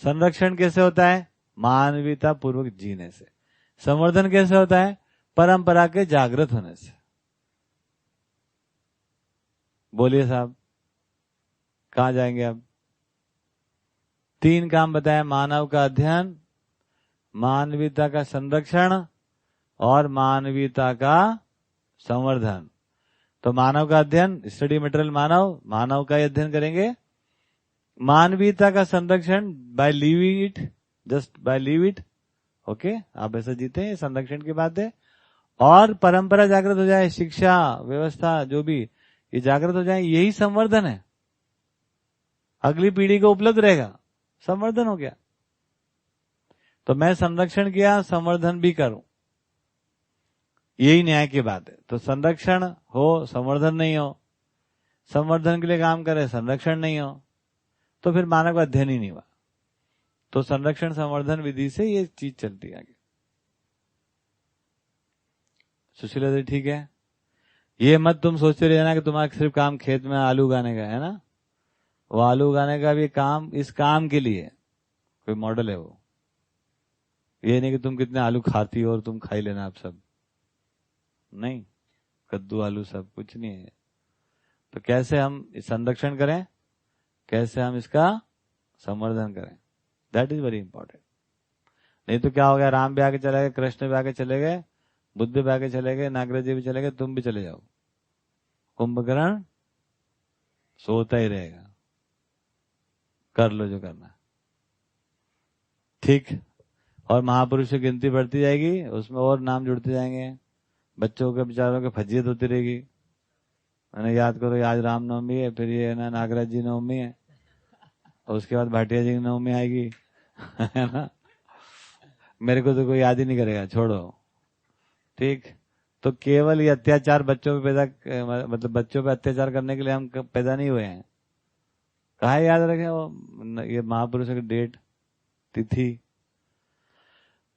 संरक्षण कैसे होता है? मानवीयता पूर्वक जीने से। संवर्धन कैसे होता है? परंपरा के जागृत होने से। बोलिए साहब, कहां जाएंगे अब? 3 काम बताया, मानव का अध्ययन, मानवीयता का संरक्षण और मानवीयता का संवर्धन। तो मानव का अध्ययन, स्टडी मटेरियल मानव का ही अध्ययन करेंगे। मानवीयता का संरक्षण by living it, just by live it, okay, आप ऐसा जीते हैं, संरक्षण की बात है। और परंपरा जागृत हो जाए, शिक्षा व्यवस्था जो भी ये जागृत हो जाए, यही संवर्धन है, अगली पीढ़ी को उपलब्ध रहेगा, संवर्धन हो गया। तो मैं संरक्षण किया, संवर्धन भी करूं, यही न्याय की बात है। तो संरक्षण हो, संवर्धन नहीं हो, संवर्धन के लिए काम करे, संरक्षण नहीं हो, तो फिर मानव का अध्ययन ही नहीं हुआ। तो संरक्षण संवर्धन विधि से ये चीज चलती है आगे। सुशीला जी ठीक है। ये मत तुम सोचते रहना कि तुम्हारा सिर्फ काम खेत में आलू उगाने का है ना, वो आलू उगाने का भी काम इस काम के लिए कोई मॉडल है वो। ये नहीं कि तुम कितने आलू खाती हो और तुम खाई लेना आप सब, नहीं, कद्दू आलू सब कुछ नहीं है। तो कैसे हम संरक्षण करें, कैसे हम इसका संवर्धन करें, दैट इज वेरी इंपॉर्टेंट। नहीं तो क्या हो गया, राम भी आके चले गए, कृष्ण भी आके चले गए, बुद्ध भी आके चले गए, नागराज जी भी चले गए, तुम भी चले जाओ, कुंभकर्ण सोता ही रहेगा। कर लो जो करना, ठीक। और महापुरुष की गिनती बढ़ती जाएगी, उसमें और नाम जुड़ते जाएंगे, बच्चों के बेचारों की फजीयत होती रहेगी। मैंने याद करो, आज रामनवमी है, फिर ये ना नागराज जी नवमी है, और उसके बाद भाटिया जी की नवमी आएगी है ना। मेरे को तो कोई याद ही नहीं करेगा, छोड़ो, ठीक। तो केवल ये अत्याचार बच्चों पे पैदा, मतलब बच्चों पे अत्याचार करने के लिए हम पैदा नहीं हुए हैं। कहा याद रखें वो ये महापुरुषों की डेट, तिथि।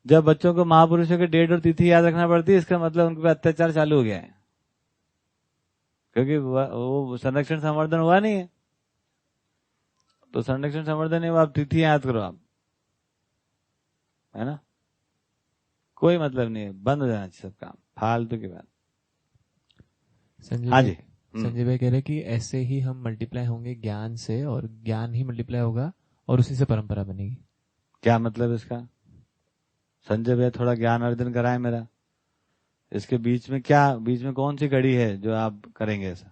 जब बच्चों को महापुरुषों की डेट और तिथि याद रखना पड़ती है, इसका मतलब उनके पे अत्याचार चालू हो गया है, क्योंकि वो संरक्षण संवर्धन हुआ नहीं है। तो संरक्षण संवर्धन नहीं हुआ, आप तिथि याद करो आप, है ना। कोई मतलब नहीं है, बंद हो जाना चाहिए सब काम, फालतू की बात। हाँ जी, संजय भाई कह रहे कि ऐसे ही हम मल्टीप्लाई होंगे ज्ञान से, और ज्ञान ही मल्टीप्लाई होगा और उसी से परंपरा बनेगी। क्या मतलब इसका? संजय भैया थोड़ा ज्ञान अर्जन कराए मेरा। इसके बीच में क्या, बीच में कौन सी कड़ी है जो आप करेंगे ऐसा?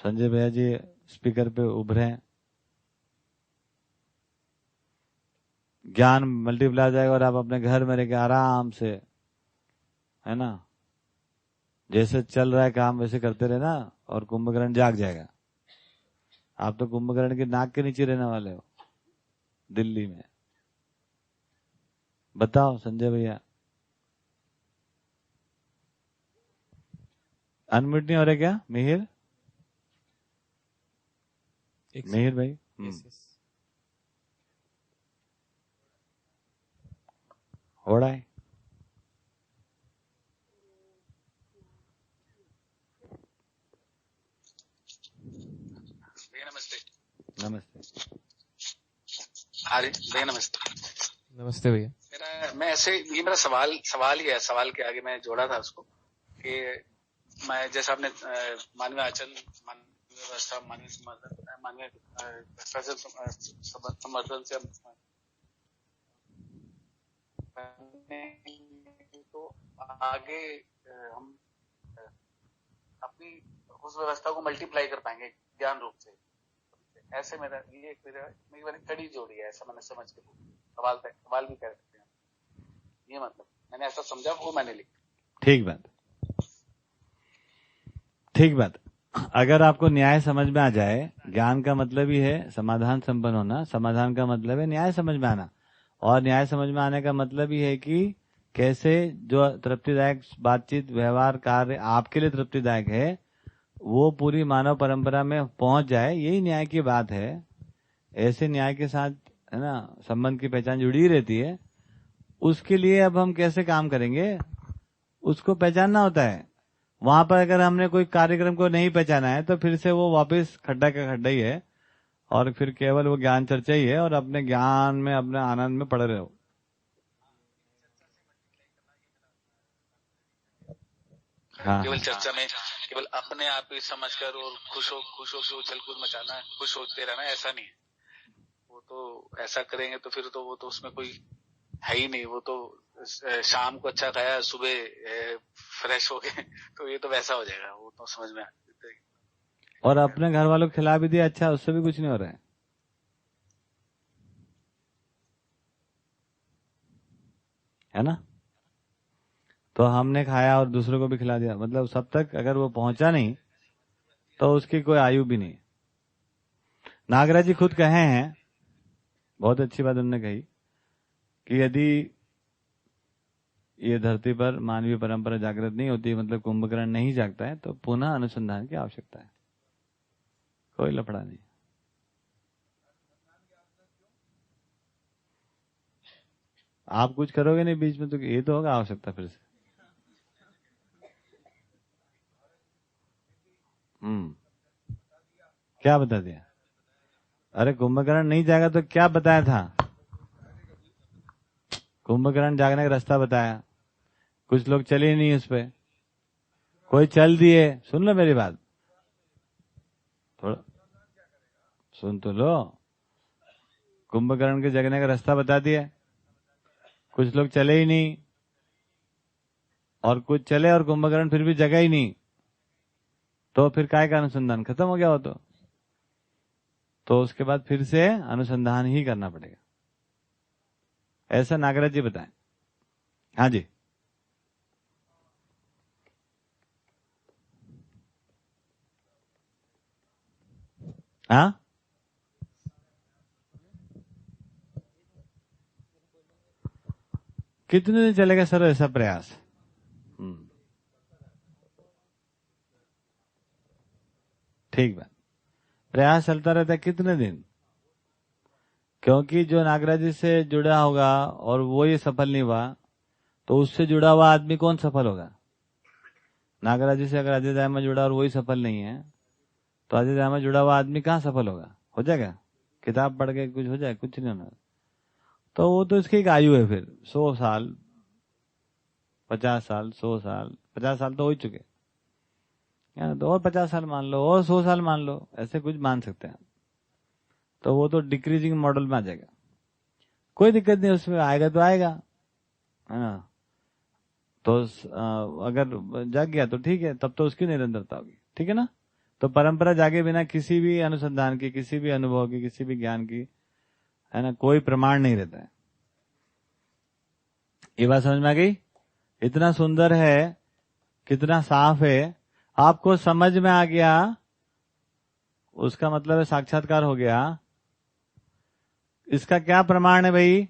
संजय भैया जी स्पीकर पे उभरे हैं। ज्ञान मल्टीप्लाई जाएगा और आप अपने घर में रह के आराम से, है ना, जैसे चल रहा है काम वैसे करते रहना, और कुंभकर्ण जाग जाएगा। आप तो कुंभकर्ण के नाक के नीचे रहने वाले हो दिल्ली में। बताओ संजय भैया, अनम्यूट नहीं हो रहे क्या? मिहिर, मिहिर भाई। हो रहा है। नमस्ते। हाँ जी भैया नमस्ते। नमस्ते भैया। मैं ऐसे, ये मेरा सवाल ही है, सवाल के आगे मैं जोड़ा था उसको कि मैं, जैसे आपने मानवीय आचरण, मानवीय व्यवस्था, मानवीय संवर्धन से तो आगे हम अपनी उस व्यवस्था को मल्टीप्लाई कर पाएंगे ज्ञान रूप से। ऐसे मेरा ये मेरी कड़ी जोड़ी है, ऐसा मैंने समझ के सवाल भी कर सकते हैं, ये मतलब मैंने ऐसा समझा, वो मैंने लिखा। ठीक बात, ठीक बात। अगर आपको न्याय समझ में आ जाए, ज्ञान का मतलब ही है समाधान संपन्न होना, समाधान का मतलब है न्याय समझ में आना, और न्याय समझ में आने का मतलब ही है कि कैसे जो तृप्तिदायक बातचीत, व्यवहार, कार्य आपके लिए तृप्तिदायक है, वो पूरी मानव परंपरा में पहुंच जाए, यही न्याय की बात है। ऐसे न्याय के साथ, है ना, संबंध की पहचान जुड़ी रहती है। उसके लिए अब हम कैसे काम करेंगे, उसको पहचानना होता है। वहां पर अगर हमने कोई कार्यक्रम को नहीं पहचाना है, तो फिर से वो वापस खड्डा का खड्डा ही है, और फिर केवल वो ज्ञान चर्चा ही है, और अपने ज्ञान में, अपने आनंद में पड़े रहो। हाँ, केवल चर्चा में केवल अपने आप ही समझकर और खुश हो के उछल कूद मचाना है, खुश होते रहना, ऐसा नहीं है। वो तो ऐसा करेंगे तो फिर तो वो तो उसमें कोई है ही नहीं। वो तो शाम को अच्छा खाया, सुबह फ्रेश हो गए, तो ये तो वैसा हो जाएगा, वो तो समझ में और अपने घर वालों को खिला भी दिया, अच्छा, उससे भी कुछ नहीं हो रहा है ना। तो हमने खाया और दूसरों को भी खिला दिया, मतलब सब तक अगर वो पहुंचा नहीं तो उसकी कोई आयु भी नहीं। नागराज जी खुद कहे हैं, बहुत अच्छी बात उन्होंने कही कि यदि ये धरती पर मानवीय परंपरा जागृत नहीं होती, मतलब कुंभकर्ण नहीं जागता है, तो पुनः अनुसंधान की आवश्यकता है। कोई लफड़ा नहीं। आप कुछ करोगे नहीं बीच में तो ये तो होगा आवश्यकता फिर से। क्या बता दिया? अरे कुंभकर्ण नहीं जाएगा तो क्या बताया था? कुंभकर्ण जागने का रास्ता बताया, कुछ लोग चले नहीं उस पे, कोई चल दिए। सुन लो मेरी बात, थोड़ा सुन तो लो। कुंभकर्ण के जगने का रास्ता बता दिया, कुछ लोग चले ही नहीं, और कुछ चले और कुंभकर्ण फिर भी जगा ही नहीं, तो फिर काय का अनुसंधान? खत्म हो गया हो तो उसके बाद फिर से अनुसंधान ही करना पड़ेगा। ऐसा नागराज जी बताएं। हाँ जी। हाँ, कितने दिन चलेगा सर ऐसा प्रयास? ठीक बात। प्रयास चलता रहता है कितने दिन? क्योंकि जो नागराज जी से जुड़ा होगा और वो ये सफल नहीं हुआ, तो उससे जुड़ा हुआ आदमी कौन सफल होगा? नागराज जी से अगर अजय दामा जुड़ा और वही सफल नहीं है, तो अजय दामा जुड़ा हुआ आदमी कहाँ सफल होगा? हो जाएगा? किताब पढ़ के कुछ हो जाए? कुछ नहीं होना। तो वो तो इसकी एक आयु है, फिर 100 साल, 50 साल, 100 साल, 50 साल तो हो ही चुके, तो और 50 साल मान लो, और 100 साल मान लो, ऐसे कुछ मान सकते हैं। तो वो तो डिक्रीजिंग मॉडल में आ जाएगा, कोई दिक्कत नहीं, उसमें आएगा तो आएगा, है ना। तो अगर जाग गया तो ठीक है, तब तो उसकी निरंतरता होगी, ठीक है ना। तो परंपरा जागे बिना किसी भी अनुसंधान की, किसी भी अनुभव की, किसी भी ज्ञान की, है ना, कोई प्रमाण नहीं रहता है। ये बात समझ में आ गई? इतना सुंदर है, कितना साफ है, आपको समझ में आ गया, उसका मतलब है साक्षात्कार हो गया। इसका क्या प्रमाण है भाई?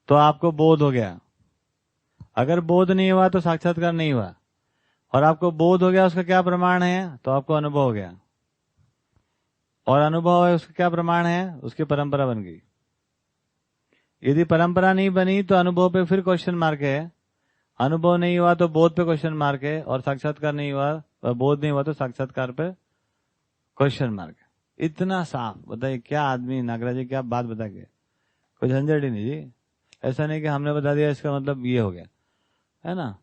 तो आपको बोध हो गया। अगर बोध नहीं हुआ तो साक्षात्कार नहीं हुआ, और आपको बोध हो गया, उसका क्या प्रमाण है? तो आपको अनुभव हो गया, और अनुभव है, उसका क्या प्रमाण है? उसकी परंपरा बन गई। यदि परंपरा नहीं बनी तो अनुभव पे फिर क्वेश्चन मार्क है, अनुभव नहीं हुआ तो बोध पे क्वेश्चन मार्क है, और साक्षात्कार नहीं हुआ, बोध नहीं हुआ तो साक्षात्कार पे क्वेश्चन मार्क है। इतना साफ। बताइए क्या आदमी, नागराज जी क्या बात बता के, कोई झंझट ही नहीं जी। ऐसा नहीं कि हमने बता दिया इसका मतलब ये हो गया, है ना।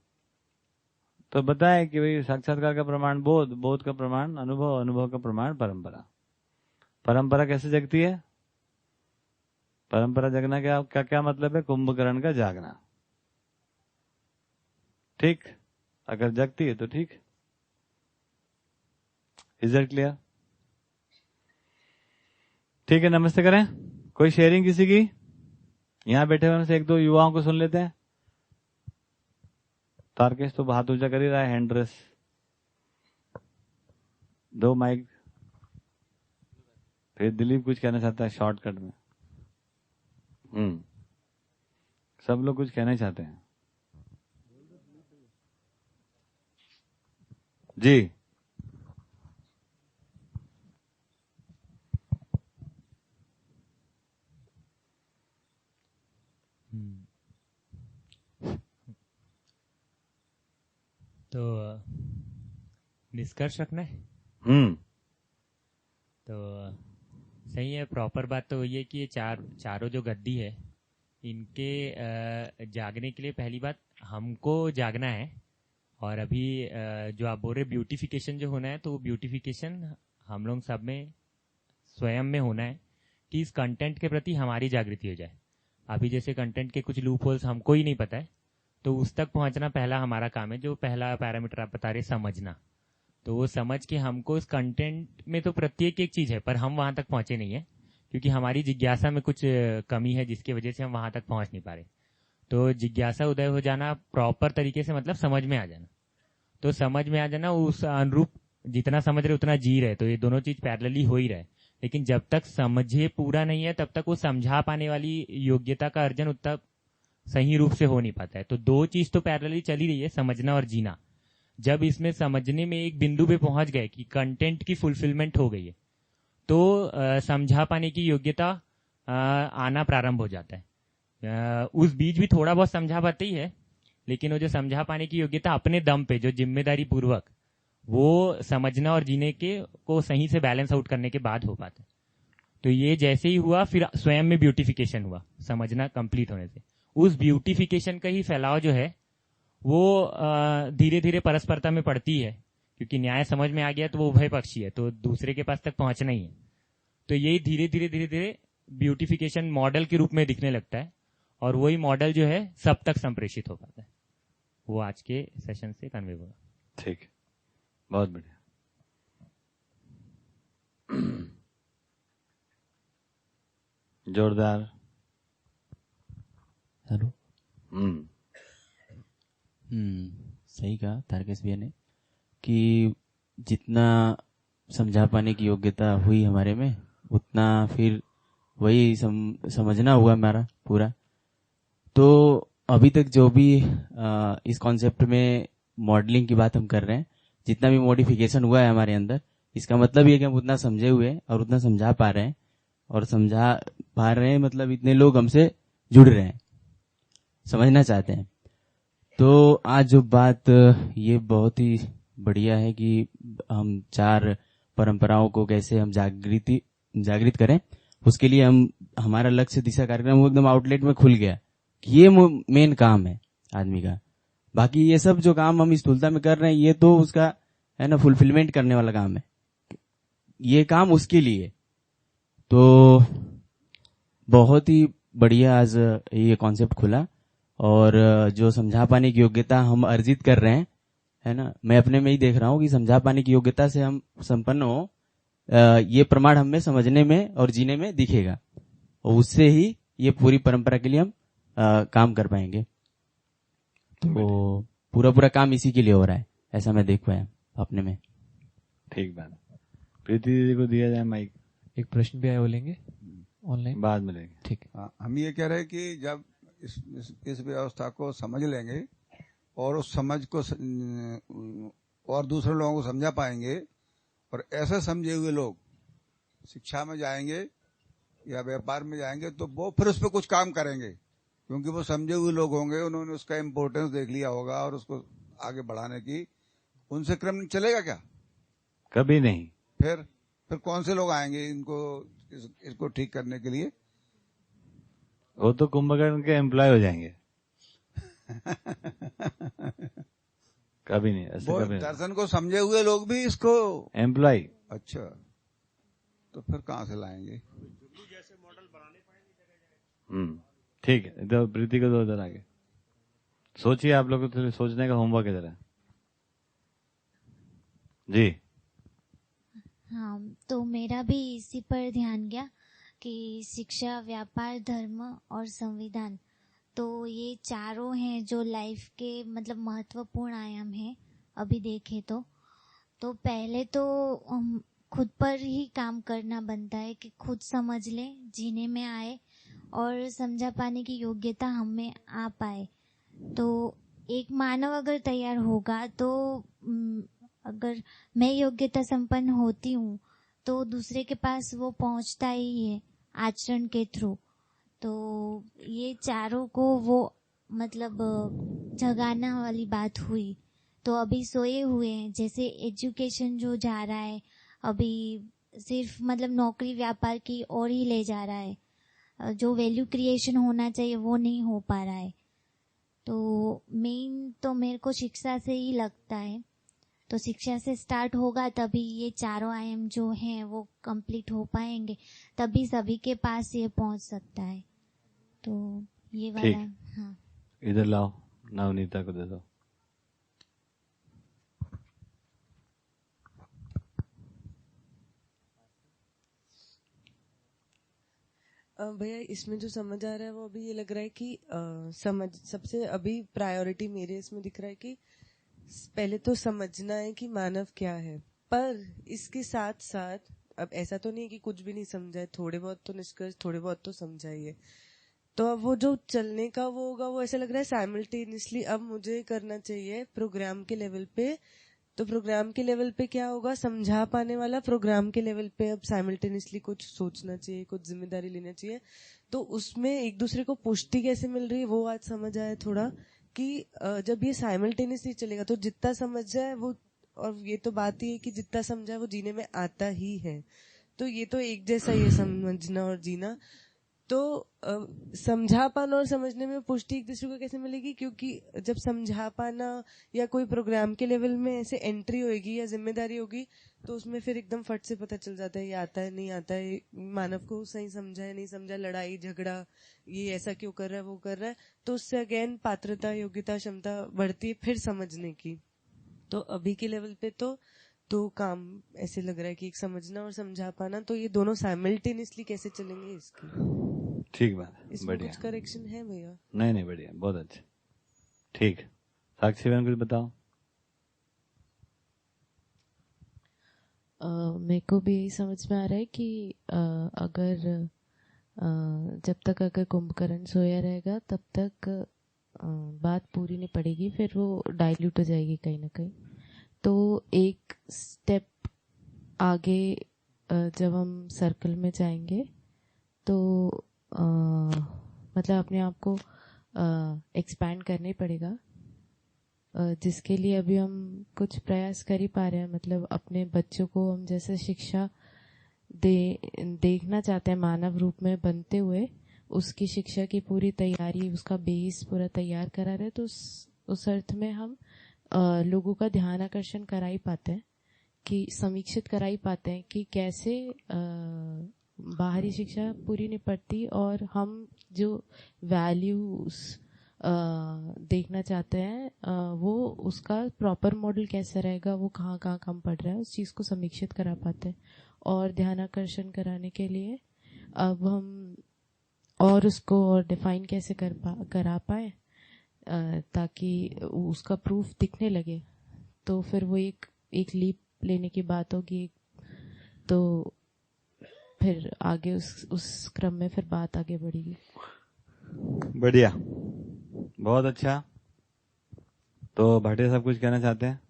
तो बताए कि भाई साक्षात्कार का प्रमाण बोध, बोध का प्रमाण अनुभव, अनुभव का प्रमाण परंपरा। परंपरा कैसे जगती है? परंपरा जगना क्या क्या मतलब है? कुंभकर्ण का जागना, ठीक। अगर जगती है तो ठीक। Is that clear? ठीक है, नमस्ते करें। कोई शेयरिंग किसी की? यहां बैठे हुए से एक दो युवाओं को सुन लेते हैं। तारकेश तो हाथ ऊंचा कर ही रहा है, हैंड रेस। दो माइक। फिर दिलीप कुछ कहना चाहता है शॉर्टकट में। सब लोग कुछ कहना चाहते हैं जी। तो निष्कर्ष रखना है। तो सही है। प्रॉपर बात तो ये कि ये चारों जो गद्दी है, इनके जागने के लिए पहली बात हमको जागना है। और अभी जो आप बोल रहे ब्यूटिफिकेशन जो होना है, तो वो ब्यूटिफिकेशन हम लोग सब में स्वयं में होना है कि इस कंटेंट के प्रति हमारी जागृति हो जाए। अभी जैसे कंटेंट के कुछ लूप होल्स हमको ही नहीं पता है, तो उस तक पहुंचना पहला हमारा काम है। जो पहला पैरामीटर आप बता रहे समझना, तो वो समझ के हमको इस कंटेंट में तो प्रत्येक एक चीज है, पर हम वहां तक पहुंचे नहीं है क्योंकि हमारी जिज्ञासा में कुछ कमी है, जिसकी वजह से हम वहां तक पहुंच नहीं पा रहे। तो जिज्ञासा उदय हो जाना प्रॉपर तरीके से, मतलब समझ में आ जाना। तो समझ में आ जाना, उस अनुरूप जितना समझ रहे उतना जी रहे, तो ये दोनों चीज पैरेलली हो ही रहे। लेकिन जब तक समझे पूरा नहीं है तब तक वो समझा पाने वाली योग्यता का अर्जन उतना सही रूप से हो नहीं पाता है। तो दो चीज तो पैरेलली चली रही है, समझना और जीना। जब इसमें समझने में एक बिंदु पे पहुंच गए कि कंटेंट की फुलफिलमेंट हो गई है, तो समझा पाने की योग्यता आना प्रारंभ हो जाता है। उस बीच भी थोड़ा बहुत समझा पाते ही है, लेकिन वो जो समझा पाने की योग्यता अपने दम पे, जो जिम्मेदारी पूर्वक वो समझना और जीने के को सही से बैलेंस आउट करने के बाद हो पाता है। तो ये जैसे ही हुआ, फिर स्वयं में ब्यूटिफिकेशन हुआ समझना कंप्लीट होने से। उस ब्यूटिफिकेशन का ही फैलाव जो है वो धीरे धीरे परस्परता में पड़ती है, क्योंकि न्याय समझ में आ गया तो वो उभय पक्षी है, तो दूसरे के पास तक पहुंचना ही है। तो यही धीरे धीरे ब्यूटिफिकेशन मॉडल के रूप में दिखने लगता है, और वही मॉडल जो है सब तक संप्रेषित हो पाता है। वो आज के सेशन से कन्वे होगा। ठीक, बहुत बढ़िया। जोरदार। हेलो। सही कहा तारकेश भैया ने कि जितना समझा पाने की योग्यता हुई हमारे में, उतना फिर वही समझना हुआ हमारा पूरा। तो अभी तक जो भी इस कॉन्सेप्ट में मॉडलिंग की बात हम कर रहे हैं, जितना भी मॉडिफिकेशन हुआ है हमारे अंदर, इसका मतलब ये कि हम उतना समझे हुए हैं और उतना समझा पा रहे हैं, और समझा पा रहे हैं मतलब इतने लोग हमसे जुड़ रहे हैं, समझना चाहते हैं। तो आज जो बात ये बहुत ही बढ़िया है कि हम 4 परंपराओं को कैसे हम जागृत करें। उसके लिए हमारा लक्ष्य दिशा कार्यक्रम वो एकदम आउटलेट में खुल गया कि ये मेन काम है आदमी का। बाकी ये सब जो काम हम स्थूलता में कर रहे हैं, ये तो उसका है ना फुलफिलमेंट करने वाला काम है, ये काम उसके लिए। तो बहुत ही बढ़िया आज ये कॉन्सेप्ट खुला, और जो समझा पाने की योग्यता हम अर्जित कर रहे हैं, है ना, मैं अपने में ही देख रहा हूँ कि समझा पाने की योग्यता से हम संपन्न हो, ये प्रमाण हमें समझने में और जीने में दिखेगा, और उससे ही ये पूरी परंपरा के लिए हम काम कर पाएंगे। तो पूरा काम इसी के लिए हो रहा है, ऐसा मैं देख पाया अपने में। ठीक बात। प्रीति दीदी को दिया जाए माइक। एक प्रश्न भी आया, वो लेंगे ऑनलाइन, बाद में लेंगे। ठीक है। हम ये कह रहे हैं कि जब इस व्यवस्था को समझ लेंगे और उस समझ को और दूसरे लोगों को समझा पाएंगे, और ऐसे समझे हुए लोग शिक्षा में जाएंगे या व्यापार में जाएंगे, तो वो फिर उस पर कुछ काम करेंगे, क्योंकि वो समझे हुए लोग होंगे, उन्होंने उसका इम्पोर्टेंस देख लिया होगा, और उसको आगे बढ़ाने की उनसे क्रम चलेगा क्या? कभी नहीं। फिर कौन से लोग आएंगे इसको ठीक करने के लिए? वो तो कुंभकर्ण के एम्प्लॉय हो जाएंगे। कभी नहीं, ऐसा कभी नहीं। दर्शन को समझे हुए लोग भी इसको एम्प्लॉय। अच्छा, तो फिर कहाँ से लाएंगे? जैसे मॉडल बनाने पड़ेंगे। ठीक है, इधर प्रीति को दो, इधर आगे सोचिए। आप लोग को सोचने का होमवर्क इधर है जी। हाँ, तो मेरा भी इसी पर ध्यान गया कि शिक्षा, व्यापार, धर्म और संविधान, तो ये चारों हैं जो लाइफ के मतलब महत्वपूर्ण आयाम हैं अभी देखें तो पहले तो खुद पर ही काम करना बनता है कि खुद समझ लें, जीने में आए और समझा पाने की योग्यता हमें आ पाए। तो एक मानव अगर तैयार होगा तो अगर मैं योग्यता संपन्न होती हूँ तो दूसरे के पास वो पहुँचता ही है आचरण के थ्रू। तो ये चारों को वो मतलब जगाना वाली बात हुई। तो अभी सोए हुए हैं, जैसे एजुकेशन जो जा रहा है अभी सिर्फ मतलब नौकरी व्यापार की ओर ही ले जा रहा है, जो वैल्यू क्रिएशन होना चाहिए वो नहीं हो पा रहा है। तो मेन तो मेरे को शिक्षा से ही लगता है, तो शिक्षा से स्टार्ट होगा तभी ये चारों आयाम जो हैं वो कंप्लीट हो पाएंगे, तभी सभी के पास ये पहुंच सकता है। तो ये वाला हाँ, इधर लाओ, नवनीता को दे दो। भैया इसमें जो समझ आ रहा है वो अभी ये लग रहा है कि समझ सबसे अभी प्रायोरिटी मेरे इसमें दिख रहा है कि पहले तो समझना है कि मानव क्या है, पर इसके साथ साथ अब ऐसा तो नहीं कि कुछ भी नहीं समझा है, थोड़े बहुत तो निष्कर्ष, थोड़े बहुत तो समझा ही है। तो अब वो जो चलने का वो होगा, वो ऐसा लग रहा है साइमल्टेनियसली अब मुझे करना चाहिए प्रोग्राम के लेवल पे। तो प्रोग्राम के लेवल पे क्या होगा, समझा पाने वाला प्रोग्राम के लेवल पे अब साइमल्टेनियसली कुछ सोचना चाहिए, कुछ जिम्मेदारी लेना चाहिए। तो उसमें एक दूसरे को पुष्टि कैसे मिल रही है वो आज समझ आया थोड़ा, कि जब ये साइमल्टेनियसली चलेगा तो जितना समझ जाए वो, और ये तो बात ही है कि जितना समझा है वो जीने में आता ही है। तो ये तो एक जैसा ये समझना और जीना। तो समझा पाना और समझने में पुष्टि एक दूसरे को कैसे मिलेगी, क्योंकि जब समझा पाना या कोई प्रोग्राम के लेवल में ऐसे एंट्री होगी या जिम्मेदारी होगी, तो उसमें फिर एकदम फट से पता चल जाता है ये आता है नहीं आता है, मानव को सही समझा है नहीं समझा, लड़ाई झगड़ा, ये ऐसा क्यों कर रहा है वो कर रहा है। तो उससे अगेन पात्रता योग्यता क्षमता बढ़ती है फिर समझने की। तो अभी के लेवल पे तो काम ऐसे लग रहा है कि एक समझना और समझा पाना, तो ये दोनों साइमल्टेनियसली कैसे चलेंगे इसकी। ठीक बात, इसमें बढ़िया। कुछ करेक्शन है भैया? नहीं बढ़िया, बहुत अच्छा, ठीक। साक्षी बहन कुछ बताओ। मेरे को भी यही समझ में आ रहा है कि अगर जब तक अगर कुंभकर्ण सोया रहेगा तब तक बात पूरी नहीं पड़ेगी, फिर वो डाइल्यूट हो जाएगी कहीं ना कहीं। तो एक स्टेप आगे जब हम सर्कल में जाएंगे तो मतलब अपने आप को एक्सपैंड करना ही पड़ेगा, जिसके लिए अभी हम कुछ प्रयास कर ही पा रहे हैं। मतलब अपने बच्चों को हम जैसे शिक्षा देखना चाहते हैं मानव रूप में बनते हुए, उसकी शिक्षा की पूरी तैयारी, उसका बेस पूरा तैयार करा रहे, तो उस अर्थ में हम लोगों का ध्यान आकर्षण करा ही पाते हैं, कि समीक्षित करा ही पाते हैं कि कैसे बाहरी शिक्षा पूरी नहीं पड़ती और हम जो वैल्यूज देखना चाहते हैं वो उसका प्रॉपर मॉडल कैसे रहेगा, वो कहाँ कहाँ कम पड़ रहा है, उस चीज़ को समीक्षित करा पाते हैं। और ध्यान आकर्षण कराने के लिए अब हम और उसको और डिफाइन कैसे करा पाए ताकि उसका प्रूफ दिखने लगे, तो फिर वो एक लीप लेने की बात होगी। तो फिर आगे उस क्रम में फिर बात आगे बढ़ेगी। बढ़िया, बहुत अच्छा। तो भाटिया साहब कुछ कहना चाहते हैं?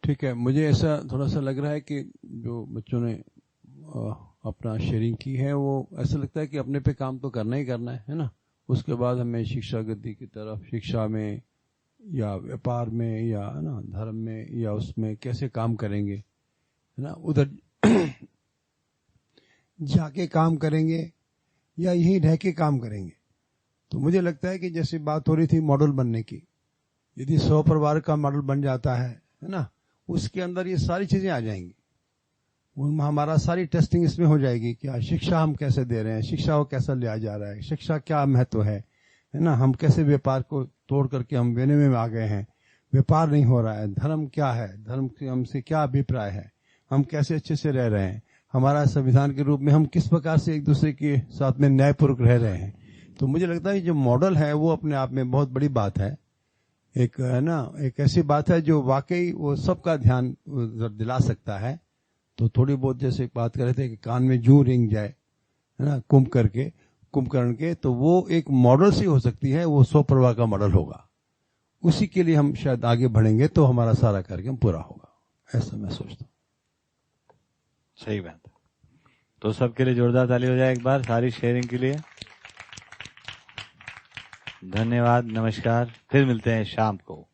ठीक है, मुझे ऐसा थोड़ा सा लग रहा है कि जो बच्चों ने अपना शेयरिंग की है वो ऐसा लगता है कि अपने पे काम तो करना ही करना है ना। उसके बाद हमें शिक्षा गति की तरफ, शिक्षा में या व्यापार में या ना धर्म में या उसमें कैसे काम करेंगे, है ना, उधर जाके काम करेंगे या यहीं रह के काम करेंगे। तो मुझे लगता है कि जैसे बात हो रही थी मॉडल बनने की, यदि 100 परिवार का मॉडल बन जाता है ना, उसके अंदर ये सारी चीजें आ जाएंगी। हमारा सारी टेस्टिंग इसमें हो जाएगी, क्या शिक्षा हम कैसे दे रहे हैं, शिक्षा को कैसा लिया जा रहा है, शिक्षा क्या महत्व है ना, हम कैसे व्यापार को तोड़ करके हम विनिमय में आ गए हैं, व्यापार नहीं हो रहा है, धर्म क्या है, धर्म के हमसे क्या अभिप्राय है, हम कैसे अच्छे से रह रहे हैं, हमारा संविधान के रूप में हम किस प्रकार से एक दूसरे के साथ में न्यायपूर्वक रह रहे हैं। तो मुझे लगता है जो मॉडल है वो अपने आप में बहुत बड़ी बात है, एक है ना, एक ऐसी बात है जो वाकई वो सबका ध्यान दिला सकता है। तो थोड़ी बहुत जैसे एक बात कर रहे थे कि कान में जूं रिंग जाए, है ना, कुंभकर्ण के, तो वो एक मॉडल सी हो सकती है, वो 100 परिवार का मॉडल होगा। उसी के लिए हम शायद आगे बढ़ेंगे तो हमारा सारा कार्यक्रम पूरा होगा, ऐसा मैं सोचता हूँ। सही बात है। तो सबके लिए जोरदार ताली हो जाए एक बार सारी शेयरिंग के लिए। धन्यवाद, नमस्कार, फिर मिलते हैं शाम को।